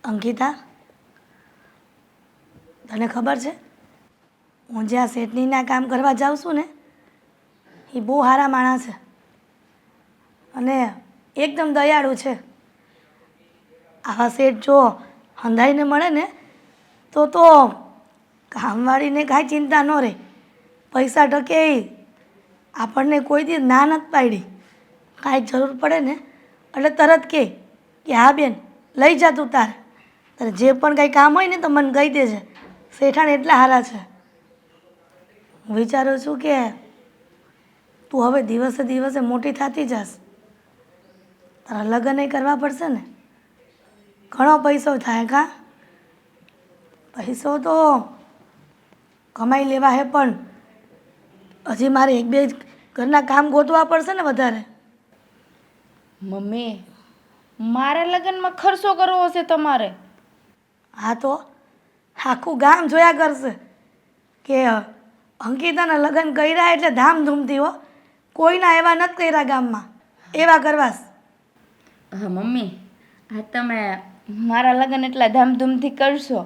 અંકિતા, તને ખબર છે હું જ્યાં શેઠનીના કામ કરવા જાઉં છું ને એ બહુ સારા માણસ છે અને એકદમ દયાળુ છે. આવા શેઠ જો હંધાઈને મળે ને તો કામવાળીને કાંઈ ચિંતા ન રહે. પૈસા ટકે આપણને કોઈ દી ના નથી પાડી. કાંઈ જરૂર પડે ને એટલે તરત કે હા બેન લઈ જા તું તારે જે પણ કંઈ કામ હોય ને તો મને કહી દેજે. શેઠાણ એટલા સારા છે. હું વિચારું છું કે તું હવે દિવસે દિવસે મોટી થતી જાસ, તારા લગ્ન કરવા પડશે ને. ઘણો પૈસો થાય કાં? પૈસો તો કમાઈ લેવા હે પણ હજી મારે એક બે ઘરના કામ ગોતવા પડશે ને વધારે. મમ્મી, મારા લગ્નમાં ખર્ચો કરવો હશે તમારે? હા તો આખું ગામ જોયા કરશે કે અંકિતાના લગ્ન કર્યા એટલે ધામધૂમથી હો. કોઈના એવા નથી કર્યા ગામમાં, એવા કરવાસ. હા મમ્મી, હા તમે મારા લગ્ન એટલા ધામધૂમથી કરશો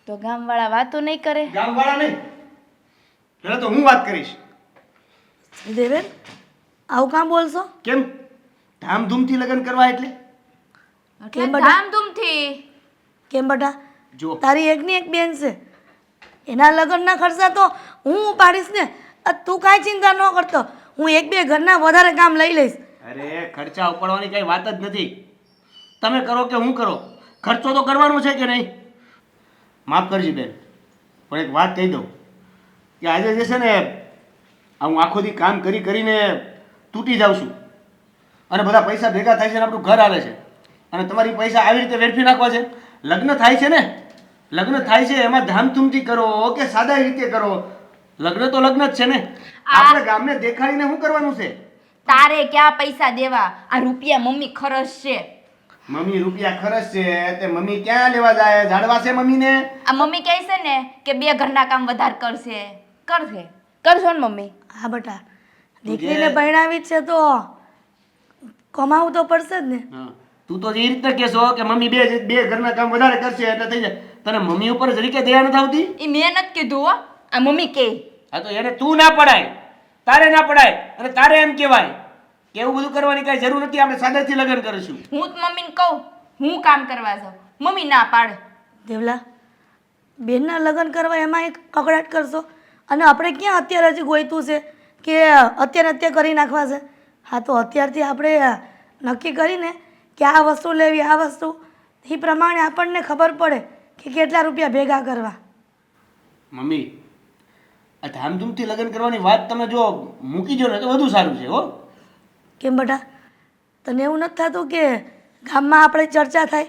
તો ગામવાળા વાતો નહીં કરે? ગામવાળા નહીં, પહેલા તો હું વાત કરીશ. દેવેન, આવું કામ બોલશો? કેમ ધામધૂમથી લગ્ન કરવા એટલે? કેમ બેટા? ધામધૂમથી. કેમ બેટા? જો તારી એકની એક બેન છે, એના લગ્નના ખર્ચા તો હું ઉપાડીશ ને. તું કાંઈ ચિંતા ન કરતો, હું એક બે ઘરના વધારે કામ લઈ લઈશ. અરે ખર્ચા ઉપાડવાની કઈ વાત જ નથી. તમે કરો કે હું કરો, ખર્ચો તો કરવાનો છે કે નહીં? માફ કરજી બેન, પણ એક વાત કહી દઉં કે આજે જે છે ને હું આખો દી કામ કરીને તૂટી જાઉં છું અને બધા પૈસા ભેગા થાય છે અને આપણું ઘર આવે છે અને તમારી પૈસા આવી રીતે વેડફી નાખવા છે. લગ્ન થાય છે ને, લગ્ન થાય છે એમાં ધામધૂમથી કરો કે સાદા રીતે કરો, લગ્ન તો લગ્ન જ છે ને. આપણે ગામને દેખાડીને શું કરવાનું છે? તારે ક્યાં પૈસા દેવા? આ રૂપિયા મમ્મી ખરસ છે. મમ્મી રૂપિયા ખર્ચ છે તે મમ્મી ક્યાં લેવા જાય? જાડવા છે મમ્મીને? આ મમ્મી કહે છે ને કે બે ઘરના કામ વધારે કરશે કરશો ને મમ્મી? હા બેટા, દીકરીને પરણાવી જ છે તો કમાવું તો પડશે જ ને. હા, તું તો એ રીતે કહેશો કે મમ્મી બે ઘરના કામ વધારે કરશે એટલે થઈ જાય. તને મમ્મી ઉપર જરી કે દયા નથી આવતી? એ મેં નથી કીધું હો, આ મમ્મી કહે. હા તો એને તું ના પડાય, તારે ના પડાય અને તારે એમ કહેવાય કે એવું બધું કરવાની કઈ જરૂર નથી, આપણે સાદાથી લગ્ન કરીશું. હું જ મમ્મીને કહું હું કામ કરવા જાઉં, મમ્મી ના પાડે. દેવલા, બેનના લગ્ન કરવા એમાં એક કકડાટ કરશો અને આપણે ક્યાં અત્યારે હજી ગોઈતું છે કે અત્યારે કરી નાખવા છે. હા તો અત્યારથી આપણે નક્કી કરીને કે આ વસ્તુ લેવી, આ વસ્તુ, એ પ્રમાણે આપણને ખબર પડે કે કેટલા રૂપિયા ભેગા કરવા. મમ્મી, આ ધામધૂમથી લગ્ન કરવાની વાત તમે જો મૂકી જો ને તો વધુ સારું છે હો. કેમ બેટા, તને એવું નથી થતું કે ગામમાં આપણે ચર્ચા થાય?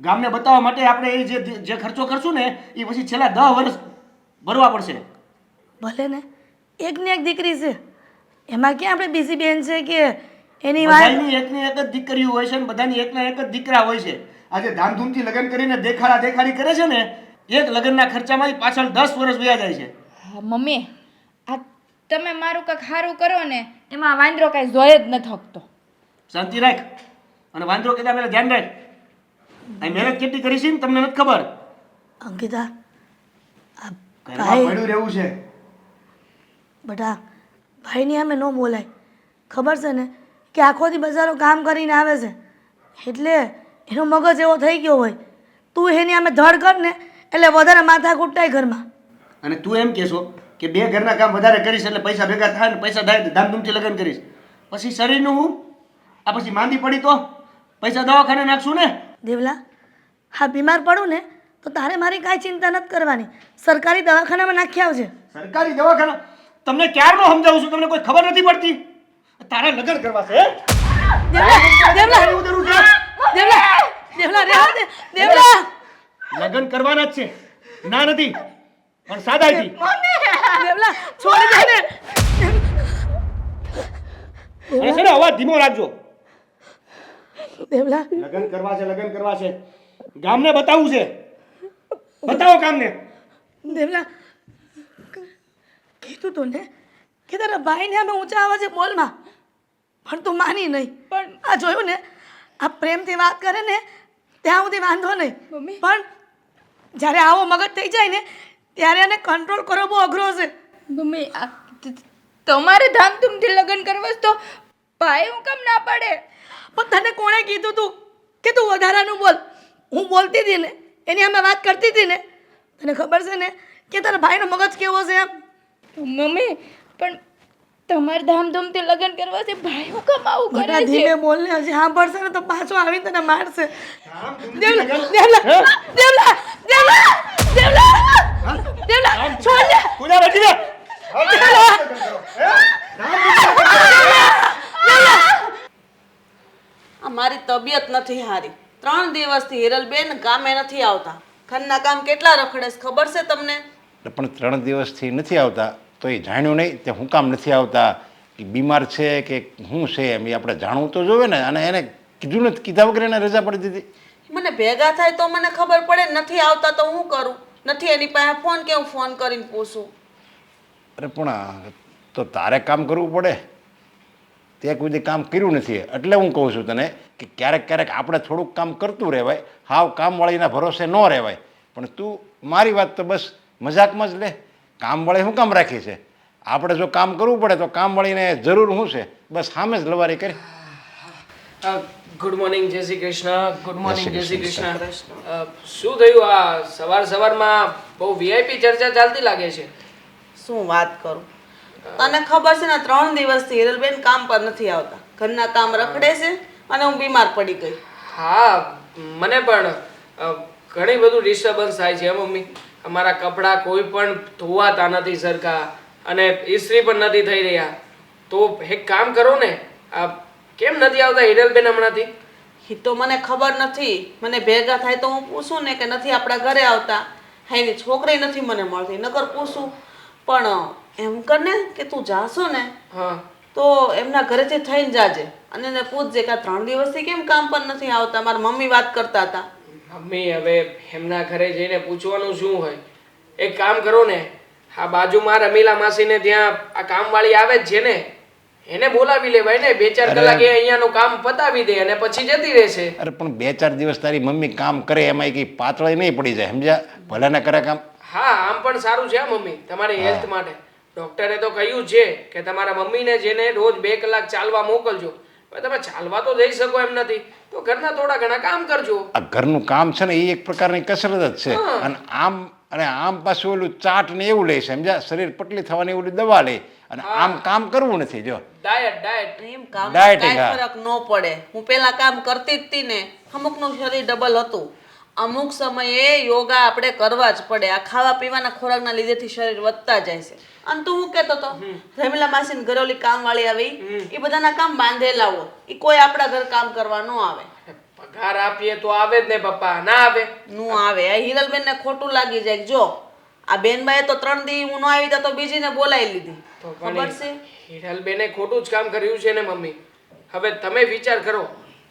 ગામને બતાવવા માટે આપણે એ જે ખર્ચો કરશું ને એ પછી છેલ્લા 10 વર્ષ ભરવા પડશે. ભલે ને એકની એક દીકરી છે, એમાં ક્યાં આપણે બીજી બેન છે કે એની વાત. બધાની એકની એક જ દીકરીઓ હોય છે ને બધાની એકના એક જ દીકરા હોય છે. આજે ધામધૂમથી લગ્ન કરીને દેખાડી કરે છે ને, એક લગ્નના ખર્ચામાંથી પાછળ 10 વર્ષ વયા જાય છે. હા મમ્મી, આ તમે મારું કંઈક સારું કરો ને એમાં વાંદરો કાંઈ જોઈ જ નથી શકતો. શાંતિ રાખ અને વાંદરો કીધા પહેલા ધ્યાન રાખ. આ મહેનત કેટલી કરી છે ને તમને નથી ખબર. અંકિતા, આ ઘરમાં ભાઈ પડ્યું રહેવું છે. બેટા, ભાઈની સામે ન બોલાય. ખબર છે ને કે આખો દી બજારો કામ કરીને આવે છે એટલે એનો મગજ એવો થઈ ગયો હોય. તું એની સામે ધડ કર ને એટલે વધારે માથા કૂટાય ઘરમાં. અને તું એમ કહેશો કે બે ઘરના કામ વધારે કરીશ એટલે પૈસા ભેગા થાય ને પૈસા થાય ધામધૂમથી લગ્ન કરીશ, પછી શરીરનું હું? આ પછી માંદી પડી તો પૈસા દવાખાને નાખશું ને. દેવલા, હા બીમાર પડું ને તો તારે મારી કાંઈ ચિંતા નથી કરવાની, સરકારી દવાખાનામાં નાખી આવજે. સરકારી દવાખાના? તમને ક્યારનો સમજાવું છું, તમને કોઈ ખબર નથી પડતી? તારે લગ્ન કરવા છે? દેવલા, રહેવા દે. દેવલા, લગ્ન કરવાના જ છે, ના નથી, પણ સાદાઈથી. દેવલા છોડી દે ને. અને છે ને અવાજ ધીમો રાખજો. દેવલા, લગ્ન કરવા છે, ગામને બતાવવું છે. બતાવો ગામને. દેવલા, કીધું તું ને કે તારા ભાઈને અમે ઊંચા અવાજે બોલમાં, પણ તું માની નહીં. પણ આ જોયું ને, આ પ્રેમથી વાત કરે ને ત્યાં સુધી વાંધો નહીં મમ્મી. પણ જ્યારે આવો મગજ થઈ જાય ને ત્યારે એને કંટ્રોલ કરવો બહુ અઘરો છે. મમ્મી તમારે ધામધૂમથી લગ્ન કરવા છે તો ભાઈ હું કેમ ના પાડે? પણ તને કોણે કીધું તું કે તું વધારાનું બોલ? હું બોલતી હતી ને એની અમે વાત કરતી હતી ને, તને ખબર છે ને કે તારા ભાઈનો મગજ કેવો છે એમ. મમ્મી પણ તમારે ધામધૂમથી લગ્ન કરવા છે, ભાઈ હું કેમ આવું બેટા કરે છે? ધીમે બોલને, હજી સાંભળશે ને તો પાછો આવીને તને મારશે. દેવલા દેવલા દેવલા દેવલા દેવલા દેવલા છોડ દે. પૂજા બેઠી રે. મારી તબિયત નથી હારી. 3 દિવસથી હિરલબેન કામે નથી આવતા. ઘરના કામ કેટલા રખડે છે ખબર છે તમને? પણ 3 દિવસથી નથી આવતા તો એ જાણ્યું નહીં તે હું કામ નથી આવતા, કે બીમાર છે કે શું છે એમ એ આપણે જાણવું તો જોવે ને. અને એને કીધું નથી, કીધા વગર એને રજા પડી દીધી. મને ભેગા થાય તો મને ખબર પડે. નથી આવતા તો હું કરું? નથી એની પાસે ફોન કે હું ફોન કરીને પૂછું? અરે પણ તો તારે કામ કરવું પડે. તે કોઈ કામ કર્યું નથી એટલે હું કહું છું તને કે ક્યારેક ક્યારેક આપણે થોડુંક કામ કરતું રહેવાય. હાવ કામવાળીના ભરોસે ન રહેવાય. પણ તું મારી વાત તો બસ મજાકમાં જ લે. કામવાળી શું કામ રાખી છે? આપણે જો કામ કરવું પડે તો કામવાળીને જરૂર શું છે? બસ સામે જ લવારી કરી. ગુડ મોર્નિંગ, જય શ્રી કૃષ્ણ. ગુડ મોર્નિંગ, જય જય શ્રી શ્રી કૃષ્ણ. શું થયું? આ સવારમાં બહુ વીઆઈપી ચર્ચા ચાલતી લાગે છે. શું વાત કરું? તને ખબર છે ને 3 દિવસથી હિરલબેન કામ પર નથી આવતા. ઘરના કામ રખડે છે અને હું બીમાર પડી ગઈ. હા, મને પણ ઘણી બધું ડિસ્ટર્બન્સ થાય છે મમ્મી. અમારા કપડાં કોઈ પણ ધોવાતા નથી સરખા અને ઇસ્ત્રી પણ નથી થઈ રહ્યા. તો એક કામ કરો ને, આ કેમ નથી આવતા હિરલબેન હમણાંથી? એ તો મને ખબર નથી. મને ભેગા થાય તો હું પૂછું ને કે નથી આપણા ઘરે આવતા. હા, એની છોકરી નથી મને મળતી, નકર પૂછું. પણ એમ કર ને કે તું જાશો ને હા, તો એમના ઘરેથી થઈને જાજે અને એને પૂછજે કે આ 3 દિવસથી કેમ કામ પર નથી આવતા. મારા મમ્મી વાત કરતા હતા. મમ્મી હવે એમના ઘરે જઈને પૂછવાનું શું હોય? એક કામ કરો ને, આ બાજુમાં રમીલા માસીને ત્યાં આ કામવાળી આવે જ છે ને, એને બોલાવી લેવાય ને. 2-4 કલાક એ અહીંયાનું કામ પતાવી દે અને પછી જતી રહેશે. અરે પણ 2-4 દિવસ તારી મમ્મી કામ કરે એમાં કંઈ પાતળે નહીં પડી જાય, સમજ્યા? ભલે ને કરે કામ. હા, આમ પણ સારું છે મમ્મી તમારી હેલ્થ માટે. ડોક્ટરે તો કહ્યું છે કે તમારા મમ્મીને જેને રોજ 2 કલાક ચાલવા મોકલજો. હવે તમે ચાલવા તો જઈ શકો એમ નથી તો ઘરના થોડા ઘણા કામ કરજો. આ ઘરનું કામ છે ને એ એક પ્રકારની કસરત જ છે. અને આમ પાછું ઓલું ચાટ ને એવું લે, સમજ્યા? શરીર પટલી થવાની ઓલી દવા લે અને આમ કામ કરવું નથી. જો ડાયટ એમ કામ Dieting, કાંઈ હા. ફરક ન પડે. હું પેલા કામ કરતી જ હતી ને, અમુકનું શરીર ડબલ હતું. અમુક સમયે યોગા આપણે કરવા જ પડે. આ ખાવા પીવાના ખોરાકના લીધેથી શરીર વધતા જાય છે. અને તું હું કહેતો તો રમીલા માસીને ઘરે ઓલી કામવાળી આવી, એ બધાના કામ બાંધેલા હોય. એ કોઈ આપણા ઘર કામ કરવા ન આવે. પગાર આપીએ તો આવે જ ને પપ્પા, ના આવે? નું આવે. આ હિરલબેન ને ખોટું લાગી જાય. જો આ બેનબાએ તો 3 દી હું ન આવી તા તો બીજીને બોલાવી લીધી. તો ખબર છે? હિરલબેને ખોટું જ કામ કર્યું છે ને મમ્મી. હવે તમે વિચાર કરો,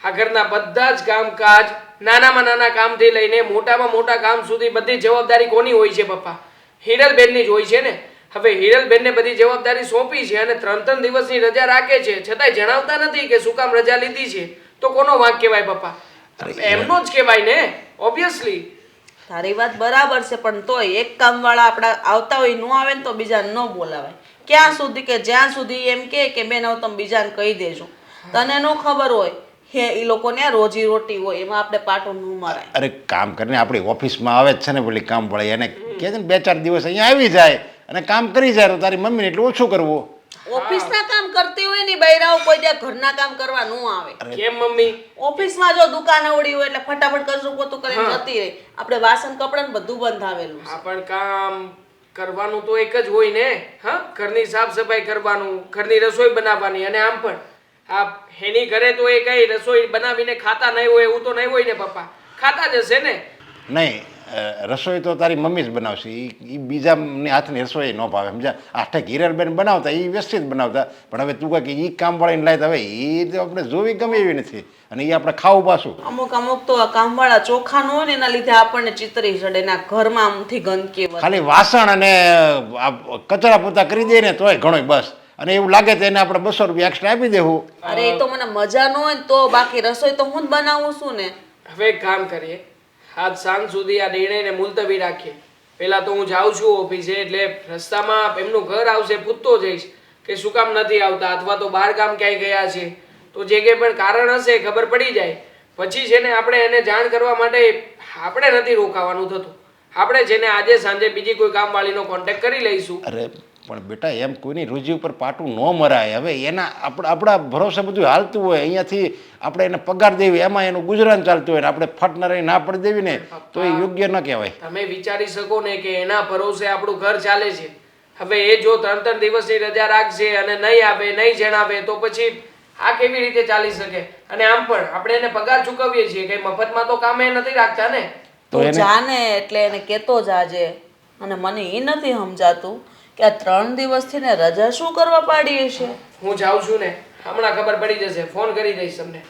આ ઘરના બધા જ કામકાજ, નાનામાં નાના કામથી લઈને મોટામાં મોટા કામ સુધી બધી જવાબદારી કોની હોય છે પપ્પા? હિરલબેનની જ હોય છે ને. હવે હિરલબેનને બધી જવાબદારી સોંપી છે અને 3 દિવસની રજા રાખે છે, છતાંય જણાવતા નથી કે શું કામ રજા લીધી છે. તો કોનો વાંક કહેવાય પપ્પા? એમનો જ કહેવાય ને, ઓબ્વિયસલી. તારી વાત બરાબર છે, પણ તોય એક કામવાળા આપણા આવતા હોય ન આવે ને તો બીજાને ન બોલાવાય. ક્યાં સુધી કે જ્યાં સુધી એમ કે બેન હવે તમે બીજાને કહી દેજો. તને ન ખબર હોય હે એ લોકોને રોજી રોટી હોય, એમાં આપણે પાટું ન મરાય. અરે કામ કરીને આપણી ઓફિસમાં આવે જ છે ને પેલી કામવાળી, એને કહે છે ને 2-4 દિવસ અહીંયા આવી જાય અને કામ કરી જાય તો તારી મમ્મીને એટલું ઓછું કરવું. ઓફિસના કામ કરતી હોય ને બૈરાઓ કોઈ ત્યાં ઘરના કામ કરવા ન આવે. કેમ મમ્મી? ઓફિસમાં જો દુકાન આવડી હોય એટલે ફટાફટ કચરું પોતું કરીને જતી રહી. આપણે વાસણ કપડાં ને બધું બંધાવેલું છે. આ પણ કામ કરવાનું તો એક જ હોય ને. હા, ઘરની સાફ સફાઈ કરવાનું, ઘરની રસોઈ બનાવવાની. અને આમ પણ આ એની ઘરે તો એ કઈ રસોઈ બનાવીને ખાતા નહીં હોય એવું તો નહીં હોય ને પપ્પા? ખાતા જ હશે ને. નહીં, રસોઈ તો તારી મમ્મી જ બનાવશે. એ બીજાની હાથની રસોઈ ન ભાવે, સમજ્યા? આઠે હિરલબેન બનાવતા એ વ્યવસ્થિત બનાવતા. પણ હવે તું કહે કે એ કામવાળીને લાય, હવે એ તો આપણે જોવી ગમે એવી નથી અને એ આપણે ખાવું પાછું. અમુક તો આ કામવાળા ચોખ્ખા ન હોય ને એના લીધે આપણને ચિતરી ચડે ને આ ઘરમાં આમથી ગંદકી વધે. ખાલી વાસણ અને આ કચરા પોતા કરી દે ને તોય ઘણો બસ. અને એવું લાગે તો એને આપણે 200 રૂપિયા એક્સ્ટ્રા આપી દેવું. અરે એ તો મને મજા ન હોય ને તો, બાકી રસોઈ તો હું જ બનાવું છું ને. હવે એક કામ કરીએ, આજ સાંજ સુધી આ નિર્ણયને મુલતવી રાખીએ. પહેલાં તો હું જાઉં છું ઓફિસે, એટલે રસ્તામાં એમનું ઘર આવશે પૂછતો જઈશ કે શું કામ નથી આવતા, અથવા તો બહાર ગામ ક્યાંય ગયા છે. તો જે કંઈ પણ કારણ હશે ખબર પડી જાય. પછી છે ને આપણે એને જાણ કરવા માટે આપણે નથી રોકાવાનું થતું. આપણે છે ને આજે સાંજે બીજી કોઈ કામવાળીનો કોન્ટેક્ટ કરી લઈશું. અરે પણ બેટા એમ કોઈની રોજી ઉપર પાટું ન મરાય. હવે એના આપણા ભરોસે બધું હાલતું હોય, અહીંયાથી આપણે એને પગાર દેવી, એમાં એનું ગુજરાન ચાલતું હોય ને આપણે ફટનારી ના પડી દેવી ને તો એ યોગ્ય ન કહેવાય. તમે વિચારી શકો ને કે એના ભરોસે આપણું ઘર ચાલે છે. હવે એ જો 3-3 દિવસની રજા રાખશે અને નહીં આવે, નહીં જણાવે, તો પછી આ કેવી રીતે ચાલી શકે? અને આમ પણ આપણે એને પગાર ચૂકવીએ છીએ, કઈ મફતમાં તો કામે નથી રાખતા ને. તું જાને એટલે એને કહેતો જાજે. અને મને એ નથી સમજાતું કે આ 3 દિવસથી ને રજા શું કરવા પાડી છે. હું જાઉં છું ને, હમણાં ખબર પડી જશે. ફોન કરી દઈશ તમને.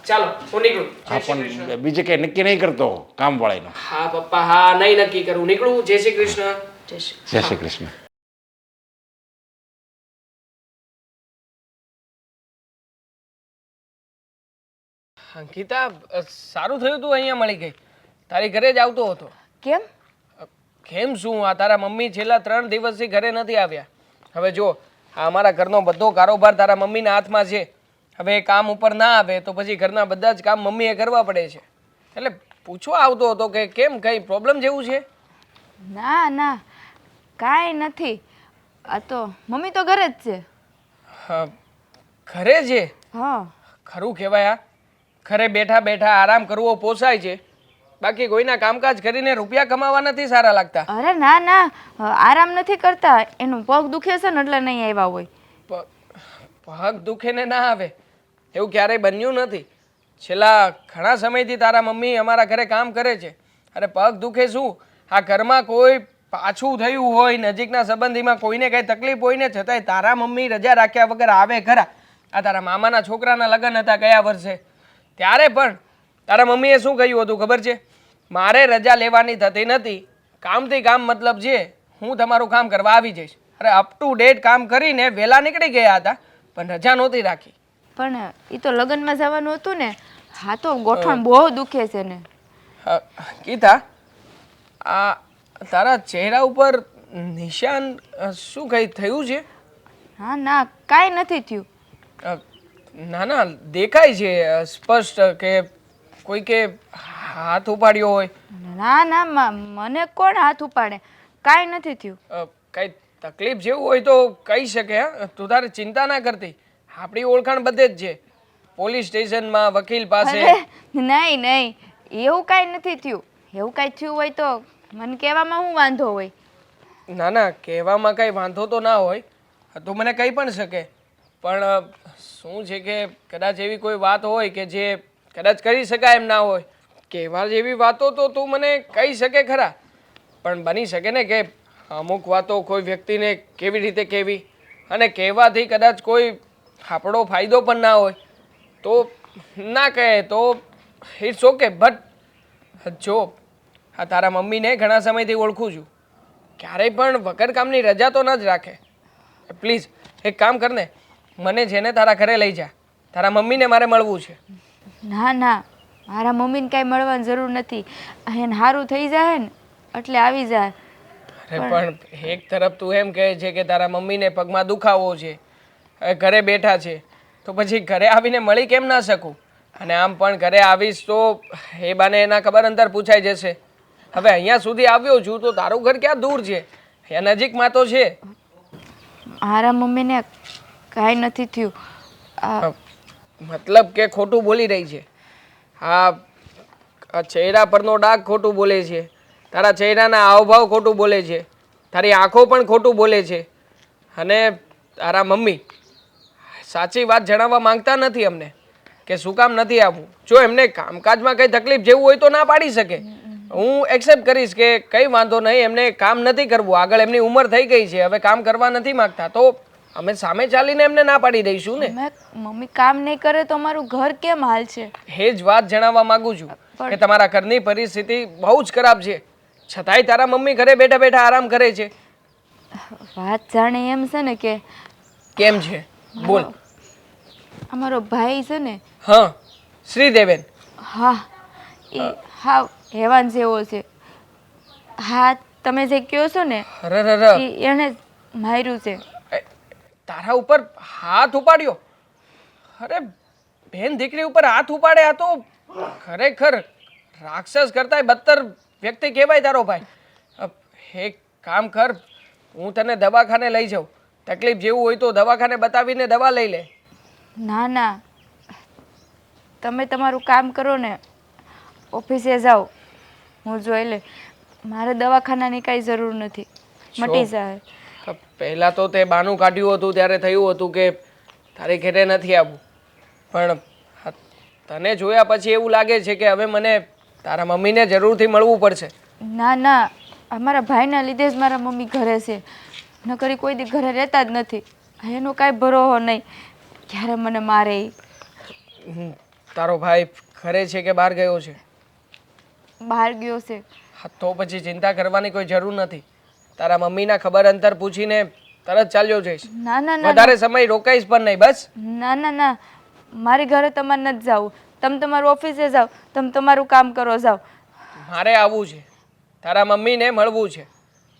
ચાલો હું નીકળું. હા પણ બીજે કઈ નક્કી નહીં કરતો કામવાળીનો. હા પપ્પા, હા નહીં નક્કી કરું. નીકળું. જય શ્રી કૃષ્ણ. જય શ્રી કૃષ્ણ. અંકિતા, સારું થયું તું અહીંયા મળી ગઈ. તારી ઘરે જ આવતો હતો. કેમ? કેમ શું? આ તારા મમ્મી છેલ્લા 3 દિવસથી ઘરે નથી આવ્યા. હવે જો, આ અમારા ઘરનો બધો કારોબાર તારા મમ્મીના હાથમાં છે. હવે એ કામ ઉપર ના આવે તો પછી ઘરના બધા જ કામ મમ્મીએ કરવા પડે છે. એટલે પૂછવા આવતો હતો કે કેમ, કંઈ પ્રોબ્લેમ જેવું છે? ના ના, કાંઈ નથી. આ તો મમ્મી તો ઘરે જ છે. હા, ઘરે છે? હા. ખરું કહેવાય. આ ઘરે બેઠા બેઠા આરામ કરવો પોસાય છે, બાકી કોઈના કામકાજ કરીને રૂપિયા કમાવા નથી સારા લાગતા. અરે ના ના, આરામ નથી કરતા. એનું પગ દુખે છે ને એટલે નહીં આવ્યા હોય. પગ દુખે ને ના આવે એવું ક્યારેય બન્યું નથી. છેલ્લા ઘણા સમયથી તારા મમ્મી અમારા ઘરે કામ કરે છે. અરે પગ દુખે શું, આ ઘરમાં કોઈ પાછું થયું હોય, નજીકના સંબંધીમાં કોઈને કંઈ તકલીફ હોય ને છતાંય તારા મમ્મી રજા રાખ્યા વગર આવે ખરા. આ તારા મામાના છોકરાના લગ્ન હતા ગયા વર્ષે, ત્યારે પણ તારા મમ્મીએ શું કહ્યું હતું ખબર છે? મારે રજા લેવાની થતી નથી, કામથી કામ મતલબ છે, હું તમારું કામ કરવા આવી જઈશ. અરે અપ ટુ ડેટ કામ કરીને વહેલા નીકળી ગયા હતા, પણ રજા નહોતી રાખી. પણ એ તો લગ્નમાં જવાનું હતું ને. હા તો ગોઠણ બહુ દુખે છે ને. ગીતા, આ તારા ચહેરા ઉપર નિશાન શું કંઈ થયું છે? હા ના, કાંઈ નથી થયું. ના ના, દેખાય છે સ્પષ્ટ કે કોઈકે હાથ ઉપાડ્યો હોય. ના ના, મને કોણ હાથ ઉપાડે? કાંઈ નથી થયું. કઈ તકલીફ જેવું હોય તો કહી શકે. હા, તું તારે ચિંતા ના કરતી. આપણી ઓળખાણ બધે જ છે, પોલીસ સ્ટેશનમાં, વકીલ પાસે. નહીં નહીં, એવું કાંઈ નથી થયું. એવું કાંઈ થયું હોય તો મને કહેવામાં શું વાંધો હોય? ના ના, કહેવામાં કંઈ વાંધો તો ના હોય, તો મને કહી પણ શકે. પણ શું છે કે કદાચ એવી કોઈ વાત હોય કે જે કદાચ કરી શકાય એમ ના હોય. કહેવા જેવી વાતો તો તું મને કહી શકે ખરા, પણ બની શકે ને કે અમુક વાતો કોઈ વ્યક્તિને કેવી રીતે કહેવી, અને કહેવાથી કદાચ કોઈ આપણો ફાયદો પણ ના હોય તો ના કહે તો ઇટ્સ ઓકે. બટ જો, આ તારા મમ્મીને ઘણા સમયથી ઓળખું છું, ક્યારેય પણ વગર કામની રજા તો ન જ રાખે. પ્લીઝ એક કામ કર ને, મને છે ને તારા ઘરે લઈ જા. તારા મમ્મીને મારે મળવું છે. ના ના, મારા મમ્મીને કાંઈ મળવાની જરૂર નથી. એને સારું થઈ જાય ને એટલે આવી જાય. અરે પણ એક તરફ તું એમ કહે છે કે તારા મમ્મીને પગમાં દુખાવો છે, ઘરે બેઠા છે, તો પછી ઘરે આવીને મળી કેમ ના શકું? અને આમ પણ ઘરે આવીશ તો એ બાને એના ખબર અંતર પૂછાઈ જશે. હવે અહીંયા સુધી આવ્યો છું તો તારું ઘર ક્યાં દૂર છે? અહીંયા નજીકમાં તો છે. મારા મમ્મીને કાંઈ નથી થયું. મતલબ કે ખોટું બોલી રહી છે. આ ચહેરા પરનો ડાઘ ખોટું બોલે છે, તારા ચહેરાના હાવભાવ ખોટું બોલે છે, તારી આંખો પણ ખોટું બોલે છે. અને તારા મમ્મી સાચી વાત જણાવવા માંગતા નથી અમને કે શું કામ નથી આવવું. જો એમને કામકાજમાં કંઈ તકલીફ જેવું હોય તો ના પાડી શકે. હું એક્સેપ્ટ કરીશ કે કંઈ વાંધો નહીં, એમને કામ નથી કરવું, આગળ એમની ઉંમર થઈ ગઈ છે, હવે કામ કરવા નથી માંગતા, તો અમે સામે ચાલીને એમને ના પાડી દઈશું ને. મમ્મી કામ નહીં કરે તો અમારું ઘર કેમ હાલશે? એ જ વાત જણાવવા માંગુ છું કે તમારા ઘરની પરિસ્થિતિ બહુ જ ખરાબ છે, છતાંય તારા મમ્મી ઘરે બેઠા બેઠા આરામ કરે છે. વાત જાણે એમ છે ને કે કેમ છે? બોલ. અમારો ભાઈ છે ને. હા, શ્રીદેવેન. હા, એ હા હેવાન જેવો છે. હા તમે જે કહો છો ને અરે એણે જ માર્યું છે. તારા ઉપર હાથ ઉપાડ્યો? અરે બેન દીકરી ઉપર હાથ ઉપાડે આ તો ખરેખર રાક્ષસ કરતાંય બદતર વ્યક્તિ કહેવાય તારો ભાઈ. એક કામ કર, હું તને દવાખાને લઈ જાઉં. તકલીફ જેવું હોય તો દવાખાને બતાવીને દવા લઈ લે. ના ના, તમે તમારું કામ કરો ને, ઓફિસે જાઓ, હું જોઈ લે. મારે દવાખાનાની કાંઈ જરૂર નથી, મટી જાય. પહેલાં તો તે બાનું કાઢ્યું હતું ત્યારે થયું હતું કે તારી ઘરે નથી આવવું, પણ તને જોયા પછી એવું લાગે છે કે હવે મને તારા મમ્મીને જરૂરથી મળવું પડશે. ના ના, અમારા ભાઈના લીધે જ મારા મમ્મી ઘરે છે, નકરી કોઈ દી ઘરે રહેતા જ નથી. એનો કાંઈ ભરોસો નહીં, ક્યારે મને મારે ઈ. તારો ભાઈ ઘરે છે કે બહાર ગયો છે? બહાર ગયો છે. હા તો પછી ચિંતા કરવાની કોઈ જરૂર નથી. તારા મમ્મીના ખબર અંતર પૂછીને તરત ચાલ્યો જઈશ. ના ના ના, વધારે સમય રોકાઈશ પણ નહીં, બસ. ના ના ના, મારી ઘરે તમારે નથી જવું. તમે તમારું ઓફિસે જાઓ, તમે તમારું કામ કરો, જાઓ. મારે આવવું છે, તારા મમ્મીને મળવું છે.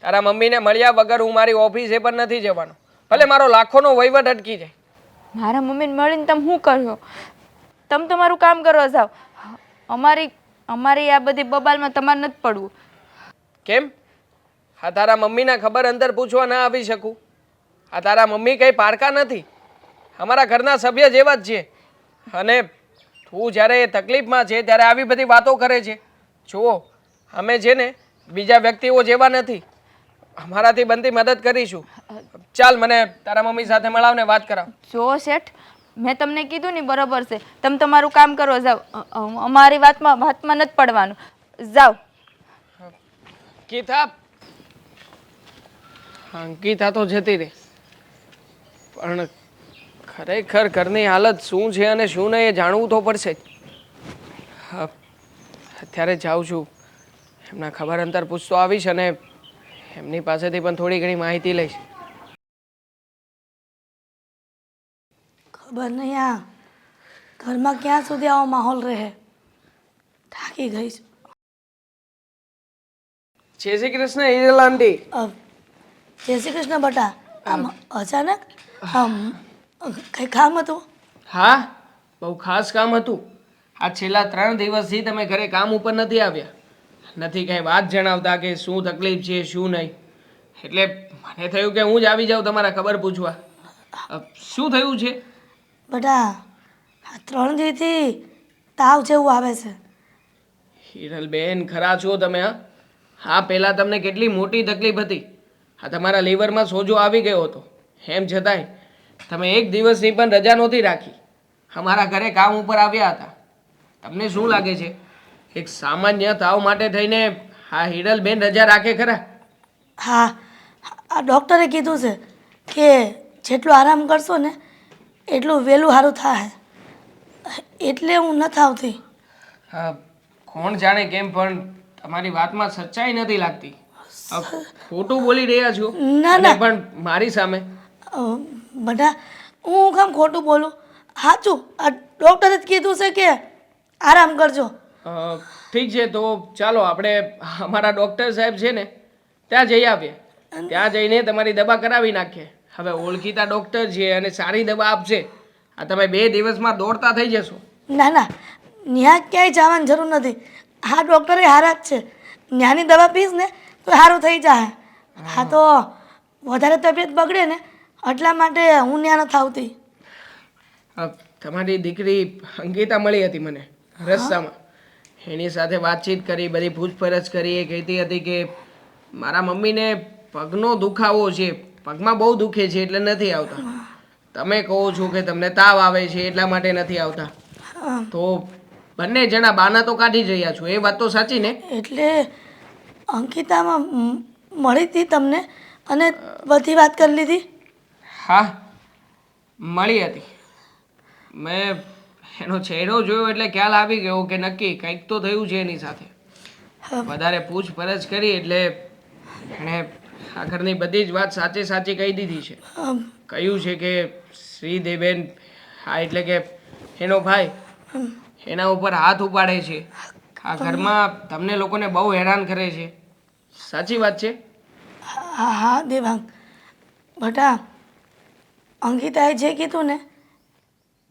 તારા મમ્મીને મળ્યા વગર હું મારી ઓફિસે પણ નથી જવાનો, ભલે મારો લાખોનો વહીવટ અટકી જાય. મારા મમ્મીને મળીને તમે શું કરશો? તમે તમારું કામ કરો, જાઓ. અમારી આ બધી બબાલમાં તમારે નથી પડવું. કેમ? હા તારા મમ્મીના ખબર અંતર પૂછવા ના આવી શકું? આ તારા મમ્મી કંઈ પારકા નથી, અમારા ઘરના સભ્ય જેવા જ છે. અને તું જ્યારે તકલીફમાં છે ત્યારે આવી બધી વાતો કરે છે. જુઓ, અમે છે ને બીજા વ્યક્તિઓ જેવા નથી, અમારાથી બનતી મદદ કરીશું. ચાલ મને તારા મમ્મી સાથે મળાવને વાત કરાવ. જો શેઠ, મેં તમને કીધું ને બરાબર છે, તમે તમારું કામ કરો, જાઓ. અમારી વાતમાં નથી પડવાનું, જાઓ. અંકિતા તો જતી રહી, પણ ખરેખર ઘરની હાલત શું છે અને શું નહીં એ જાણવું તો પડશે જ. અત્યારે જાઉં છું, એમના ખબર અંતર પૂછતો આવીશ અને એમની પાસેથી પણ થોડી ઘણી માહિતી લઈશ. ખબર નહીં આ ઘરમાં ક્યાં સુધી આવો માહોલ રહે. થાકી ગઈ છું. જય શ્રી કૃષ્ણ હિરલ આંટી. જય શ્રી કૃષ્ણ બટા. આમ અચાનક કંઈ કામ હતું? હા, બહુ ખાસ કામ હતું. આ છેલ્લા 3 દિવસથી તમે ઘરે કામ ઉપર નથી આવ્યા, નથી કંઈ વાત જણાવતા કે શું તકલીફ છે શું નહીં. એટલે મને થયું કે હું જ આવી જાઉં તમારા ખબર પૂછવા. શું થયું છે? બટા, આ 3 દિવસથી તાવ જેવું આવે છે. હિરલબેન, ખરા છો તમે? હા, પહેલાં તમને કેટલી મોટી તકલીફ હતી. હા, તમારા લીવરમાં સોજો આવી ગયો હતો. એમ છતાંય તમે 1 દિવસની પણ રજા નહોતી રાખી, અમારા ઘરે કામ ઉપર આવ્યા હતા. તમને શું લાગે છે એક સામાન્ય તાવ માટે થઈને હા હિરલબેન રજા રાખે ખરા? હા, આ ડૉક્ટરે કીધું છે કે જેટલો આરામ કરશો ને એટલું વહેલું સારું થાય, એટલે હું નથી આવતી. હા, કોણ જાણે કેમ પણ તમારી વાતમાં સચ્ચાઈ નથી લાગતી. ખોટું બોલી રહ્યા છો. ના, અને ના. પણ મારી સામે. બધા હું કામ ખોટું બોલું? સાચું, આ ડૉક્ટરે જ કીધું છે કે આરામ કરજો. ઠીક છે, તો ચાલો આપણે અમારા ડૉક્ટર સાહેબ છે ને ત્યાં જઈ આવીએ. ત્યાં જઈને તમારી દવા કરાવી નાખીએ. હવે ઓળખીતા ડૉક્ટર છે અને સારી દવા આપશે. આ તમે 2 દિવસમાં દોડતા થઈ જશો. ના ના, ત્યાં ક્યાંય જવાની જરૂર નથી. હા, ડૉક્ટરે હારા જ છે. ત્યાંની દવા પીશ ને તો સારું થઈ જાય. હા, તો વધારે તબિયત બગડે ને એટલા માટે હું ત્યાં નથી આવતી. તમારી દીકરી અંકિતા મળી હતી મને રસ્તામાં. એની સાથે વાતચીત કરી, બધી પૂછપરછ કરી. એ કહેતી હતી કે મારા મમ્મીને પગનો દુખાવો છે, પગમાં બહુ દુખે છે એટલે નથી આવતા. તમે કહો છો કે તમને તાવ આવે છે એટલા માટે નથી આવતા, તો બંને જણા બાના તો કાઢી જ રહ્યા છો. એ વાત તો સાચી ને? એટલે અંકિતામાં મળી હતી તમને અને બધી વાત કરી લીધી? હા, મળી હતી. મેં એનો ચહેરો જોયો એટલે ખ્યાલ આવી ગયો કે નક્કી કંઈક તો થયું છે એની સાથે. વધારે પૂછપરછ કરી એટલે એણે આ ઘરની બધી જ વાત સાચે સાચી કહી દીધી છે. કહ્યું છે કે શ્રીદેવેન, હા એટલે કે એનો ભાઈ એના ઉપર હાથ ઉપાડે છે. આ ઘરમાં તમને લોકોને બહુ હેરાન કરે છે. સાચી વાત છે. હા હા દેવાંગ, બટા અંકિતાએ જે કીધું ને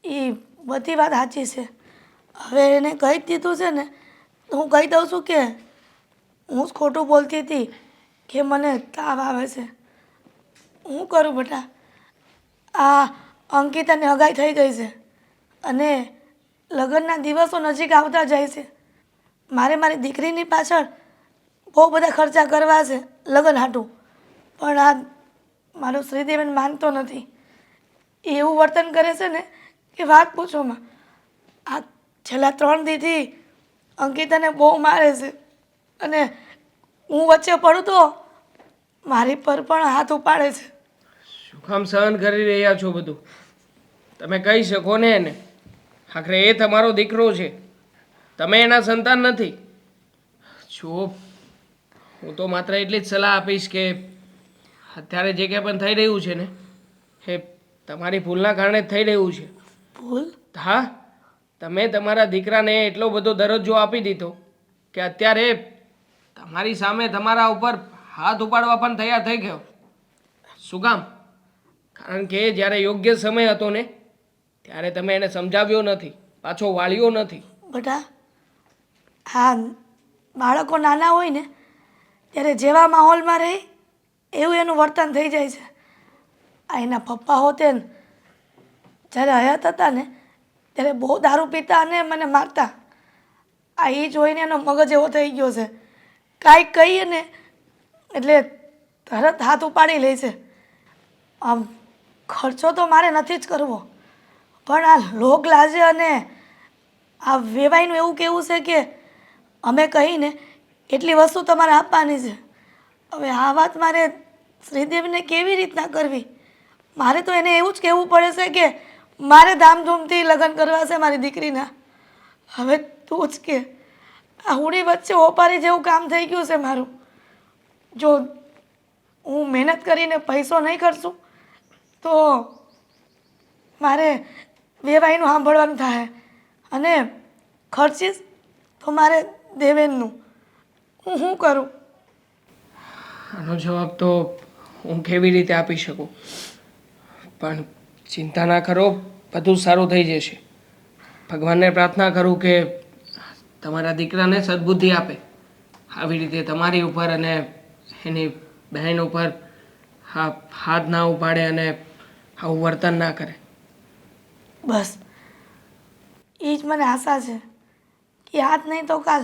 એ બધી વાત સાચી છે. હવે એને કહી જ દીધું છે ને તો હું કહી દઉં છું કે હું જ ખોટું બોલતી હતી કે મને તાવ આવે છે. હું કરું બટા? આ અંકિતાની હગાઈ થઈ ગઈ છે અને લગ્નના દિવસો નજીક આવતા જાય છે. મારે મારી દીકરીની પાછળ બહુ બધા ખર્ચા કરવા છે લગ્ન હાટું, પણ આ મારો શ્રીદેવન માનતો નથી. એ એવું વર્તન કરે છે ને કે વાત પૂછોમાં. આ છેલ્લા 3 દીથી અંકિતાને બહુ મારે છે અને હું વચ્ચે પડું તો મારી પર પણ હાથ ઉપાડે છે. શું કામ સહન કરી રહ્યા છો બધું? તમે કહી શકો ને એને. આખરે એ તમારો દીકરો છે, તમે એના સંતાન નથી. જો હું તો માત્ર એટલી જ સલાહ આપીશ કે અત્યારે જે કંઈ પણ થઈ રહ્યું છે ને એ તમારી ભૂલના કારણે જ થઈ રહ્યું છે. ભૂલ? હા, તમે તમારા દીકરાને એટલો બધો દરજ્જો આપી દીધો કે અત્યારે તમારી સામે તમારા ઉપર હાથ ઉપાડવા પણ તૈયાર થઈ ગયો. શું કામ? કારણ કે જ્યારે યોગ્ય સમય હતો ને ત્યારે તમે એને સમજાવ્યો નથી, પાછો વાળ્યો નથી. બટા હા, બાળકો નાના હોય ને ત્યારે જેવા માહોલમાં રહે એવું એનું વર્તન થઈ જાય છે. આ એના પપ્પા હોતે ને જ્યારે હયાત હતા ને ત્યારે બહુ દારૂ પીતા અને મને મારતા. આ એ જોઈને એનો મગજ એવો થઈ ગયો છે, કાંઈક કહીએ ને એટલે તરત હાથ ઉપાડી લે છે. આમ ખર્ચો તો મારે નથી જ કરવો, પણ આ લોક લાજે અને આ વેવાઈનું એવું કહેવું છે કે અમે કહીને એટલી વસ્તુ તમારે આપવાની છે. હવે આ વાત મારે શ્રીદેવીને કેવી રીતના કરવી? મારે તો એને એવું જ કહેવું પડે છે કે મારે ધામધૂમથી લગ્ન કરવા છે મારી દીકરીના. હવે તું જ કે આ હુડી વચ્ચે ઓપારી જેવું કામ થઈ ગયું છે મારું. જો હું મહેનત કરીને પૈસો નહીં કરશું તો મારે વેવાઈનું સાંભળવાનું થાય અને ખર્ચીશ તો મારે દેવેનનું. હું શું કરું? આનો જવાબ તો હું કેવી રીતે આપી શકું, પણ ચિંતા ના કરો, બધું સારું થઈ જશે. ભગવાનને પ્રાર્થના કરું કે તમારા દીકરાને સદબુદ્ધિ આપે, આવી રીતે તમારી ઉપર અને એની બહેન ઉપર હાથ ના ઉપાડે અને આવું વર્તન ના કરે. બસ એ જ મને આશા છે કે આજ નહીં તો કાલ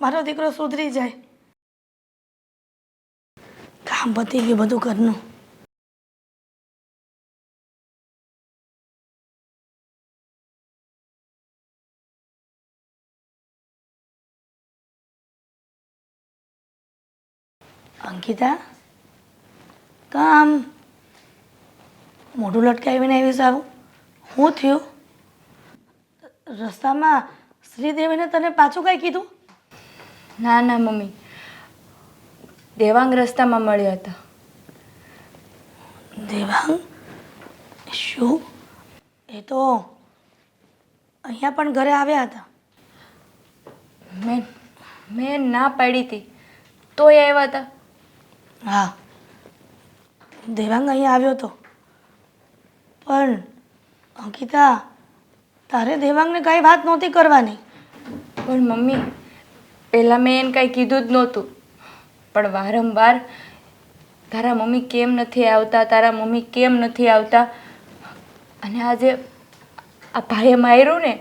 મારો દીકરો સુધરી જાય. કામ પતી ગયું બધું ઘરનું. અંકિતા, કામ મોઢું લટકાવીને આવી સારું? શું થયું? રસ્તામાં શ્રીદેવીને તને પાછું કાંઈ કીધું? ના ના મમ્મી, દેવાંગ રસ્તામાં મળ્યા હતા. દેવાંગ? શું? એ તો અહીંયા પણ ઘરે આવ્યા હતા. મેં ના પાડી હતી તોય આવ્યા હતા. હા, દેવાંગ અહીંયા આવ્યો હતો, પણ અંકિતા તારે દેવાંગને કાંઈ વાત નહોતી કરવાની. પણ મમ્મી, પહેલાં મેં એને કાંઈ કીધું જ નહોતું, પણ વારંવાર તારા મમ્મી કેમ નથી આવતા, તારા મમ્મી કેમ નથી આવતા, અને આજે આ ભાઈએ માર્યું ને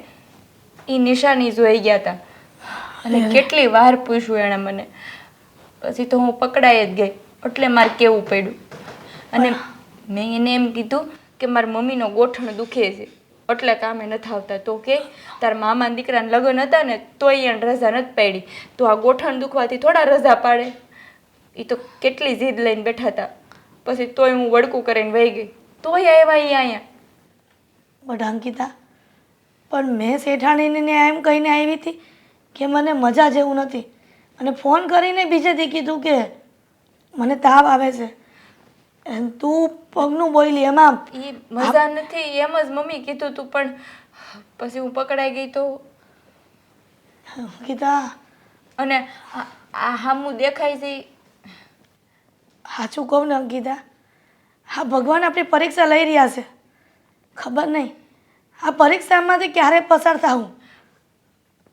એ નિશાની જોઈ ગયા હતા. અને કેટલી વાર પૂછ્યું એણે મને, પછી તો હું પકડાઈ જ ગઈ, એટલે મારે કહેવું પડ્યું. અને મેં એને એમ કીધું કે મારી મમ્મીનો ગોઠણ દુખે છે એટલે કામે નથી આવતા. તો કે તારા મામાના દીકરાના લગ્ન હતા ને તોય એને રજા નથી પાડી, તો આ ગોઠણ દુખવાથી થોડા રજા પાડે. એ તો કેટલી જીદ લઈને બેઠા હતા, પછી તોય હું વડકું કરીને વહી ગઈ, તોય આવ્યા એ અહીંયા. બટ અંકિતા, પણ મેં શેઠાણીને એમ કહીને આવી હતી કે મને મજા જેવું નથી, અને ફોન કરીને બીજે દી કીધું કે મને તાવ આવે છે. તું પગનું બોલી એમાં એ મજા નથી એમ જ મમ્મી કીધું તું, પણ પછી હું પકડાઈ ગઈ તો. ગીતા અને આ હામું દેખાય છે ઈ સાચું કહું ને અંકિતા, હા ભગવાન આપણી પરીક્ષા લઈ રહ્યા છે. ખબર નહીં આ પરીક્ષામાંથી ક્યારે પસાર થાવું.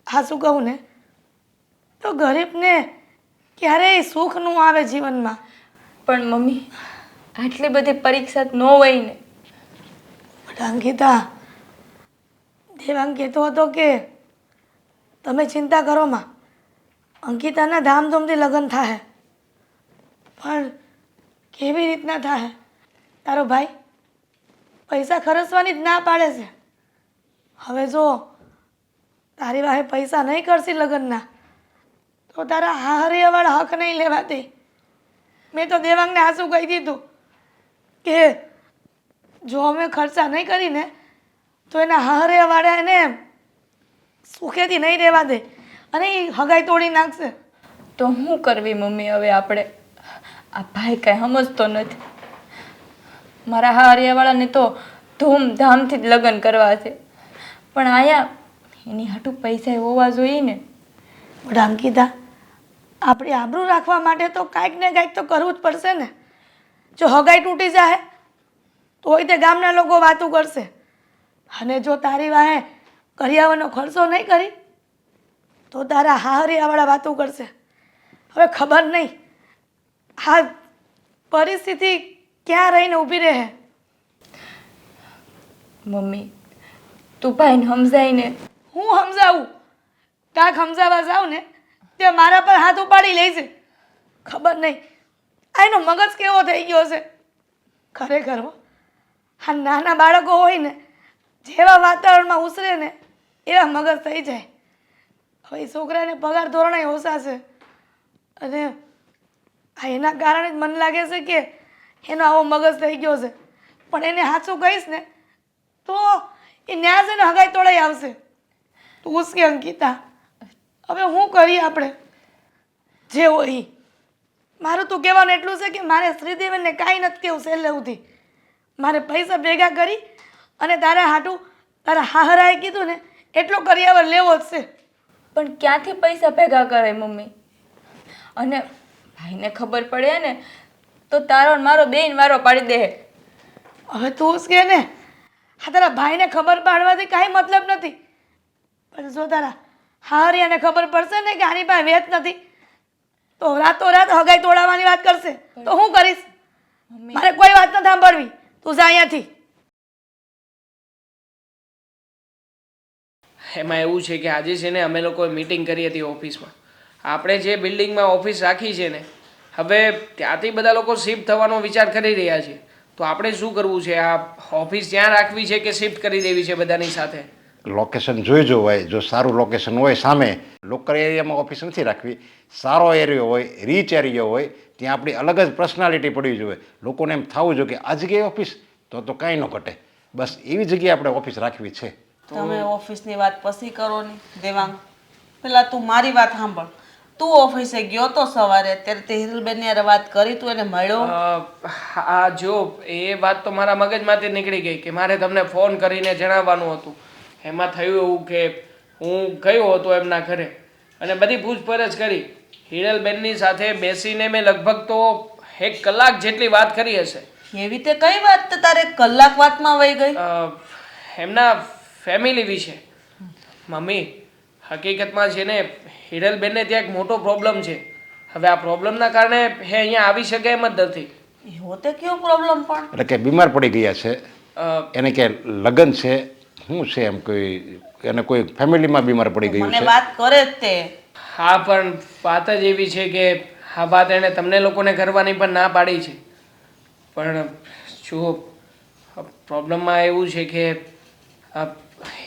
સાચું કહું ને તો ગરીબને ક્યારેય સુખ ન આવે જીવનમાં. પણ મમ્મી આટલી બધી પરીક્ષા ન હોય ને. બટ અંકિતા, દેવાંગ કહેતો હતો કે તમે ચિંતા કરો માં, અંકિતાના ધામધૂમથી લગ્ન થાય. પણ કેવી રીતના થાય? તારો ભાઈ પૈસા ખર્ચવાની જ ના પાડે છે. હવે જો તારી વાહે પૈસા નહીં કરશી લગ્નના તો તારા હાહરિયાવાળા હક નહીં લેવા દે. મેં તો દેવાંગને આંસુ કહી દીધું કે જો અમે ખર્ચા નહીં કરીને તો એના હાહરિયાવાળા એને સુખેથી નહીં રહેવા દે અને એ હગાઈ તોડી નાખશે. તો શું કરવી મમ્મી હવે આપણે? આ ભાઈ કાંઈ સમજતો નથી. મારા હારિયાવાળાને તો ધૂમધામથી જ લગ્ન કરવા છે, પણ આયા એની હાટું પૈસા હોવા જોઈએ ને. બટ અંકિતા, આપણી આબરૂ રાખવા માટે તો કાંઈક ને કાંઈક તો કરવું જ પડશે ને. જો હગાઈ તૂટી જાય તોય તે ગામના લોકો વાતું કરશે, અને જો તારી વાહે કરિયાવરનો ખર્ચો નહીં કરી તો તારા હાહરિયાવાળા વાતું કરશે. હવે ખબર નહીં આ પરિસ્થિતિ ક્યાં રહીને ઊભી રહે. મમ્મી તું ભાઈને સમજાય ને. હું સમજાવું? કાંઈક સમજાવવા જાઉં ને તે મારા પર હાથ ઉપાડી લે છે. ખબર નહીં આ એનો મગજ કેવો થઈ ગયો છે ખરેખર હો. આ નાના બાળકો હોય ને જેવા વાતાવરણમાં ઉછરે ને એવા મગજ થઈ જાય. હવે એ છોકરાને પગાર ધોરણે ઓછા છે અને આ એના કારણે જ મને લાગે છે કે એનો આવો મગજ થઈ ગયો છે. પણ એને સાચું કહીશ ને તો એ ન્યા છે ને હગાઈ તોડાઈ આવશે. તું કે અંકિતા, હવે શું કરીએ આપણે? જે હોય ઈ. મારું તું કહેવાનું એટલું છે કે મારે શ્રીદેવીને કાંઈ નથી કહેવું છેલ્લે સુધી. મારે પૈસા ભેગા કરી અને તારા હાટું તારા હાહરાએ કીધું ને એટલો કરિયાવર લેવો જ છે. પણ ક્યાંથી પૈસા ભેગા કરે મમ્મી? અને ભાઈને ખબર પડે ને તો તારો ને મારો બેન વારો પાડી દે. હવે તું જ કે ને, હા તારા ભાઈને ખબર પાડવાથી કાંઈ મતલબ નથી, પણ જો તારા હાહરિયાને ખબર પડશે ને કે આની પાસે વેત નથી તો રાતોરાત હગાઈ તોડાવવાની વાત કરશે. તો હું કરીશ? મારે કોઈ વાત નથી સાંભળવી. તું જા અહીંયાથી. એમાં એવું છે કે આજે છે ને અમે લોકોએ મીટિંગ કરી હતી ઓફિસમાં. આપણે જે બિલ્ડિંગમાં ઓફિસ રાખી છે ને હવે ત્યાંથી બધા લોકો શિફ્ટ થવાનો વિચાર કરી રહ્યા છે. તો આપણે શું કરવું છે? આ ઓફિસ ત્યાં રાખવી છે કે શિફ્ટ કરી દેવી છે બધાની સાથે? લોકેશન જોઈ જોવાય. જો સારું લોકેશન હોય, સામે લોકલ એરિયામાં ઓફિસ નથી રાખવી, સારો એરિયો હોય, રીચ એરિયો હોય, ત્યાં આપણી અલગ જ પર્સનાલિટી પડવી જોઈએ. લોકોને એમ થવું જોઈએ કે આ જગ્યાએ ઓફિસ તો કાંઈ ન ઘટે. બસ એવી જગ્યાએ આપણે ઓફિસ રાખવી છે. તમે ઓફિસની વાત પછી કરો ને દેવાંગ. પેલા તું મારી વાત સાંભળ. તું ઓફિસે ગયો તો સવારે ત્યારે તે હિરલબેનની હારે વાત કરી, તું એને મળ્યો? આ જો એ વાત તો મારા મગજમાંથી નીકળી ગઈ કે મારે તમને ફોન કરીને જણાવવાનું હતું. એમાં થયું એવું કે હું ગયો હતો એમના ઘરે અને બધી પૂછપરછ કરી. હિરલબેનની સાથે બેસીને મેં લગભગ તો 1 કલાક જેટલી વાત કરી હશે. એવી તે કઈ વાત તે તારે કલાક વાતમાં વહી ગઈ? એમના ફેમિલી વિશે. મમ્મી હકીકતમાં છે ને હિરલબેનને ત્યાં એક મોટો પ્રોબ્લેમ છે. હવે આ પ્રોબ્લેમના કારણે એ અહીંયા આવી શકે એમ જ નથી. એવો તે કયો પ્રોબ્લેમ? પણ એટલે કે બીમાર પડી ગયા છે, એને કે લગ્ન છે, શું છે એમ કોઈ એને કોઈ ફેમિલીમાં બીમાર પડી ગયું મને છે. વાત કરે જ તે. હા પણ વાત જ એવી છે કે આ વાત એણે તમને લોકોને કરવાની પણ ના પાડી છે. પણ જુઓ પ્રોબ્લેમમાં એવું છે કે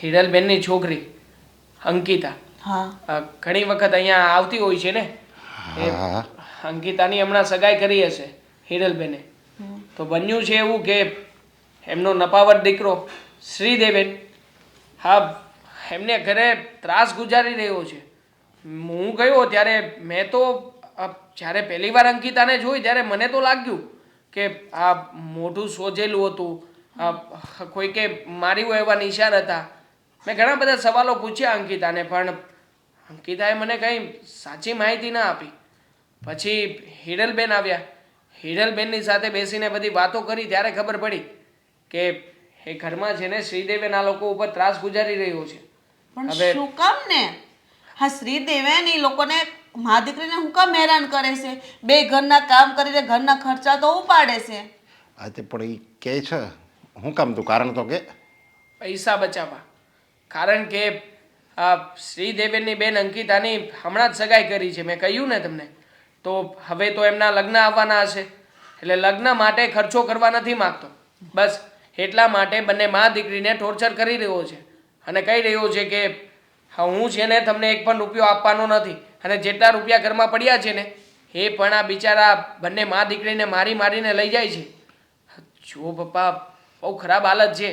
હિરલબેનની છોકરી અંકિતા હા ઘણી વખત અહીંયા આવતી હોય છે ને. એ અંકિતાની હમણાં સગાઈ કરી હશે હિરલબેને. તો બન્યું છે એવું કે એમનો નપાવર દીકરો શ્રીદેવેન હા એમને ઘરે ત્રાસ ગુજારી રહ્યો છે. હું ગયો ત્યારે મેં તો જ્યારે પહેલી વાર અંકિતાને જોઈ ત્યારે મને તો લાગ્યું કે આ મોઢું સોજેલું હતું, કોઈકે માર્યું એવા નિશાન હતા. મેં ઘણા બધા સવાલો પૂછ્યા અંકિતાને પણ અંકિતાએ મને કંઈ સાચી માહિતી ના આપી. પછી હિરલબેન આવ્યા. હિરલબેનની સાથે બેસીને બધી વાતો કરી ત્યારે ખબર પડી કે એ ઘરમાં છે ને શ્રીદેવેન આ લોકો ઉપર ત્રાસ ગુજારી રહ્યો છે. પણ શું કામ ને? હા, શ્રીદેવેન એ લોકોને મા દીકરીને હું કામ હેરાન કરે છે? બે ઘરના કામ કરીને ઘરના ખર્ચા તો ઉપાડે છે. આ તે પણ એ કહે છે શું કામ તું કારણ તો કે પૈસા બચાવવા. કારણ કે આ શ્રીદેવેનની બેન અંકિતાની હમણાં જ સગાઈ કરી છે, મેં કહ્યું ને તમને. તો હવે તો એમના લગ્ન આવવાના હશે, એટલે લગ્ન માટે ખર્ચો કરવા નથી માગતો. બસ એટલા માટે બંને મા દીકરીને ટોર્ચર કરી રહ્યો છે અને કહી રહ્યો છે કે હા, હું છે ને તમને એક પણ રૂપિયો આપવાનો નથી, અને જેટલા રૂપિયા ઘરમાં પડ્યા છે ને એ પણ આ બિચારા બંને મા દીકરીને મારી મારીને લઈ જાય છે. જો પપ્પા, બહુ ખરાબ હાલત છે.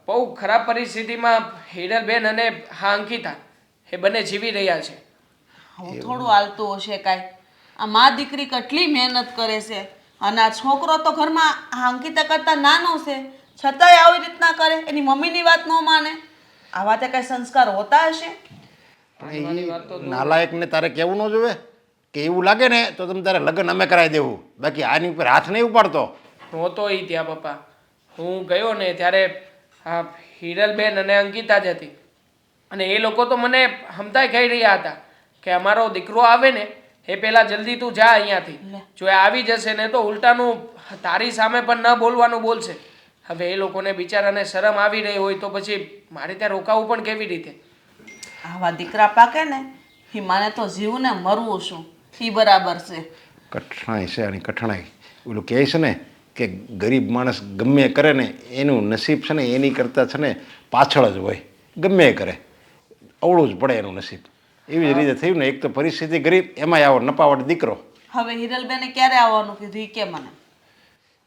બહુ ખરાબ પરિસ્થિતિમાં હિરલબેન અને હા અંકિતા એ બંને જીવી રહ્યા છે. આવું થોડું હાલતું હશે કાંઈ? આ મા દીકરી કેટલી મહેનત કરે છે, અને આ છોકરો તો ઘરમાં આ અંકિતા કરતાં નાનો છે, છતાંય આવી રીતના કરે, એની મમ્મીની વાત ન માને. આવા તે કાંઈ સંસ્કાર હોતા હશે? પણ એ નાલાયકને તારે કહેવું ન જોવે કે એવું લાગે ને તો તમે તારે લગ્ન અમે કરાવી દેવું, બાકી આની ઉપર હાથ નહીં ઉપાડતો. નહોતો એ ત્યાં પપ્પા. હું ગયો ને ત્યારે આ હિરલબેન અને અંકિતા જ હતી, અને એ લોકો તો મને હમતાય કહી રહ્યા હતા કે અમારો દીકરો આવે ને એ પહેલાં જલ્દી તું જા અહીંયાથી. જો એ આવી જશે ને તો ઉલટાનું તારી સામે પણ ન બોલવાનું બોલશે. હવે એ લોકોને બિચારાને શરમ આવી રહી હોય તો પછી મારે ત્યાં રોકાવું પણ કેવી રીતે? આવા દીકરા પાકે ને એ માને તો જીવું ને મરવું શું એ બરાબર છે. કઠણાઈ છે આની કઠણાઈ. ઓલું કહે છે ને કે ગરીબ માણસ ગમે કરે ને એનું નસીબ છે ને એની કરતાં છે ને પાછળ જ હોય, ગમે કરે અવળું જ પડે એનું નસીબ. એવી જ રીતે થયું ને, એક તો પરિસ્થિતિ ગરીબ, એમાંય આવો નપાવટ દીકરો. હવે હિરલબેને ક્યારે આવવાનું કીધું એ કે મને?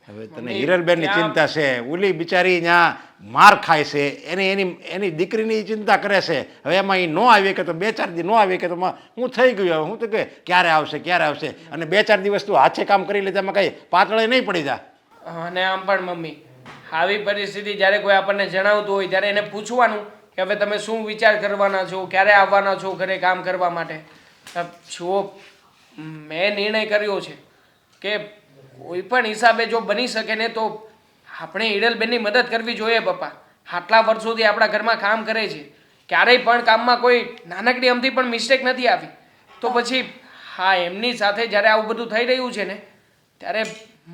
હવે તને હિરલબેનની ચિંતા છે, ઓલી બિચારી ત્યાં માર ખાય છે, એની દીકરીની ચિંતા કરે છે. હવે એમાં એ ન આવી કે તો 2-4 દી ન આવી કે તો હું થઈ ગયું, હવે હું તો કે ક્યારે આવશે, અને 2-4 દિવસ તું હાથે કામ કરી લે, એમાં કઈ પાતળે નહીં પડી જા. અને આમ પણ મમ્મી, આવી પરિસ્થિતિ જ્યારે કોઈ આપણને જણાવતું હોય ત્યારે એને પૂછવાનું કે હવે તમે શું વિચાર કરવાના છો, ક્યારે આવવાના છો ઘરે કામ કરવા માટે. જુઓ, મેં નિર્ણય કર્યો છે કે કોઈ પણ હિસાબે જો બની શકે ને તો આપણે હિરલબેનની મદદ કરવી જોઈએ પપ્પા. આટલા વર્ષોથી આપણા ઘરમાં કામ કરે છે, ક્યારેય પણ કામમાં કોઈ નાનકડી અમથી પણ મિસ્ટેક નથી આવી. તો પછી હા, એમની સાથે જ્યારે આવું બધું થઈ રહ્યું છે ને ત્યારે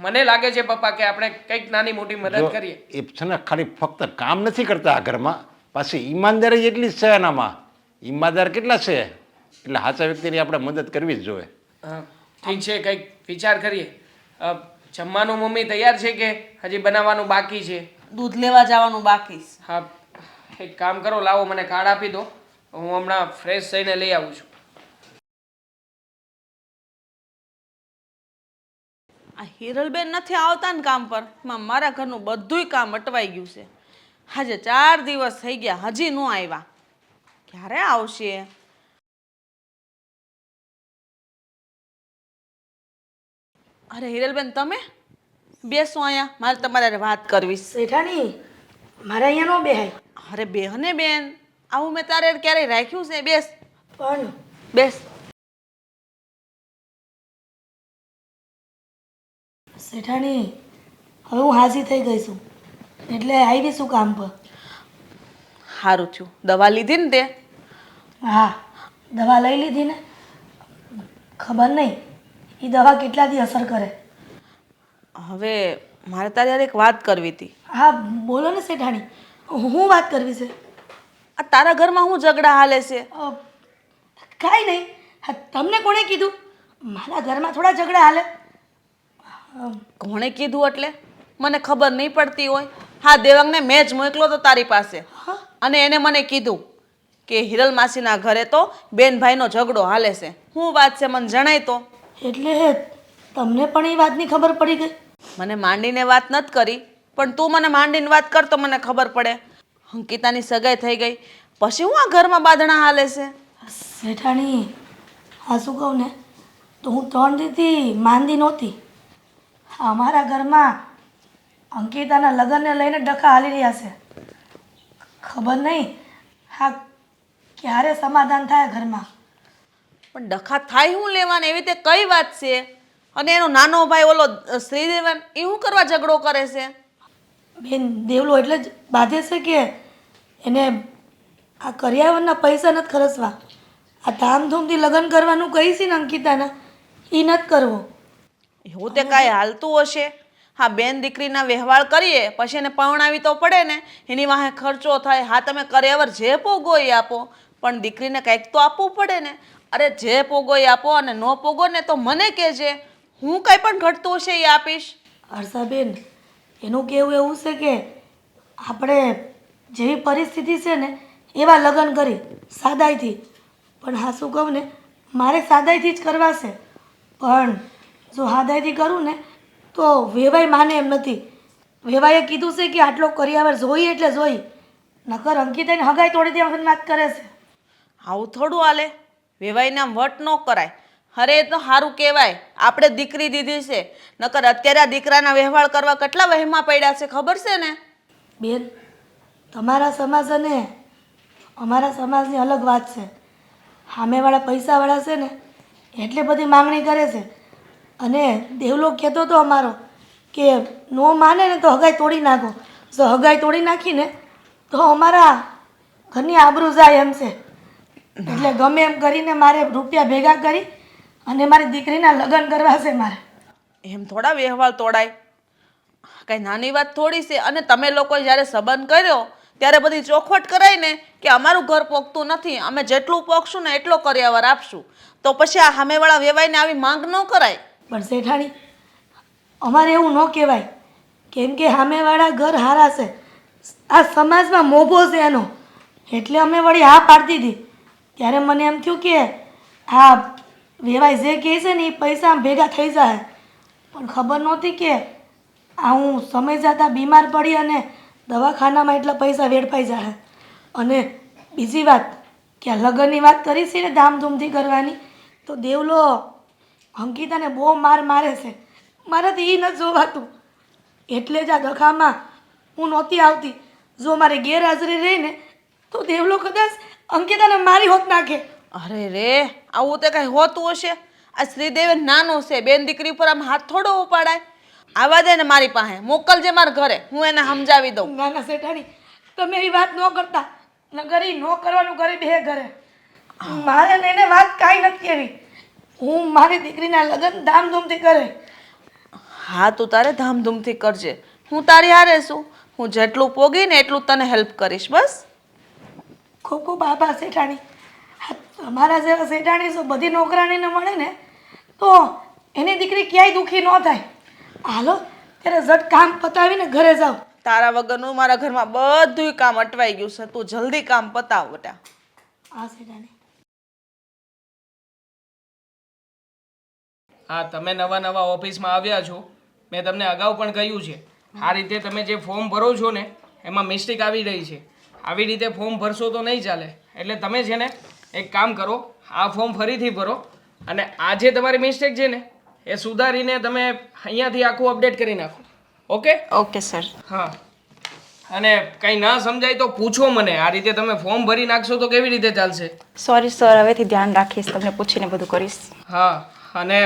મને લાગે છે પપ્પા કે આપણે કંઈક નાની મોટી મદદ કરીએ. એ છે ને ખાલી ફક્ત કામ નથી કરતા આ ઘરમાં, પાછી ઈમાનદારી એટલી જ છે એનામાં. ઈમાનદાર કેટલા છે, એટલે સાચા વ્યક્તિની આપણે મદદ કરવી જ જોઈએ. ઠીક છે, કંઈક વિચાર કરીએ. જમવાનું મમ્મી તૈયાર છે કે હજી બનાવવાનું બાકી છે? દૂધ લેવા જવાનું બાકી છે. હા, એક કામ કરો, લાવો મને કાર્ડ આપી દો, હું હમણાં ફ્રેશ થઈને લઈ આવું છું. આ હિરલબેન નથી આવતા ને કામ પર, મારા ઘરનું બધુંય કામ અટવાઈ ગયું છે. આજે 4 દિવસ થઈ ગયા, હજી ન આવ્યા. ક્યારે આવશે? અરે હિરલબેન, તમે બેસો અહીંયા, મારે તમારે હારે વાત કરવી છે. શેઠાણી, મારે અહીંયા ન બેહાય. અરે બેહને બેન, આવું મેં તારે ક્યારેય રાખ્યું છે? બેસ પણ બેસ. શેઠાણી, હવે હું હાજી થઈ ગઈ છું, એટલે આવી શું કામ પર. સારું થયું, દવા લીધી ને તે? હા, દવા લઈ લીધી ને. ખબર નહીં એ દવા કેટલા દી અસર કરે. હવે મારે તારી હારે એક વાત કરવી હતી. હા બોલો ને શેઠાણી, હું વાત કરવી છે. આ તારા ઘરમાં શું ઝઘડા હાલે છે? કાંઈ નહીં. હા, તમને કોણે કીધું મારા ઘરમાં થોડા ઝઘડા હાલે? કોણે કીધું એટલે મને ખબર નહીં પડતી હોય? હા, દેવાંગને મેં જ મોકલો તો તારી પાસે, અને એને મને કીધું કે હિરલ માસીના ઘરે તો બેન ભાઈનો ઝઘડો હાલે છે. શું વાત છે મને જણાય તો. એટલે તમને પણ એ વાતની ખબર પડી ગઈ? મને માંડીને વાત નથી કરી, પણ તું મને માંડીને વાત કર તો મને ખબર પડે. અંકિતાની સગાઈ થઈ ગઈ પછી હું આ ઘરમાં બાંધણા હાલે છે? શેઠાણી, હા શું કહું ને, તો હું 3 દીથી માંદી નહોતી. અમારા ઘરમાં અંકિતાના લગ્નને લઈને ડખા હાલી રહ્યા છે. ખબર નહીં હા ક્યારે સમાધાન થાય ઘરમાં. પણ ડખા થાય હું લેવાને એવી રીતે કઈ વાત છે? અને એનો નાનો ભાઈ ઓલો શ્રીદેવન એ શું કરવા ઝઘડો કરે છે? બેન દેવલો એટલે જ બાધે છે કે એને આ કરિયાવરના પૈસા નથી ખર્ચવા. આ ધામધૂમથી લગ્ન કરવાનું કહી છે ને અંકિતાના, એ નથી કરવો. એવું તે કાંઈ હાલતું હશે? હા, બેન દીકરીના વ્યવહાર કરીએ પછી એને પરણાવી તો પડે ને, એની વાહે ખર્ચો થાય. હા, તમે કરિયાવર જે પોગો એ આપો, પણ દીકરીને કંઈક તો આપવું પડે ને. અરે જે પોગો એ આપો, અને ન પોગો ને તો મને કહેજે, હું કંઈ પણ ઘટતું હશે એ આપીશ. હર્ષાબેન, એનું કહેવું એવું છે કે આપણે જેવી પરિસ્થિતિ છે ને એવા લગ્ન કરી સાદાઈથી. પણ હા શું કહું ને, મારે સાદાઈથી જ કરવા છે. પણ જો સાદાઈથી કરું ને તો વેવાઈ માને એમ નથી. વેવાઈએ કીધું છે કે આટલો કરિયાવર જોઈએ એટલે જોઈ. નકર અંકિતાને હગાઈ તોડી દેવાની વાત કરે છે. આવું થોડું હાલે? વેવાઈને આમ વટ ન કરાય. અરે એ તો સારું કહેવાય, આપણે દીકરી દીધી છે. નકર અત્યારે આ દીકરાના વ્યવહાર કરવા કેટલા વહેમાં પડ્યા છે ખબર છે ને? બેન, તમારા સમાજ અને અમારા સમાજની અલગ વાત છે. સામેવાળા પૈસાવાળા છે ને એટલે બધી માંગણી કરે છે. અને દેવલો કહેતો હતો અમારો કે નો માને ને તો હગાઈ તોડી નાખો. જો હગાઈ તોડી નાખીને તો અમારા ઘરની આબરૂ જાય એમ છે. એટલે ગમે એમ કરીને મારે રૂપિયા ભેગા કરી અને મારી દીકરીના લગ્ન કરવા છે મારે. એમ થોડા વ્યવહાર તોડાય? કઈ નાની વાત થોડી છે. અને તમે લોકોએ જ્યારે સંબંધ કર્યો ત્યારે બધી ચોખવટ કરાય ને કે અમારું ઘર પોગતું નથી, અમે જેટલું પોગશું ને એટલો કરિયાવર આપશું. તો પછી આ સામેવાળા વેવાઈને આવી માંગ ન કરાય. પણ શેઠાણી, અમારે એવું ન કહેવાય. કેમ કે સામેવાળા ઘર હારા છે, આ સમાજમાં મોભો છે એનો. એટલે અમે વળી હા પાડતી હતી. ત્યારે મને એમ થયું કે આ વેવાઈ જે કહે છે ને એ પૈસા આમ ભેગા થઈ જાય. પણ ખબર નહોતી કે આ હું સમય જતાં બીમાર પડી અને દવાખાનામાં એટલા પૈસા વેડફાઈ જાય. અને બીજી વાત કે આ લગ્નની વાત કરી છે ને ધામધૂમથી કરવાની, તો દેવલો અંકિતાને બહુ મારે છે. મારાથી એ નથી જોવાતું. એટલે જ આ દખામાં હું નહોતી આવતી. જો મારે ગેરહાજરી રહી ને તો દેવલો કદાચ અંકિતાને મારી હોત નાખે. અરે રે, આવું તે કઈ હોતું હશે? આ શ્રીદેવ નાનો છે, બેન દીકરી ઉપર આમ હાથ થોડો ઉપાડાય. આવા દે ને મારી પાસે, મોકલજે મારા ઘરે, હું એને સમજાવી દઉં. ના ના શેઠાણી, તમે એવી વાત ન કરતા. નગર ઈ ન કરવાનું કરી બે ઘરે. મારે ને એને વાત કાંઈ નથી એવી. હું મારી દીકરીના લગ્ન ધામધૂમથી કરે. હા, તું તારે ધામધૂમથી કરજે, હું તારી હારે છું. હું જેટલું પોગી ને એટલું તને હેલ્પ કરીશ. બસ. ખૂબ ખૂબ આભાર શેઠાણી. હા, તમારા જેવા શેઠાણી જો બધી નોકરાણીને મળે ને તો એની દીકરી ક્યાંય દુઃખી ન થાય. હાલો ત્યારે ઝટ કામ પતાવીને ઘરે જાઓ. તારા વગરનું મારા ઘરમાં બધુંય કામ અટવાઈ ગયું છે. તું જલ્દી કામ પતાવ બેટા. હા શેઠાણી. હા, તમે નવા નવા ઓફિસમાં આવ્યા છો. મેં તમને અગાઉ પણ કહ્યું છે, આ રીતે તમે જે ફોર્મ ભરો છો ને એમાં મિસ્ટેક આવી રહી છે. આવી રીતે ફોર્મ ભરશો તો નહીં ચાલે. એટલે તમે છે ને એક કામ કરો, આ ફોર્મ ફરીથી ભરો અને આ જે તમારી મિસ્ટેક છે ને એ સુધારીને તમે અહીંયાથી આખું અપડેટ કરી નાખો. ઓકે? Okay sir. હા, અને કંઈ ના સમજાય તો પૂછો મને. આ રીતે તમે ફોર્મ ભરી નાખશો તો કેવી રીતે ચાલશે? સોરી સર, હવેથી ધ્યાન રાખીશ, તમને પૂછીને બધું કરીશ. હા, અને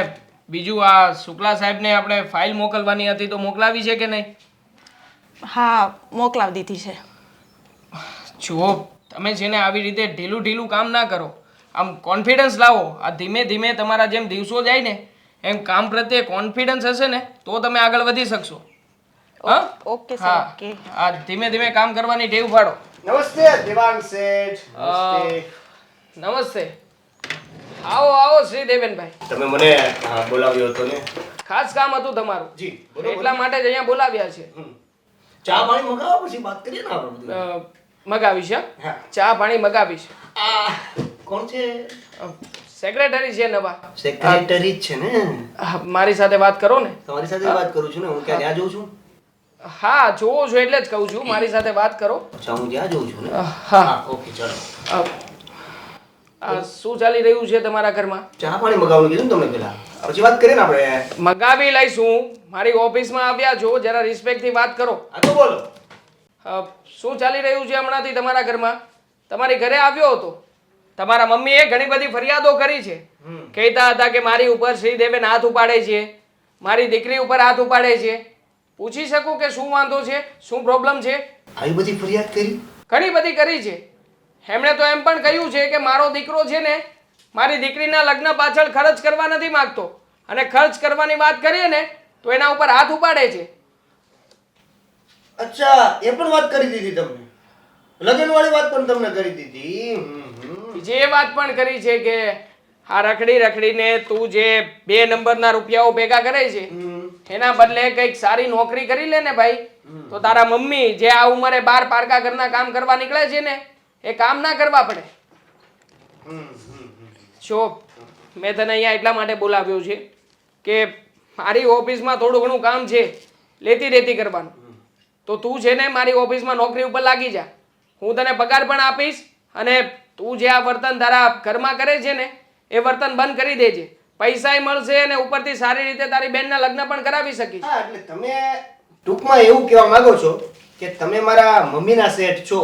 બીજું આ શુક્લા સાહેબને આપણે ફાઇલ મોકલવાની હતી તો મોકલાવી છે કે નહીં? હા, મોકલાવી દીધી છે. જુઓ, તમે છે ને આવી રીતે ઢીલું ઢીલું કામ ના કરો. આમ કોન્ફિડન્સ લાવો. આ ધીમે ધીમે તમારા જેમ દિવસો જાય ને એમ કામ પ્રત્યે કોન્ફિડન્સ હશે ને તો તમે આગળ વધી શકશો. હા, ઓકે સર. હા, ઓકે. આ ધીમે ધીમે કામ કરવાની ટેવ પાડો. નમસ્તે દેવાંગ શેઠ. નમસ્તે. આવો આવો શ્રીદેવનભાઈ. તમે મને બોલાવ્યો હતો ને? ખાસ કામ હતું તમારું. જી, બોલો, એટલા માટે જ અહીંયા બોલાવ્યા છે. ચા પાણી મગાવો પછી વાત કરીએ ને આપણે બધું. મગાવીશ. હા. ચા પાણી મગાવીશ. આ કોણ છે? સેક્રેટરી છે નવા. સેક્રેટરી જ છે ને? મારી સાથે વાત કરો ને. તમારી સાથે વાત કરું છું ને. હું ક્યાં ત્યાં જઉં છું? હા, જોવો છો એટલે જ કહું છું, મારી સાથે વાત કરો. અચ્છા, હું ત્યાં જઉં છું ને? હા. ઓકે, ચાલો. શું ચાલી રહ્યું છે તમારા ઘરમાં? ચા પાણી મગાવવાનું કીધું ને તમને પેલા, પછી વાત કરીએ ને આપણે. મગાવી લઈશું. મારી ઓફિસમાં આવ્યા છો, જરા રિસ્પેક્ટથી વાત કરો. હા તો બોલો. શું ચાલી રહ્યું છે હમણાંથી તમારા ઘરમાં? તમારી ઘરે આવ્યો હતો. તમારા મમ્મીએ ઘણી બધી ફરિયાદો કરી છે. કહેતા હતા કે મારી ઉપર શ્રીદેવેન હાથ ઉપાડે છે, મારી દીકરી ઉપર હાથ ઉપાડે છે. પૂછી શકું કે શું વાંધો છે, શું પ્રોબ્લેમ છે? આવી બધી ફરિયાદ કરી? ઘણી બધી કરી છે. એમણે તો એમ પણ કહ્યું છે કે મારો દીકરો છે ને મારી દીકરીના લગ્ન પાછળ ખર્ચ કરવા નથી માંગતો, અને ખર્ચ કરવાની વાત કરીએ ને તો એના ઉપર હાથ ઉપાડે છે. અચ્છા, એ પણ વાત કરી દીધી તમને? લગ્ન વાળી વાત પણ તમને કરી દીધી? બીજી એ વાત પણ કરી છે કે આ રખડી રખડીને તું જે 2 નંબરના રૂપિયાઓ ભેગા કરે છે એના બદલે કંઈક સારી નોકરી કરી લે ને ભાઈ, તો તારા મમ્મી જે આ ઉંમરે 12 પારકા ઘરના કામ કરવા નીકળે છે ને એ કામ ના કરવા પડે. જો મેં તને અહીંયા એટલા માટે બોલાવ્યો છે કે મારી ઓફિસમાં થોડું ઘણું કામ છે, લેતી દેતી કરવાનું. તો તું છે ને મારી ઓફિસમાં નોકરી ઉપર લાગી જા. હું તને પગાર પણ આપીશ, અને તું જે આ વર્તન તારા ઘરમાં કરે છે ને એ વર્તન બંધ કરી દેજે. પૈસાય મળશે અને ઉપરથી સારી રીતે તારી બેનના લગ્ન પણ કરાવી શકીશ. હા, એટલે તમે ટૂંકમાં એવું કહેવા માંગો છો કે તમે મારા મમ્મીના સેટ છો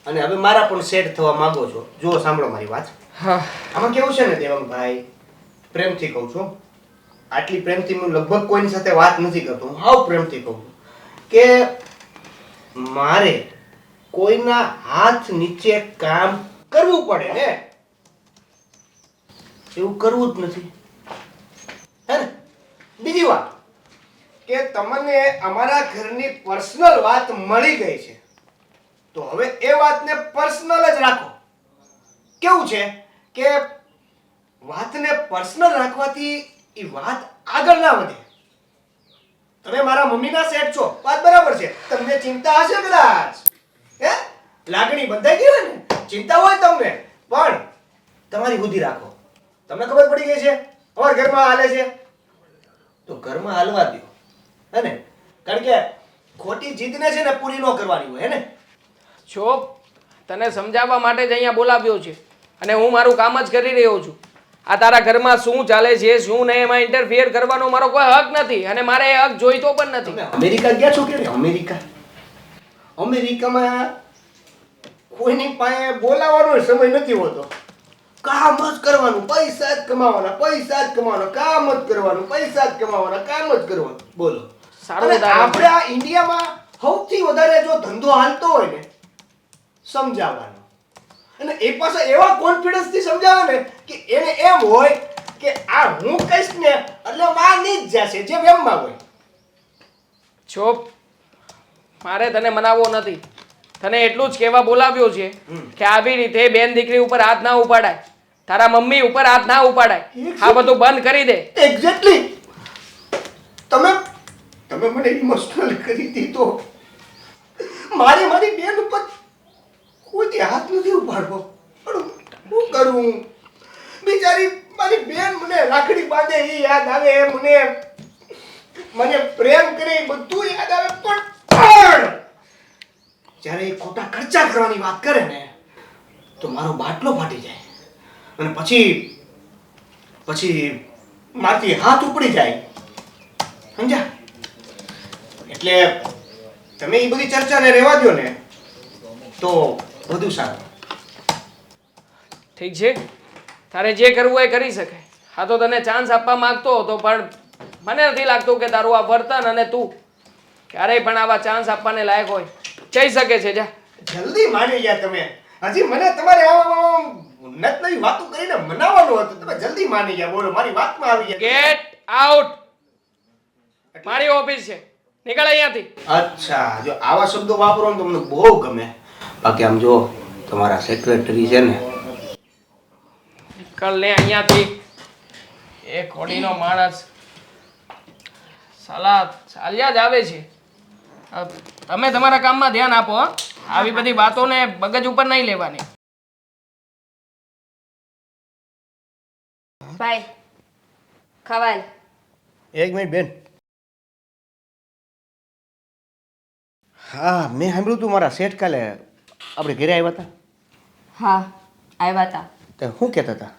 અને હવે મારા પણ સેટ થવા માંગો છો. જો સાંભળો મારી વાત. હા, આમાં કેવું છે ને દેવંગભાઈ, પ્રેમથી કહું છું, આટલી પ્રેમથી હું લગભગ કોઈની સાથે વાત નથી કરતો, હું હાવ પ્રેમથી કહું છું કે મારે કોઈના હાથ નીચે કામ કરવું પડે ને એવું કરવું જ નથી, હે ને? બીજી વાત કે તમને અમારા ઘરની પર્સનલ વાત મળી ગઈ છે, તો હવે એ વાતને પર્સનલ જ રાખો. કેવું છે કે વાતને પર્સનલ રાખવાથી એ વાત આગળ ના વધે. તમે મારા મમ્મીના સેટ છો, વાત બરાબર છે, તમને ચિંતા હશે કદાચ, હે? લાગણી બંધાઈ ગઈ હોય ને, ચિંતા હોય તમને, પણ તમારી બુદ્ધિ રાખો. તમને ખબર પડી ગઈ છે અમારા ઘરમાં હાલે છે, તો ઘરમાં હાલવા દો, હે ને? કારણ કે ખોટી જીદને છે ને પૂરી ન કરવાની હોય, હે ને? જો તને સમજાવવા માટે જ અહીંયા બોલાવ્યો છે, અને હું મારું કામ જ કરી રહ્યો છું. આ તારા ઘરમાં શું ચાલે છે શું નહીં એમાં ઇન્ટરફિયર કરવાનો મારો કોઈ હક નથી, અને મારે એ હક જોઈતો પણ નથી. તમે અમેરિકા ગયા છો કે અમેરિકા? અમેરિકામાં કોઈની પાસે બોલાવાનો સમય નથી હોતો, કામ જ કરવાનું, પૈસા જ કમાવાના, પૈસા જ કમાવાના, કામ જ કરવાનું, પૈસા જ કમાવાના, કામ જ કરવાનું. બોલો. સારું અને ઉદાહરણ આપણે આ ઇન્ડિયામાં સૌથી વધારે જો ધંધો હાલતો હોય ને સમજાવવાનો, અને એ પાછા એવા કોન્ફિડન્સ થી સમજાવે ને કે એને એમ હોય કે આ હું કહીશ ને એટલે માની જ જશે, જે વેમમાં હોય. જો મારે તને મનાવવો નથી, તને એટલું જ કહેવા બોલાવ્યો છે કે આવી રીતે બેન દીકરી ઉપર હાથ ના ઉપાડાય, તારા મમ્મી ઉપર હાથ ના ઉપાડાય. આ બધું બંધ કરી દે. એક્ઝેક્ટલી. તમે મને ઇમોશનલ કરી દીધો. મારી બેન ઉપર કોઈ હાથ નથી ઉપાડવો, પણ શું કરું? બિચારી મારી બેન મને રાખડી બાંધે એ યાદ આવે, મને પ્રેમ કરે એ બધું યાદ આવે, પણ જ્યારે એ ખોટા ખર્ચા કરવાની વાત કરે ને તો મારો બાટલો ફાટી જાય, અને પછી મારથી હાથ ઉપડી જાય, સમજ્યા? એટલે તમે એ બધી ચર્ચાને રહેવા દો ને તો વધુ સારું. ઠીક છે, તારે જે કરવું એ કરી શકે. હા, તો તને ચાન્સ આપવા માંગતો હતો, પણ મને નથી લાગતું કે તારું આ વર્તન અને તું ક્યારેય પણ આવા ચાન્સ આપવાને લાયક હોય. જઈ શકે છે, જા. જલ્દી માની ગયા તમે. હજી મને તમારે નવી વાતો કરીને મનાવવાનું હતું, તમે જલ્દી માની ગયા. બોલો, મારી વાતમાં આવી ગયા. Get out. મારી ઓફિસ છે, નીકળ અહીંયાથી. અચ્છા, જો આવા શબ્દો વાપરો ને તો મને બહુ ગમે. બાકી આમ જો તમારા સેક્રેટરી છે ને, નીકળ ને અહીંયાથી. એ ખોડીનો માણસ સાલા ચાલ્યા જ આવે છે. તમે તમારા કામમાં ધ્યાન આપો. હો, આવી બધી વાતોને મગજ ઉપર નહીં લેવાની. ભાઈ ખવાલ. એક મિનિટ બેન. હા, મેં સાંભળ્યું તું મારા શેઠ કાલે આપણે ઘરે આવ્યા હતા. હા, આવ્યા હતા. તો શું કહેતા હતા?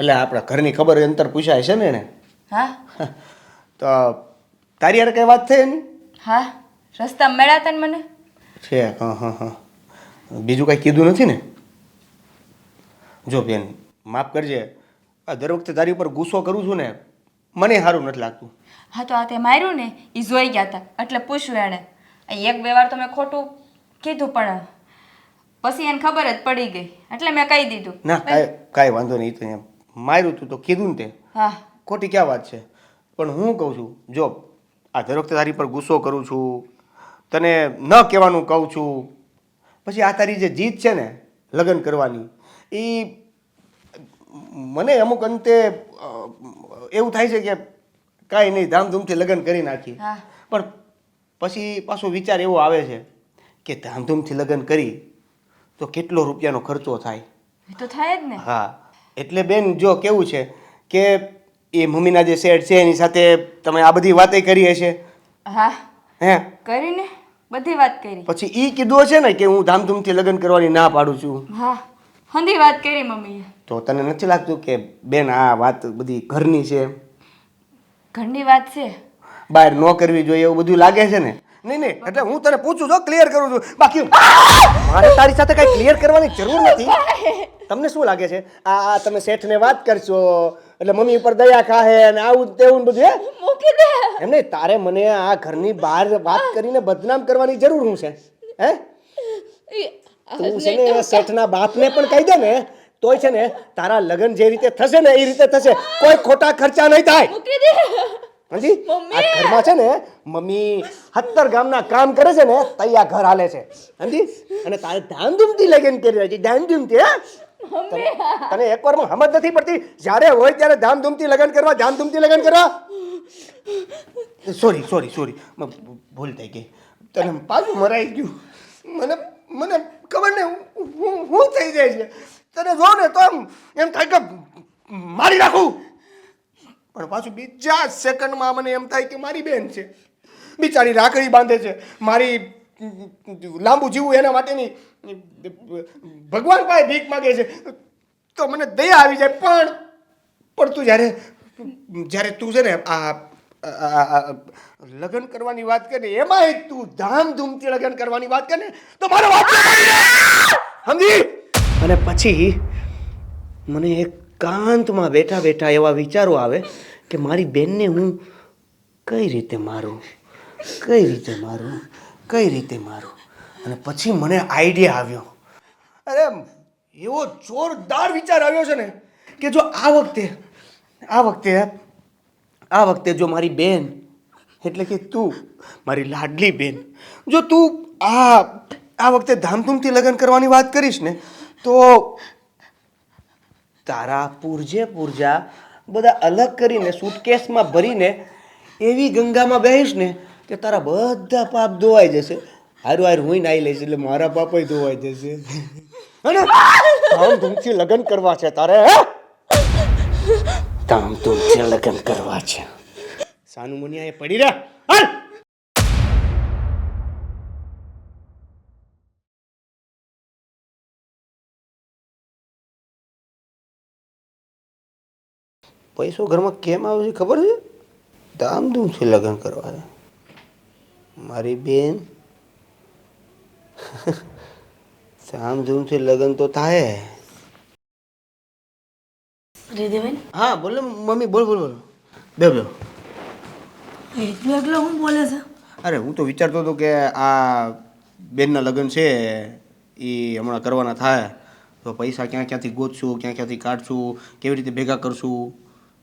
એટલે આપણા ઘરની ખબર અંતર પૂછાય છે ને એને? હા તો તારી યાર કઈ વાત થઈ એની? હા, રસ્તા મળ્યા હતા ને મને. છે. હા. બીજું કાંઈ કીધું નથી ને? જો બેન માફ કરજે, આ દર વખતે તારી ઉપર ગુસ્સો કરું છું ને મને સારું નથી લાગતું. હા તો આ તે માર્યું ને એ જોઈ ગયા હતા એટલે પૂછ્યું એણે. એક બે વાર તો મેં ખોટું કીધું પણ પછી એને ખબર જ પડી ગઈ એટલે મેં કહી દીધું. ના કાંઈ વાંધો નહીં, તો એમ માર્યું તું તો કીધું ને તે, હા ખોટી ક્યાં વાત છે. પણ હું કહું છું, જો આ દર વખતે તારી પર ગુસ્સો કરું છું, તને ન કહેવાનું કહું છું, પછી આ તારી જે જીદ છે ને લગ્ન કરવાની, એ મને અમુક અંતે એવું થાય છે કે કાંઈ નહીં ધામધૂમથી લગ્ન કરી નાખીએ. હા. પણ પછી પાછો વિચાર એવો આવે છે કે ધામધૂમથી લગ્ન કરી તો કેટલો રૂપિયાનો ખર્ચો થાય. એ તો થાય જ ને. હા, એટલે બેન જો કેવું છે કે એ મમ્મીના જે શેઠ છે એની સાથે તમે આ બધી વાતે કરી હશે. હા હે કરીને બધી વાત કરી. પછી ઈ કીધું હશે ને કે હું ધામધૂમથી લગ્ન કરવાની ના પાડું છું. હા હંધી વાત કરી મમ્મીએ. તો તને નથી લાગતું કે બેન આ વાત બધી ઘરની છે, ઘરની વાત છે. બહાર ન કરવી જોઈએ એવું બધું લાગે છે ને? નહીં નહીં, એટલે હું તને પૂછું છું, ક્લિયર કરું છું. બાકી મારે તારી સાથે કઈ ક્લિયર કરવાની જરૂર નથી. તમને શું લાગે છે આ તમે શેઠને વાત કરશો એટલે મમ્મી ઉપર દયા ખાહે અને આવું તેવું બધું? હે મૂકી દે. એમ નહીં, તારે મને આ ઘરની બહાર વાત કરીને બદનામ કરવાની જરૂર શું છે? હે તું છે ને શેઠના બાપને પણ કહી દે ને તોય છે ને તારા લગ્ન જે રીતે થશે ને એ રીતે થશે, કોઈ ખોટા ખર્ચા નહીં થાય. મૂકી દે. હાજી, આ ઘરમાં છે ને મમ્મી 70 ગામના કામ કરે છે ને તૈયા ઘર હાલે છે. હાજી, અને તારે ધામધૂમથી લગ્ન કરી રહ્યા છે, ધામધૂમથી. હે તને એક વારમાં સમજ નથી પડતી? જ્યારે હોય ત્યારે ધામધૂમથી લગ્ન કરવા. સોરી સોરી સોરી, ભૂલ થઈ ગઈ. તને પાછું મરાઈ ગયું. મને ખબર ને હું થઈ જાય છે. તને જો ને તો એમ થાય કે મારી નાખું, પણ પાછું બીજા સેકન્ડમાં મને એમ થાય કે મારી બેન છે, બિચારી રાખડી બાંધે છે, મારી લાંબુ જીવું એના માટેની ભગવાન પાસે ભીખ માગે છે, તો મને દયા આવી જાય. પણ તું જ્યારે તું છે ને આ લગ્ન કરવાની વાત કરે ને, એમાંય તું ધામધૂમથી લગ્ન કરવાની વાત કરે ને, તો મારો વાત સમજી. અને પછી મને એકાંતમાં બેઠા બેઠા એવા વિચારો આવે કે મારી બેનને હું કઈ રીતે મારું. અને પછી મને આઈડિયા આવ્યો. અરે એવો જોરદાર વિચાર આવ્યો છે ને કે જો આ વખતે જો મારી બેન એટલે કે તું, મારી લાડલી બેન, જો તું આ વખતે ધામધૂમથી લગ્ન કરવાની વાત કરીશ ને, તો તારા પૂરજા બધા અલગ કરીને સુટકેસમાં ભરીને એવી ગંગામાં બેહીશ ને કે તારા બધા પાપ ધોવાઈ જશે. હારું હું નાઈ લઈશ એટલે મારા પાપય ધોવાઈ જશે. અને ધામધૂમથી લગ્ન કરવા છે તારે. ધામધૂમથી લગ્ન કરવા છે. સાનું મુનિયા એ પડી રહ્યા. પૈસો ઘરમાં કેમ આવે છે ખબર છે? ધામધૂમથી લગ્ન કરવા છે મારી બેન. ધામધૂમથી લગ્ન તો થાય. રીધિબેન, હા બોલો મમ્મી, બોલો. બે એકલો હું બોલે છે? અરે હું તો વિચારતો હતો કે આ બેનના લગ્ન છે એ હમણાં કરવાના થાય તો પૈસા ક્યાંથી ગોતશું, ક્યાંથી કાઢશું, કેવી રીતે ભેગા કરશું,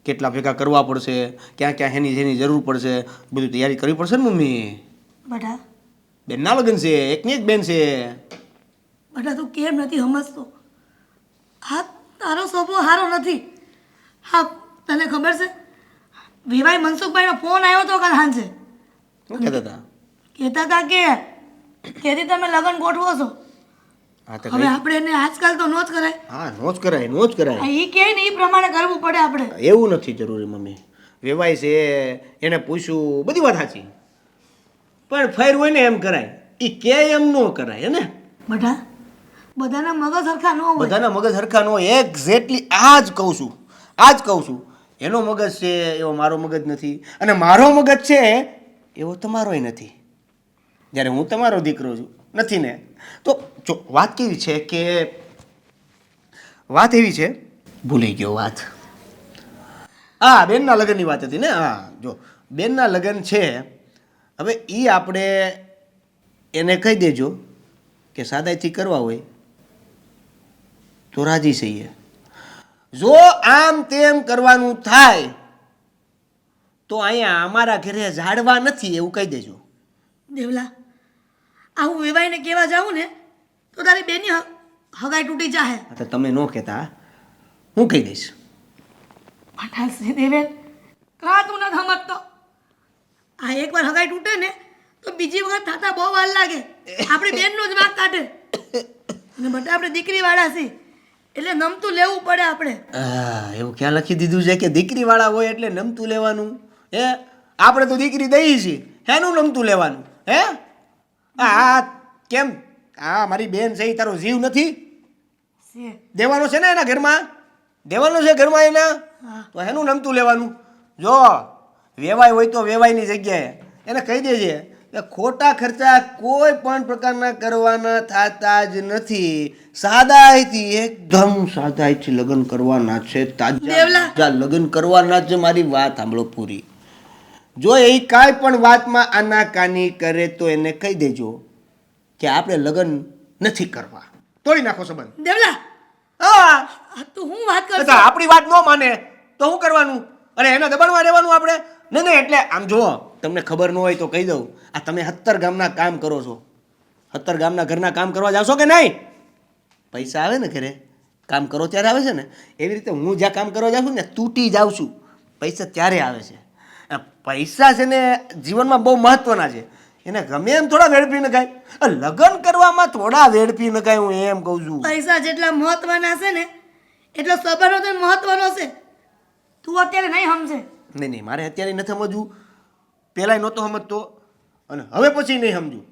કેટલા ભેગા કરવા પડશે, ક્યાં જેની જરૂર પડશે, બધું તૈયારી કરવી પડશે ને મમ્મી. બટા બેનના લગ્ન છે, એકની એક બેન છે. બટા તું કેમ નથી સમજતો? હા તારો સ્વભાવ સારો નથી. હા તને ખબર છે વિવાય મનસુખભાઈનો ફોન આવ્યો હતો કાલ સાંજે. શું કહેતા કહેતા હતા કેથી તમે લગ્ન ગોઠવો છો. હતા? હવે આપણે એને આજકાલ તો નો જ કરાય. હા નો જ કરાય. એ કહે ને એ પ્રમાણે કરવું પડે આપણે. એવું નથી જરૂરી મમ્મી. વેવાય છે એને પૂછ્યું, બધી વાત સાચી, પણ ફેર હોય ને એમ કરાય. એ કે એમ ન કરાય ને બટા બધાના મગજ સરખા ન હોય. બધાના મગજ હરખા ન હોય. એક્ઝેક્ટલી આ જ કહું છું. એનો મગજ છે એવો મારો મગજ નથી, અને મારો મગજ છે એવો તમારોય નથી. જ્યારે હું તમારો દીકરો છું નથી ને, તો જો વાત કેવી છે કે વાત એવી છે, ભૂલી ગયો વાત. હા, બેનના લગ્નની વાત હતી ને. હા, જો બેનના લગ્ન છે, હવે એ આપણે એને કહી દેજો કે સાદાઈથી કરવા હોય તો રાજી છીએ. જો આમ તેમ કરવાનું થાય તો અહીંયા અમારા ઘરે ઝાડવા નથી એવું કહી દેજો. દેવલા, આવું વેવાઈને કહેવા જાઉં ને તો તારી બેનની હગાઈ તૂટી જાહે. હા, તો તમે ન કહેતા, હું કહી દઈશ. પણ શ્રીદેવેન, કાં તું નથી સમજતો? આ એકવાર હગાઈ તૂટે ને તો બીજી વખત થતા બહુ વાર લાગે. આપણી બેનનો જ વાંક કાઢે. અને બટા આપણે દીકરીવાળા છીએ એટલે નમતું લેવું પડે આપણે. એવું ક્યાં લખી દીધું છે કે દીકરીવાળા હોય એટલે નમતું લેવાનું? હે, આપણે તો દીકરી દઈએ છીએ, હેનું નમતું લેવાનું? હે, હા કેમ? હા, મારી બેન છે, તારો જીવ નથી દેવાનો છે ને એના ઘરમાં? દેવાનો છે ઘરમાં એના, તો એનું નમતું લેવાનું. જો વેવાય હોય તો વેવાયની જગ્યાએ એને કહી દેજે કે ખોટા ખર્ચા કોઈ પણ પ્રકારના કરવાના થતા જ નથી. સાદાઈથી, એકદમ સાદાઈથી લગ્ન કરવાના છે. તાજા લગ્ન કરવાના છે. મારી વાત સાંભળો પૂરી. જો એ કાંઈ પણ વાતમાં આનાકાની કરે તો એને કહી દેજો કે આપણે લગ્ન નથી કરવા, તોડી નાખો સંબંધ. દેવલા, હા, તું હું વાત કરતો? આપણી વાત ન માને તો શું કરવાનું? અને એના દબાણમાં રહેવાનું આપણે? નહીં, એટલે આમ જુઓ, તમને ખબર ન હોય તો કહી દઉં, આ તમે 17 ગામના કામ કરો છો, 17 ગામના ઘરના કામ કરવા જાવશો કે નહીં? પૈસા આવે ને ઘરે, કામ કરો ત્યારે આવે છે ને, એવી રીતે હું જ્યાં કામ કરવા જાઉં છું ને તૂટી જાઉં છું, પૈસા ત્યારે આવે છે. પૈસા છે ને જીવનમાં બહુ મહત્વના છે, એને ગમે એમ થોડા વેડફી નખાય. લગ્ન કરવામાં થોડા વેડફી નખાય, હું એમ કહું છું. પૈસા જેટલા મહત્વના છે ને એટલો સંબંધો તો મહત્વનો છે. તું અત્યારે નહીં સમજે. નહીં, મારે અત્યારે નથી સમજવું, પહેલાંય નહોતો સમજતો અને હવે પછી નહીં સમજું.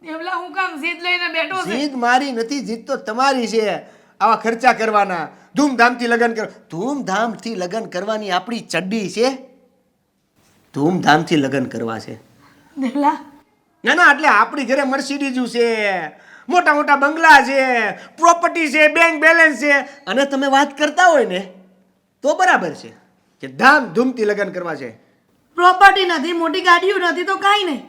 દેવલા, હું કામ જીદ લઈને બેઠો છે? જીદ મારી નથી, જીદ તો તમારી છે. આવા ખર્ચા કરવાના, ધૂમધામથી લગ્ન કરવા. ધૂમધામથી લગ્ન કરવાની આપણી ચડ્ડી છે. ધૂમધામથી લગ્ન કરવા છે. દેવલા, ના, એટલે આપણી ઘરે મર્સિડીઝ છે, મોટા મોટા બંગલા છે, પ્રોપર્ટી છે, બેંક બેલેન્સ છે, અને તમે વાત કરતા હોય ને તો બરાબર છે કે ધામધૂમથી લગ્ન કરવા છે. પ્રોપર્ટી નથી, મોટી ગાડીઓ નથી તો કાંઈ નહીં,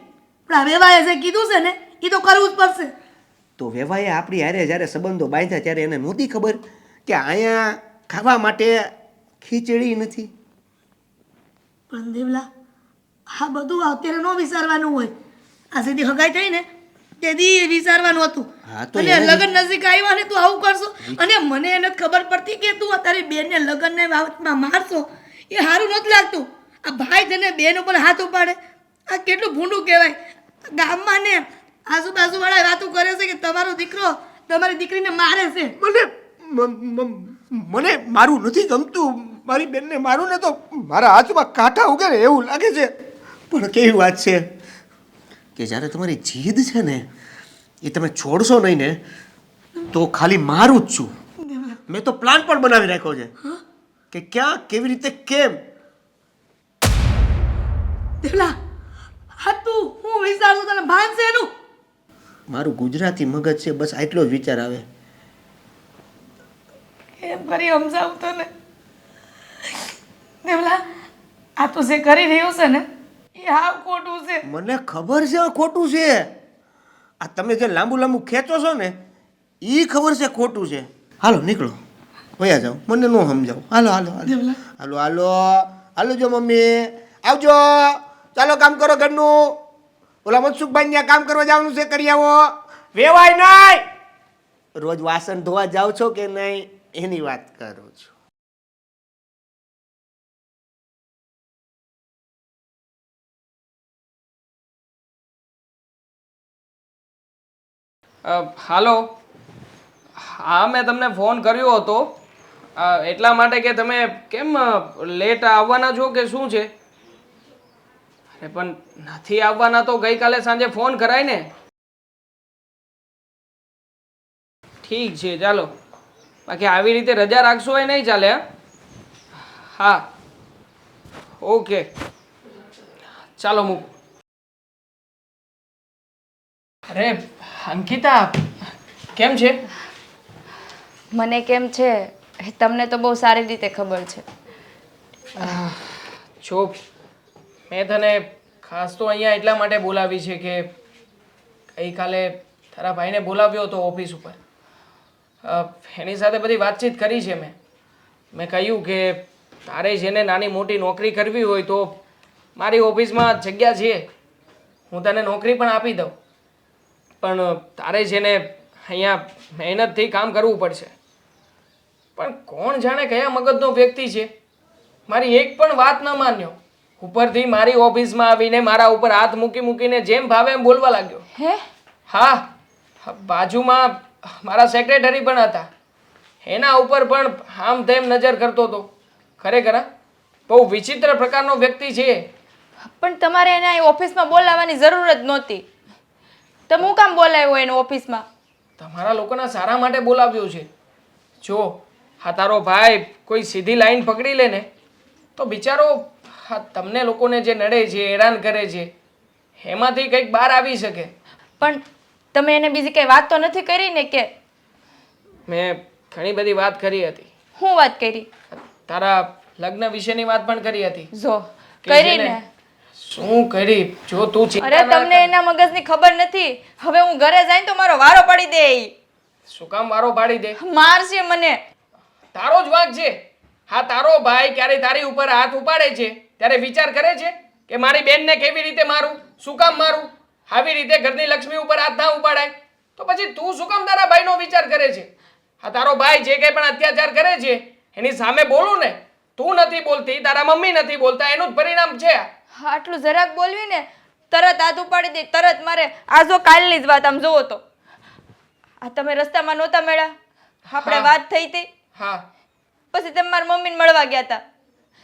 પણ આ વેવાએ જે કીધું છે ને એ તો કરવું જ પડશે. તો વેવાએ આપણી હારે જ્યારે સંબંધો બાંધ્યા ત્યારે એને નહોતી ખબર કે અહીંયા ખાવા માટે ખીચડી નથી? પણ દેવલા, આ બધું અત્યારે ન વિચારવાનું હોય. આ સીધી હગાઈ થઈ ને તેથી વિચારવાનું હતું. હા, તો અને લગ્ન નજીક આવ્યા ને તું આવું કરશો, અને મને એને જ ખબર પડતી કે તું તારી બેનને લગ્નને વાતમાં મારશો, એ સારું નથી લાગતું. આ ભાઈ તને બેન ઉપર હાથ ઉપાડે, આ કેટલું ભૂંડું કહેવાય. ગામમાં ને આજુબાજુવાળા વાતો કરે છે કે તમારો દીકરો તમારી દીકરીને મારે છે. મને મારું નથી ગમતું. મારી બેનને મારું ને તો મારા હાથમાં કાંઠા ઉગે ને એવું લાગે છે. પણ કેવી વાત છે કે જ્યારે તમારી જીદ છે ને એ તમે છોડશો નહીં ને તો ખાલી મારું જ છું. મેં તો પ્લાન પણ બનાવી રાખ્યો છે કે ક્યાં કેવી રીતે કેમ. દેવલા, હા તું હું વિચારશું તને ભાન છે એનું? મારું ગુજરાતી મગજ છે, બસ આટલો જ વિચાર આવે. એમ કરી સમજાવું તને? દેવલા, આ તું જે કરી રહ્યો છે ને એ હાવ ખોટું છે. મને ખબર છે ખોટું છે. આ તમે જે લાંબુ લાંબુ ખેંચો છો ને એ ખબર છે ખોટું છે. હાલો નીકળો, વયા જાઓ, મને ન સમજાવો. હાલો હાલો હાલો હાલો હાલો હાલો. જો મમ્મી આવજો, ચાલો કામ કરો ઘરનું. ઓલા મનસુખભાઈ ત્યાં કામ કરવા જવાનું છે, કરી આવો. વેવાય નહીં. રોજ વાસણ ધોવા જાઓ છો કે નહીં એની વાત કરું છું. હાલો, હા મેં તમને ફોન કર્યો હતો એટલા માટે કે તમે કેમ લેટ આવવાના છો કે શું છે? અરે પણ નથી આવવાના તો ગઈકાલે સાંજે ફોન કરાય ને. ઠીક છે ચાલો, બાકી આવી રીતે રજા રાખશો એ નહીં ચાલે. હા ઓકે ચાલો મૂક. અરે અંકિતા કેમ છે? મને કેમ છે એ તમને તો બહુ સારી રીતે ખબર છે. જો મેં તને ખાસ તો અહીંયા એટલા માટે બોલાવી છે કે ગઈકાલે તારા ભાઈને બોલાવ્યો હતો ઓફિસ ઉપર. એની સાથે બધી વાતચીત કરી છે મેં કહ્યું કે તારે જેને નાની મોટી નોકરી કરવી હોય તો મારી ઓફિસમાં જગ્યા છે, હું તને નોકરી પણ આપી દઉં, પણ તારે જેને અહીંયા મહેનતથી કામ કરવું પડશે. પણ કોણ જાણે કયા મગજનો વ્યક્તિ છે, મારી એક પણ વાત ન માન્યો. ઉપરથી મારી ઓફિસમાં આવીને મારા ઉપર હાથ મૂકીને જેમ ભાવે એમ બોલવા લાગ્યો. હે? હા, બાજુમાં મારા સેક્રેટરી પણ હતા, એના ઉપર પણ આમ તેમ નજર કરતો હતો. ખરેખર બહુ વિચિત્ર પ્રકારનો વ્યક્તિ છે. પણ તમારે એને અહીં ઓફિસમાં બોલાવવાની જરૂર જ નહોતી. તમે હું કામ બોલાવ્યો એને ઓફિસમાં? તમારા લોકોના સારા માટે બોલાવ્યો છે. જો હા તારો ભાઈ કોઈ સીધી લાઈન પકડી લે ને તો બિચારો હા તમને લોકોને જે નડે છે, હેરાન કરે છે, એમાંથી કંઈક બહાર આવી શકે. પણ તમે એને બીજી કઈ વાત તો નથી કરી ને? કે મેં ઘણી બધી વાત કરી હતી. હું વાત કરી? તારા લગ્ન વિશેની વાત પણ કરી હતી. જો કે કરી જેને- ને. શું કરી? જો તું અરે ચિંતા ના તમને એના મગજની ખબર નથી. હવે હું ઘરે જઈને તો મારો વારો પડી દે ઈ. શું કામ વારો પાડી દે? મારશે મને. તારો જ વાંક છે. હા તારો ભાઈ ક્યારે તારી ઉપર હાથ ઉપાડે છે ત્યારે વિચાર કરે છે કે મારી બેનને કેવી રીતે મારું, શું કામ મારું? આવી રીતે ઘરની લક્ષ્મી ઉપર હાથ ના ઉપાડાય તો પછી તું શું કામ તારા ભાઈનો વિચાર કરે છે? હા તારો ભાઈ જે કંઈ પણ અત્યાચાર કરે છે એની સામે બોલું ને, તું નથી બોલતી, તારા મમ્મી નથી બોલતા, એનું જ પરિણામ છે. હા, આટલું જરાક બોલવી ને તરત હાથ ઉપાડી દે, તરત મારે. આ જો કાલની જ વાત આમ જોવો તો. આ તમે રસ્તામાં નહોતા મળ્યા, આપણે હા. વાત થઈ હતી, હા પછી તમે મારી મમ્મીને મળવા ગયા હતા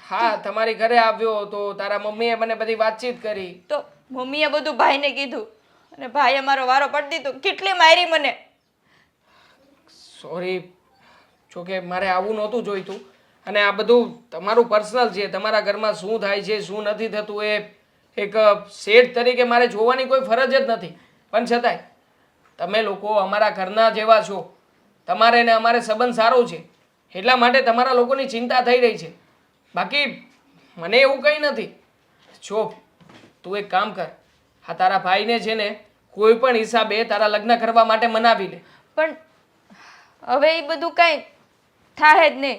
હા તમારી ઘરે આવ્યો તો તારા મમ્મીએ મને બધી વાતચીત કરી. તો મમ્મીએ બધું ભાઈને કીધું અને ભાઈએ મારો વારો પડી દીધો. કેટલી મારી મને. સોરી, જોકે મારે આવું નહોતું જોઈતું, અને આ બધું તમારું પર્સનલ છે. તમારા ઘરમાં શું થાય છે શું નથી થતું એ એક શેઠ તરીકે મારે જોવાની કોઈ ફરજ જ નથી. પણ છતાંય તમે લોકો અમારા ઘરના જેવા છો, તમારે ને અમારે સંબંધ સારો છે એટલા માટે તમારા લોકોની ચિંતા થઈ રહી છે. બાકી મને એવું કંઈ નથી. જો તું એક કામ કર, આ તારા ભાઈને છે ને કોઈ પણ હિસાબે તારા લગ્ન કરવા માટે મનાવી લે. પણ હવે એ બધું કાંઈ થાય જ નહીં.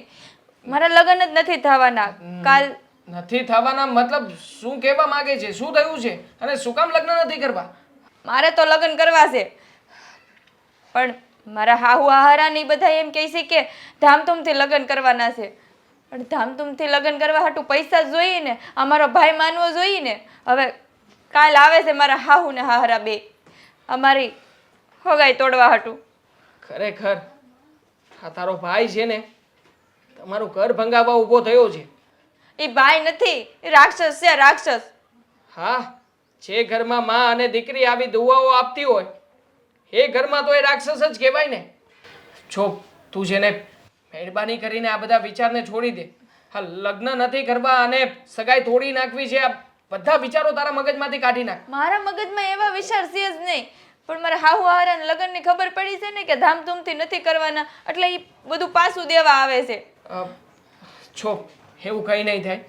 મારા લગ્ન જ નથી થવાના. કાલ નથી થવાના મતલબ શું કહેવા માંગે છે? શું થયું છે અને શું કામ લગ્ન નથી કરવા? મારે તો લગ્ન કરવા છે, પણ મારા હાહુ હાહરાની બધા એમ કહે છે કે ધામધૂમથી લગ્ન કરવાના છે. પણ ધામધૂમથી લગ્ન કરવા હાટું પૈસા જ જોઈએ ને, અમારો ભાઈ માનવો જોઈએ ને. હવે કાલ આવે છે મારા હાહુ ને હાહરા બે અમારી હગાઈ તોડવા હાટું. ખરેખર આ તારો ભાઈ છે ને તમારું ઘર ભંગાવવા ઊભો થયો છે. એ ભાઈ નથી, એ રાક્ષસ છે, રાક્ષસ. હા, જે ઘરમાં માં અને દીકરી આવી દુઆઓ આપતી હોય એ ઘરમાં તો એ રાક્ષસ જ કહેવાય ને. જો તું છે ને મહેરબાની કરીને આ બધા વિચારને છોડી દે. હા, લગ્ન નથી કરવા અને સગાઈ તોડી નાખવી છે, આ બધા વિચારો તારા મગજમાંથી કાઢી નાખ. મારા મગજમાં એવા વિચાર છે જ નહીં, પણ મારા હાહુ હાહરાને લગ્નની ખબર પડી છે ને કે ધામધૂમથી નથી કરવાના, એટલે એ બધું પાછું દેવા આવે છે. છો એવું કંઈ નહીં થાય.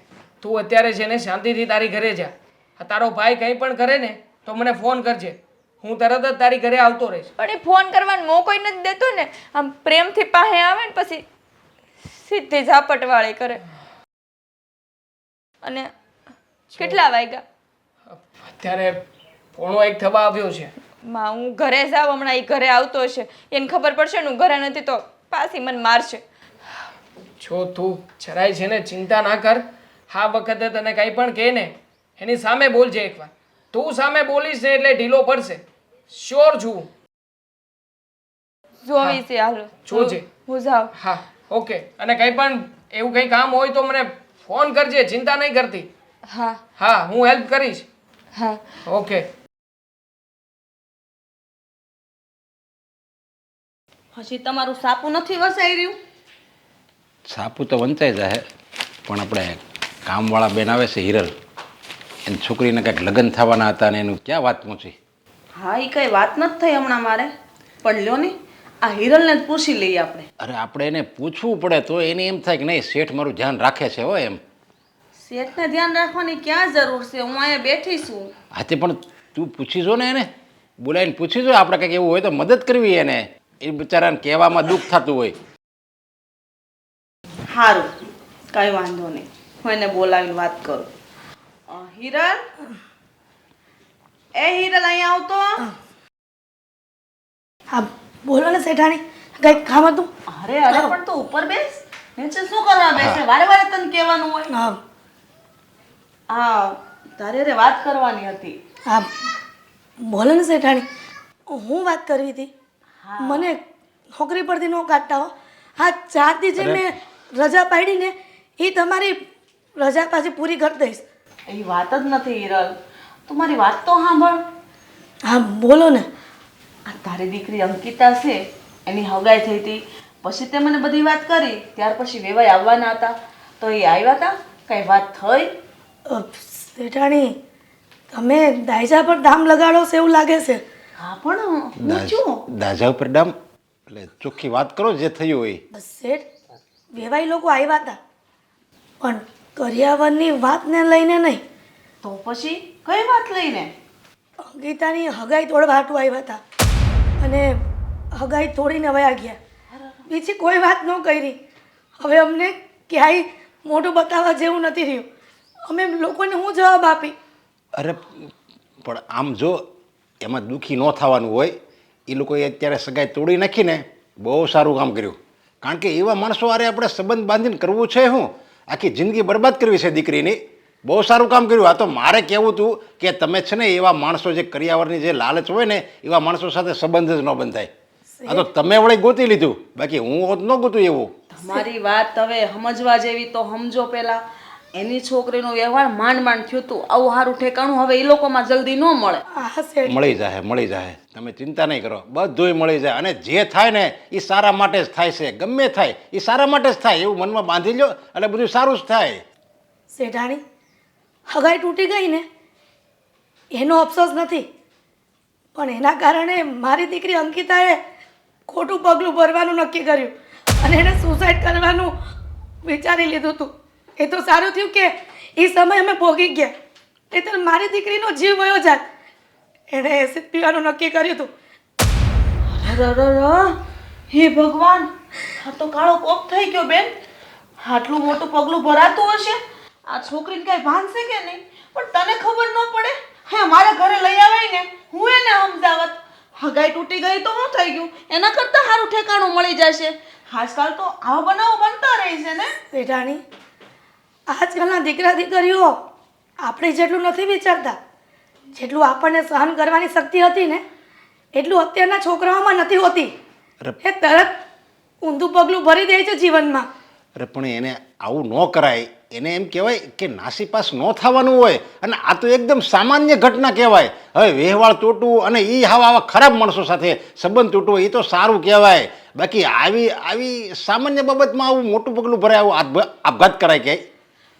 તું અત્યારે છે ને શાંતિથી તારી ઘરે જા. આ તારો ભાઈ કંઈ પણ કરે ને તો મને ફોન કરજે, હું તરત જ તારી ઘરે આવતો રહીશ. પણ એ ફોન કરવાનો મોકો નથી દેતો ને. આમ પ્રેમથી પાસે આવે ને પછી સીધી ઝાપટવાળી કરે. અને કેટલા વાગ્યા? અત્યારે 1:45 થવા આવ્યો છે. માં હું ઘરે જાઉં હમણાં, એ ઘરે આવતો હશે, એને ખબર પડશે ને હું ઘરે નથી તો પાછી મને મારશે. જો તું જરાય છે ને ચિંતા ના કર. આ વખતે તને કંઈ પણ કહે ને એની સામે બોલજે એકવાર. તું સામે બોલીશ ને એટલે ઢીલો પડશે. શ્યોર છું. જોવી છે. હાલો જોજે. હું જાઉં. હા ઓકે. અને કંઈ પણ એવું કંઈ કામ હોય તો મને ફોન કરજે, ચિંતા નહીં કરતી. હા હા, હું હેલ્પ કરીશ. હા. ઓકે. હજી તમારું સાપું નથી વસાઈ રહ્યું? સાપું તો વંચાઈ જાય, પણ આપણે કામવાળા બેન આવે છે હિરલ, એની છોકરીને કંઈક લગ્ન થવાના હતા ને એનું ક્યાં વાત પહોંચી? હા, એ કઈ વાત નથી થઈ હમણાં મારે. પણ લ્યો ને, આ હિરલને જ પૂછી લઈએ આપણે. અરે આપણે એને પૂછવું પડે તો એને એમ થાય કે નહીં શેઠ મારું ધ્યાન રાખે છે હો એમ. શેઠને ધ્યાન રાખવાની ક્યાં જરૂર છે? હું અહીંયા બેઠી છું. હા તે પણ તું પૂછી જો ને એને બોલાવીને પૂછી જો આપણે કંઈક એવું હોય તો મદદ કરવી એને. એ બિચારાને કહેવામાં દુઃખ થતું હોય. સારું, કઈ વાંધો નહીં, હું એને બોલાવીને વાત કરું. હિરલ, એ હિરલ અહીંયા આવતો. હા બોલો ને શેઠાણી, કંઈક કામ હતું? અરે અરે પણ તું ઉપર બેસ. નીચે શું કરવા બેસે? વારે વારે તને કહેવાનું હોય. હા હા, તારે રે વાત કરવાની હતી. હા બોલો ને શેઠાણી, હું વાત કરવી હતી. મને નોકરી પરથી ન કાઢતા હો. હા 4 દી જે મેં રજા પાડી ને એ તમારી રજા પાછી પૂરી કરી દઈશ. એ વાત જ નથી હિરલ, તું મારી વાત તો સાંભળ. હા બોલો ને. આ તારી દીકરી અંકિતા છે, એની હગાઈ થઈ હતી, પછી તે મને બધી વાત કરી. ત્યાર પછી વેવાઈ આવવાના હતા તો એ આવ્યા હતા? કઈ વાત થઈ? શેઠાણી તમે દાયજા પર દામ લગાડો છો એવું લાગે છે. હા પણ હું છું. દાજા ઉપર ડામ એટલે ચોખ્ખી વાત કરો જે થયું હોય. બસ શેઠ, વેવાઈ લોકો આવ્યા હતા પણ કરિયાવરની વાતને લઈને નહીં. તો પછી કઈ વાત લઈને? અંકિતાની હગાઈ તોડવા હાટું આવ્યા હતા અને હગાઈ તોડીને વયા ગયા. બીજી કોઈ વાત ન કરી. હવે અમને ક્યાંય મોઢું બતાવવા જેવું નથી રહ્યું. અમે લોકોને હું જવાબ આપી? અરે પણ આમ જો એમાં દુઃખી ન થવાનું હોય. એ લોકોએ અત્યારે સગાઈ તોડી નાખીને બહુ સારું કામ કર્યું. કારણ કે એવા માણસો હારે આપણે સંબંધ બાંધીને કરવું છે શું? આખી જિંદગી બરબાદ કરવી છે દીકરીની. બહુ સારું કામ કર્યું. આ તો મારે કહેવું હતું કે તમે છે ને એવા માણસો જે કરિયાવરની જે લાલચ હોય ને એવા માણસો સાથે સંબંધ જ ન બંધાય. આ તો તમે વળી ગોતી લીધું, બાકી હું હોત ન ગોતું એવું. તમારી વાત હવે સમજવા જેવી તો સમજો. પેલા એની છોકરીનો વ્યવહાર માંડ માંડ થયું હતું. આવું સારું ઠેકાણું હવે એ લોકોમાં જલ્દી ન મળે. હા શેઠ, મળી જાય મળી જાય, તમે ચિંતા નહીં કરો, બધુંય મળી જાય. અને જે થાય ને એ સારા માટે જ થાય છે. ગમે થાય એ સારા માટે જ થાય એવું મનમાં બાંધી લો એટલે બધું સારું જ થાય. શેઠાણી હગાઈ તૂટી ગઈ ને એનો અફસોસ નથી, પણ એના કારણે મારી દીકરી અંકિતાએ ખોટું પગલું ભરવાનું નક્કી કર્યું અને એણે સુસાઇડ કરવાનું વિચારી લીધું હતું. એ તો સારું થયું કે એ સમય અમે ભોગી ગયા, નહીં તો મારી દીકરીનો જીવ વયો જાત. એણે એસિડ પીવાનું નક્કી કર્યું હતું. હે ભગવાન, આ તો કાળો કોપ થઈ ગયો બેન. આટલું મોટું પગલું ભરાતું હશે. આ છોકરીને કઈ ભાન છે કે નહીં? પણ તને ખબર ન પડે? હે મારા ઘરે લઈ આવાય ને હું એને સમજાવત. હગાઈ તૂટી ગઈ તો શું થઈ ગયું? એના કરતાં સારું ઠેકાણું મળી જશે. આજકાલ તો આવા બનાવો બનતા રહે છે ને. શેઠાણી આજકાલના દીકરા દીકરીઓ આપણે જેટલું નથી વિચારતા. જેટલું આપણને સહન કરવાની શક્તિ હતી ને એટલું અત્યારના છોકરાઓમાં નથી હોતી. એ તરત ઊંધું પગલું ભરી દે છે જીવનમાં. અરે પણ એને આવું ન કરાય. એને એમ કહેવાય કે નાસીપાસ ન થવાનું હોય. અને આ તો એકદમ સામાન્ય ઘટના કહેવાય. હવે વ્યવહાર તૂટવું અને એ આવા ખરાબ માણસો સાથે સંબંધ તૂટવો એ તો સારું કહેવાય. બાકી આવી સામાન્ય બાબતમાં આવું મોટું પગલું ભરાય, આવું આપઘાત કરાય ક્યાંય?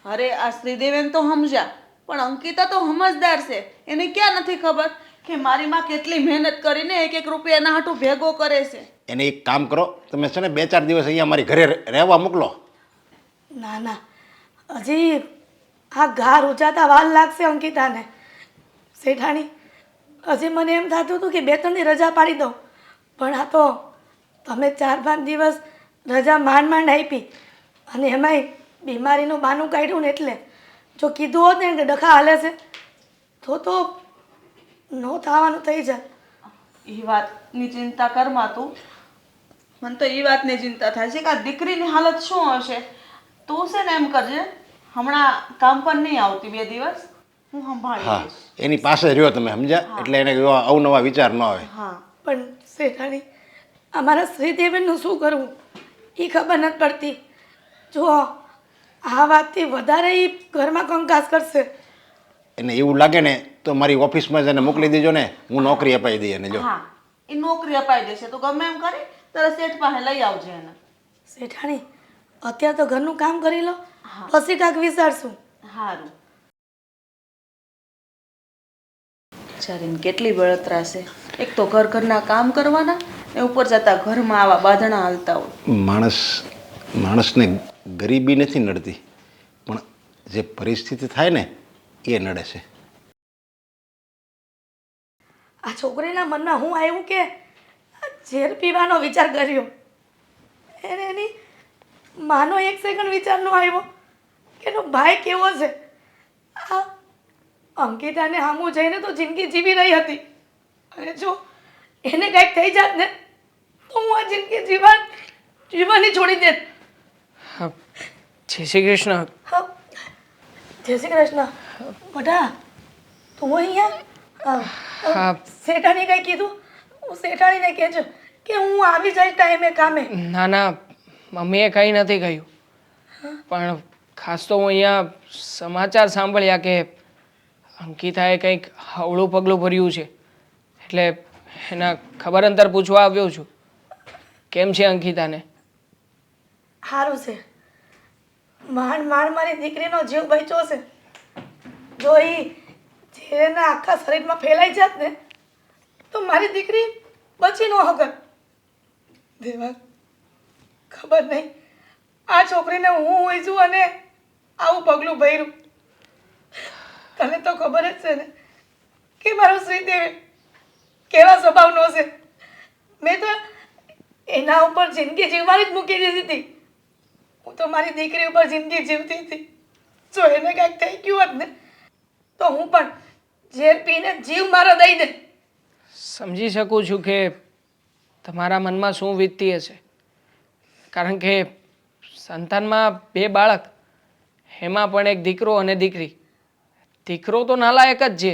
અરે આ શ્રીદેવેન તો સમજ્યા, પણ અંકિતા તો સમજદાર છે. એને ક્યાં નથી ખબર કે મારી માં કેટલી મહેનત કરીને એક એક રૂપિયા એના હાટું ભેગો કરે છે. એને એક કામ કરો, તમે છે ને 2-4 દિવસ અહીંયા મારી ઘરે રહેવા મોકલો. ના ના, હજી આ ઘા રૂજાતા વાર લાગશે અંકિતાને. શેઠાણી હજી મને એમ થતું હતું કે 2-3 દી રજા પાડી દઉં, પણ આ તો તમે 4-5 દિવસ રજા માંડ માંડ આપી અને એમાંય બીમારીનું બહાનું કાઢ્યું ને એટલે. જો કીધું હોત ને કે ડખા હાલે છે તો ન થવાનું થઈ જાય. એ વાતની ચિંતા કરમાં તું. મને તો એ વાતની ચિંતા થાય છે કે આ દીકરીની હાલત શું હશે. તું છે ને એમ કરજે, હમણાં કામ પર નહીં આવતી 2 દિવસ, હું સંભાળી હા, લઈશ. એની પાસે રહ્યો તમે સમજ્યા, એટલે એને એવા અવનવા વિચાર ન આવે. હા પણ શેઠાણી અમારા શ્રીદેવનનું શું કરવું એ ખબર નથી પડતી. જો આ વાતથી વધારે એ ઘરમાં કંકાસ કરશે. એને એવું લાગે ને તો મારી ઓફિસમાં જ એને મોકલી દેજો ને, હું નોકરી અપાઈ દઈએ એને. જો હા, એ નોકરી અપાઈ દેશે તો ગમે એમ કરી તારા શેઠ પાસે લઈ આવજે એને. શેઠાણી અત્યારે તો ઘરનું કામ કરી લો, પછી કાંઈક વિચારશું. સારું. બિચારીને કેટલી બળતરા છે. એક તો ઘરના કામ કરવાના ને ઉપર જતા ઘરમાં આવા બાંધણા હાલતા હોય. માણસને ગરીબી નથી નડતી, પણ જે પરિસ્થિતિ થાય ને એ નડે છે. આ છોકરીના મનમાં હું આવ્યું કે આ ઝેર પીવાનો વિચાર કર્યો. એને એની માનો એક સેકન્ડ વિચાર ન આવ્યો કે એનો ભાઈ કેવો છે. આ અંકિતાને સામું જઈને તો જિંદગી જીવી રહી હતી, અને જો એને કંઈક થઈ જાત ને તો હું આ જિંદગી જીવવાની છોડી દેત. હા, જય શ્રી કૃષ્ણ. હા, જય શ્રી કૃષ્ણ. મોટા તું અહીંયા હા. શેઠાણી કંઈ કીધું? હું શેઠાણીને કહેજો કે હું આવી જાય ટાઈમે કામે. ના ના, મમ્મીએ કંઈ નથી કહ્યું, પણ ખાસ તો હું અહીંયા સમાચાર સાંભળ્યા કે અંકિતાએ કંઈક હવળું પગલું ભર્યું છે, એટલે એના ખબર અંતર પૂછવા આવ્યો છું. કેમ છે અંકિતાને? સારું છે. માંડ મારી દીકરીનો જીવ બચ્યો છે. જો એ ઝેરના આખા શરીરમાં ફેલાઈ જાત ને તો મારી દીકરી બચી ન હકત. દેવા, ખબર નહીં આ છોકરીને હું હોય છું અને આવું પગલું ભર્યું. તને તો ખબર જ છે ને કે મારો શ્રીદેવ કેવા સ્વભાવનો છે. મેં તો એના ઉપર જિંદગી જીવવાની જ મૂકી દીધી હતી. હું તો મારી દીકરી ઉપર જિંદગી જીવતી હતી. જો એને કાંઈક થઈ ગયું હોત ને તો હું પણ ઝેર પીને જીવ મારો દઈ દે. સમજી શકું છું કે તમારા મનમાં શું વીતતી હશે, કારણ કે સંતાનમાં બે બાળક, એમાં પણ એક દીકરો અને દીકરી. દીકરો તો નાલાયક જ છે,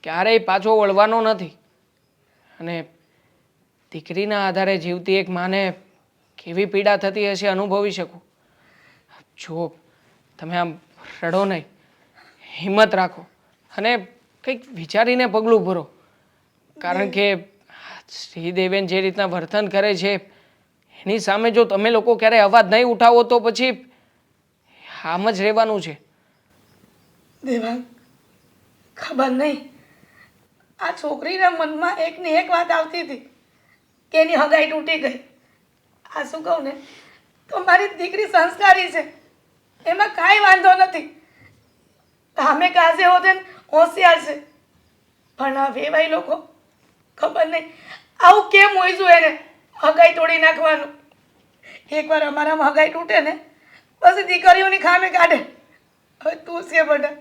ક્યારેય પાછો વળવાનો નથી, અને દીકરીના આધારે જીવતી એક માને કેવી પીડા થતી હશે અનુભવી શકું. જો તમે આમ રડો નહીં, હિંમત રાખો અને કંઈક વિચારીને પગલું ભરો, કારણ કે શ્રીદેવેન જે રીતના વર્તન કરે છે એની સામે જો તમે લોકો ક્યારેય અવાજ નહીં ઉઠાવો તો પછી આમ જ રહેવાનું છે. દેવાંગ, ખબર નહીં આ છોકરીના મનમાં એકની એક વાત આવતી હતી કે એની હગાઈ તૂટી ગઈ. આ શું કહું ને તો મારી દીકરી સંસ્કારી છે, એમાં કાંઈ વાંધો નથી. અમે કાસે હોતે ને હોશિયાર છે, પણ આ વેવાઈ લોકો ખબર નહીં આવું કેમ હોય છું એને હગાઈ તોડી નાખવાનું. એકવાર અમારામાં હગાઈ તૂટે ને પછી દીકરીઓની ખામે કાઢે. હવે તું છે બેટા,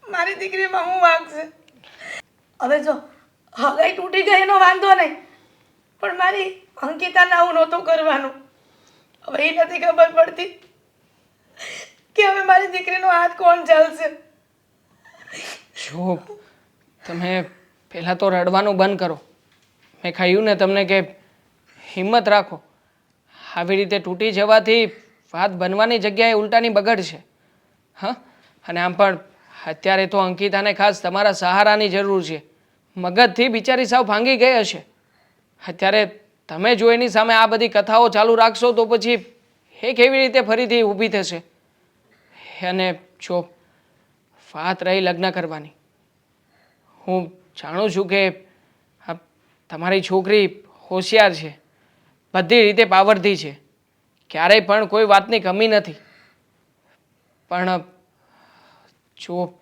મારી દીકરીમાં હું વાંક છે. હવે જો હગાઈ તૂટી ગઈ એનો વાંધો નહીં, પણ મારી અંકિતાને આવું નહોતું કરવાનું. હવે એ નથી ખબર પડતી કે હવે મારી દીકરીનો હાથ કોણ ચાલશે. જો તમે પહેલાં તો રડવાનું બંધ કરો. મેં કહ્યું ને તમને કે હિંમત રાખો. આવી રીતે તૂટી જવાથી વાત બનવાની જગ્યાએ ઉલટાની બગડશે. હા, અને આમ પણ અત્યારે તો અંકિતાને ખાસ તમારા સહારાની જરૂર છે. મગજથી બિચારી સાવ ભાંગી ગઈ હશે. અત્યારે તમે જો એની સામે આ બધી કથાઓ ચાલુ રાખશો તો પછી એ કેવી રીતે ફરીથી ઊભી થશે. અને જો વાત રહી લગ્ન કરવાની, હું જાણું છું કે તમારી છોકરી હોશિયાર છે, બધી રીતે પાવરથી છે, ક્યારેય પણ કોઈ વાતની કમી નથી, પણ જો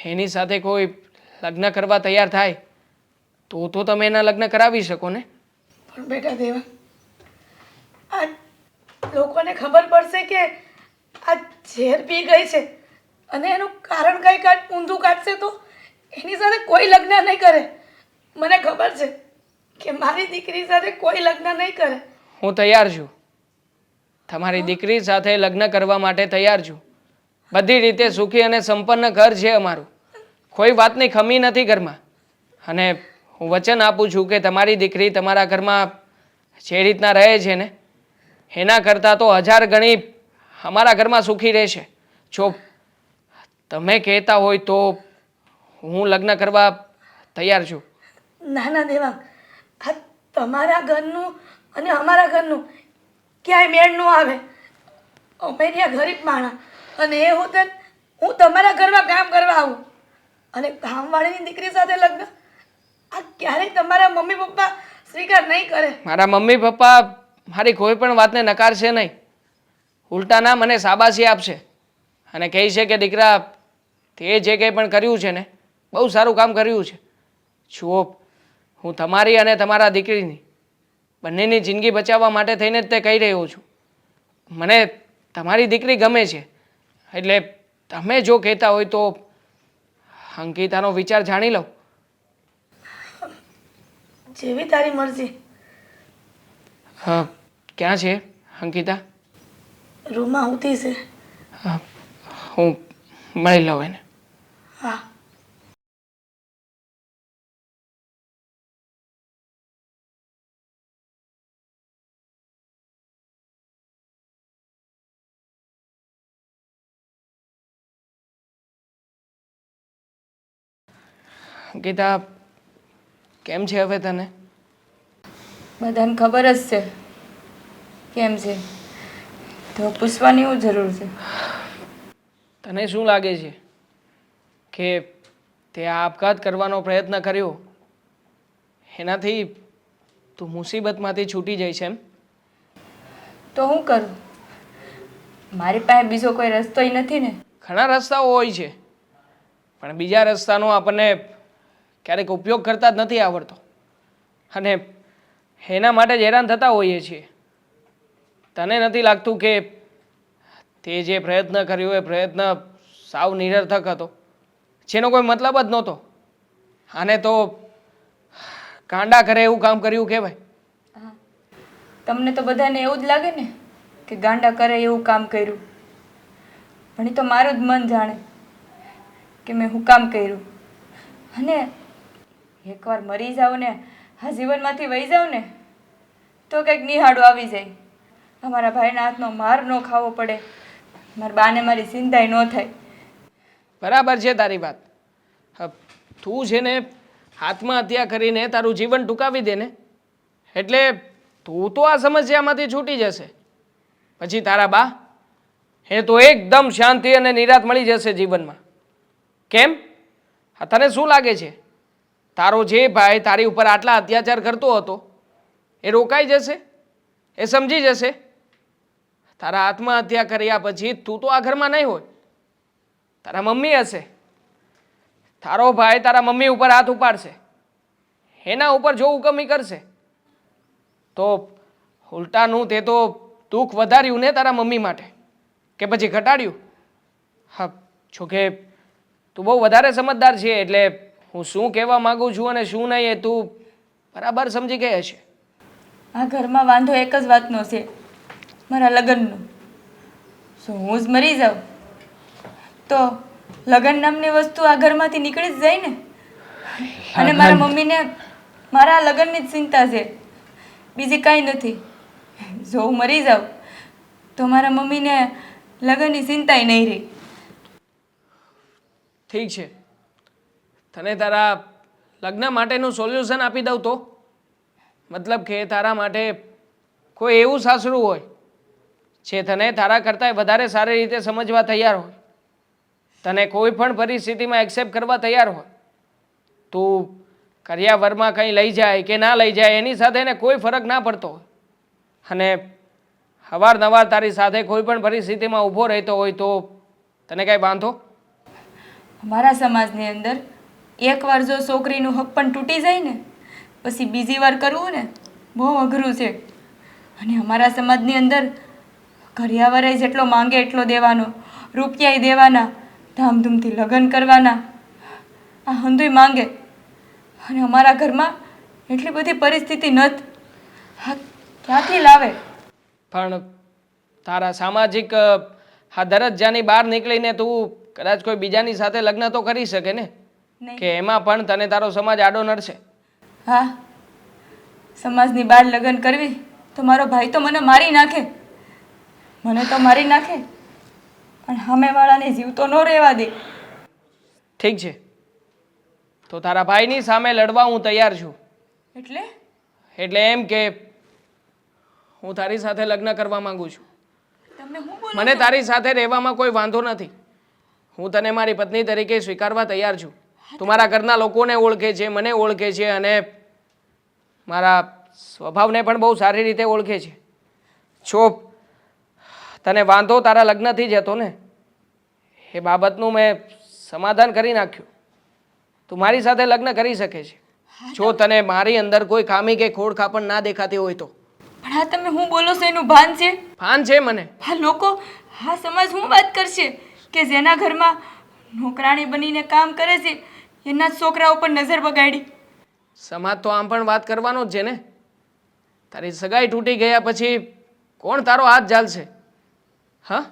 એની સાથે કોઈ લગ્ન કરવા તૈયાર થાય તો તમે એના લગ્ન કરાવી શકો ને. પણ બેટા દેવા, આ લોકોને ખબર પડશે કે આ ઝેર પી ગઈ છે અને એનું કારણ કંઈ ઊંધું કાઢશે તો એની સાથે કોઈ લગ્ન નહીં કરે. મને ખબર છે કે મારી દીકરી સાથે કોઈ લગ્ન નહીં કરે. હું તૈયાર છું, તમારી દીકરી સાથે લગ્ન કરવા માટે તૈયાર છું. બધી રીતે સુખી અને સંપન્ન ઘર છે અમારું, કોઈ વાતની ખમી નથી ઘરમાં. અને હું વચન આપું છું કે તમારી દીકરી તમારા ઘરમાં જે રીતના રહે છે ને એના કરતાં તો 1000 ગણી અમારા ઘરમાં સુખી રહેશે. જો તમે કહેતા હોય તો હું લગ્ન કરવા તૈયાર છું. ના ના દેવાંગ, આ તમારા ઘરનું અને અમારા ઘરનું ક્યાંય મેળ ન આવે. અમે ત્યાં ગરીબ માણસ, અને એ હોતે હું તમારા ઘરમાં કામ કરવા આવું અને કામવાળીની દીકરી સાથે લગ્ન, આ ક્યારેય તમારા મમ્મી પપ્પા સ્વીકાર નહીં કરે. મારા મમ્મી પપ્પા મારી કોઈ પણ વાતને નકારશે નહીં, ઉલટાના મને શાબાશી આપશે અને કહે છે કે દીકરા તે જે કંઈ પણ કર્યું છે ને બહુ સારું કામ કર્યું છે. જુઓ, હું તમારી અને તમારા દીકરીની બંનેની જિંદગી બચાવવા માટે થઈને જ તે કહી રહ્યો છું. મને તમારી દીકરી ગમે છે, એટલે તમે જો કહેતા હોય તો અંકિતાનો વિચાર જાણી લઉં. જેવી તારી મરજી. હા, ક્યાં છે અંકિતા? રૂમમાં ઊતી છે. હા, હું મળી લઉં એને. હા. અંકિતા, કેમ છે હવે તને? બધાને ખબર જ છે કેમ છે, તો પૂછવાની શું જરૂર છે? તને શું લાગે છે કે તે આ આપઘાત કરવાનો પ્રયત્ન કર્યો એનાથી તું મુસીબતમાંથી છૂટી જઈશ એમ? તો હું કરું? મારી પાસે બીજો કોઈ રસ્તોય નથી ને. ઘણા રસ્તાઓ હોય છે, પણ બીજા રસ્તાનો આપણને ક્યારેક ઉપયોગ કરતા જ નથી આવડતો અને એના માટે જ હેરાન થતા હોઈએ છીએ. તને નથી લાગતું કે તે જે પ્રયત્ન કર્યો એ પ્રયત્ન સાવ નિરર્થક હતો, જેનો કોઈ મતલબ જ નહોતો? આને તો કાંડા કરે એવું કામ કર્યું કહેવાય. તમને તો બધાને એવું જ લાગે ને કે ગાંડા કરે એવું કામ કર્યું, પણ એ તો મારું જ મન જાણે કે મેં શું કામ કર્યું. અને એકવાર મરી જાઉં ને આ જીવનમાંથી વહી જાઉં ને તો કંઈક નિહાળો આવી જાય. અમારા ભાઈના હાથનો માર ન ખાવો પડે, મારા બાને મારી ચિંતાય ન થાય. બરાબર છે તારી વાત. તું છે ને આત્મહત્યા કરીને તારું જીવન ટૂંકાવી દે ને એટલે તું તો આ સમસ્યામાંથી છૂટી જશે. પછી તારા બા એ તો એકદમ શાંતિ અને નિરાત મળી જશે જીવનમાં. કેમ? તને શું લાગે છે તારો જે ભાઈ તારી ઉપર આટલા અત્યાચાર કરતો હતો એ રોકાઈ જશે? એ સમજી જશે? તારા આત્મહત્યા કર્યા પછી તું તો આ ઘરમાં નહીં હોય, તારા મમ્મી હશે. તારો ભાઈ તારા મમ્મી ઉપર હાથ ઉપાડશે, એના ઉપર જો હુકમી કરશે તો ઉલટાનું તે તો દુઃખ વધાર્યું ને તારા મમ્મી માટે કે પછી ઘટાડ્યું? હા, જોકે તું બહુ વધારે સમજદાર છે એટલે હું શું કહેવા માગું છું અને શું નહીં એ તું બરાબર સમજી ગઈ હશે. આ ઘરમાં વાંધો એક જ વાતનો છે, મારા લગ્નનો. શું હું જ મરી જાઉં તો લગ્ન નામની વસ્તુ આ ઘરમાંથી નીકળી જ જાય ને. અને મારા મમ્મીને મારા લગ્નની જ ચિંતા છે, બીજી કાંઈ નથી. જો હું મરી જાઉં તો મારા મમ્મીને લગ્નની ચિંતાય નહીં રહી. ઠીક છે, તને તારા લગ્ન માટેનું સોલ્યુશન આપી દઉં તો? મતલબ કે તારા માટે કોઈ એવું સાસરું હોય જે તને તારા કરતાં વધારે સારી રીતે સમજવા તૈયાર હોય, તને કોઈ પણ પરિસ્થિતિમાં એક્સેપ્ટ કરવા તૈયાર હોય. તું કરિયાવરમાં કંઈ લઈ જાય કે ના લઈ જાય એની સાથે એને કોઈ ફરક ના પડતો હોય અને અવારનવાર તારી સાથે કોઈ પણ પરિસ્થિતિમાં ઊભો રહેતો હોય તો તને કાંઈ વાંધો? અમારા સમાજની અંદર એકવાર જો છોકરીનું હક પણ તૂટી જાય ને પછી બીજી વાર કરવું ને બહુ અઘરું છે. અને અમારા સમાજની અંદર ઘરિયાવરે જેટલો માંગે એટલો દેવાનો, રૂપિયાય દેવાના, ધામધૂમથી લગ્ન કરવાના, આ હંધુય માંગે. અને અમારા ઘરમાં એટલી બધી પરિસ્થિતિ નથી. હા, ક્યાંથી લાવે? પણ તારા સામાજિક આ દરજ્જાની બહાર નીકળીને તું કદાચ કોઈ બીજાની સાથે લગ્ન તો કરી શકે ને, નહીં. કે એમાં પણ તને તારો સમાજ આડો નડશે? હા, સમાજની બહાર લગ્ન કરવી તો મારો ભાઈ તો મને મારી નાખે, મને તો મારી નાખે, પણ સામેવાળાને જીવ તો ન રહેવા દે. ઠીક છે, તો તારા ભાઈની સામે લડવા હું તૈયાર છું. એટલે એટલે એમ કે હું તારી સાથે લગ્ન કરવા માંગુ છું. તમને હું બોલું? મને તારી સાથે રહેવામાં કોઈ વાંધો નથી. હું તને મારી પત્ની તરીકે સ્વીકારવા તૈયાર છું. તું મારા ઘરના લોકોને ઓળખે છે, મને ઓળખે છે અને મારા સ્વભાવને પણ બહુ સારી રીતે ઓળખે છે. જો તને વાંધો તારા લગ્નથી જ હતો ને, એ બાબતનું મેં સમાધાન કરી નાખ્યું. તું મારી સાથે લગ્ન કરી શકે છે જો તને મારી અંદર કોઈ ખામી કે ખોડ ખાપણ ના દેખાતી હોય તો. પણ આ તમે હું બોલો છો એનું ભાન છે? ભાન છે મને. આ લોકો, આ સમાજ શું વાત કરશે કે જેના ઘરમાં નોકરાણી બનીને કામ કરે છે એના જ છોકરા ઉપર નજર બગાડી? સમાજ તો આમ પણ વાત કરવાનો જ છે ને. તારી સગાઈ તૂટી ગયા પછી કોણ તારો હાથ ઝાલશે? હા,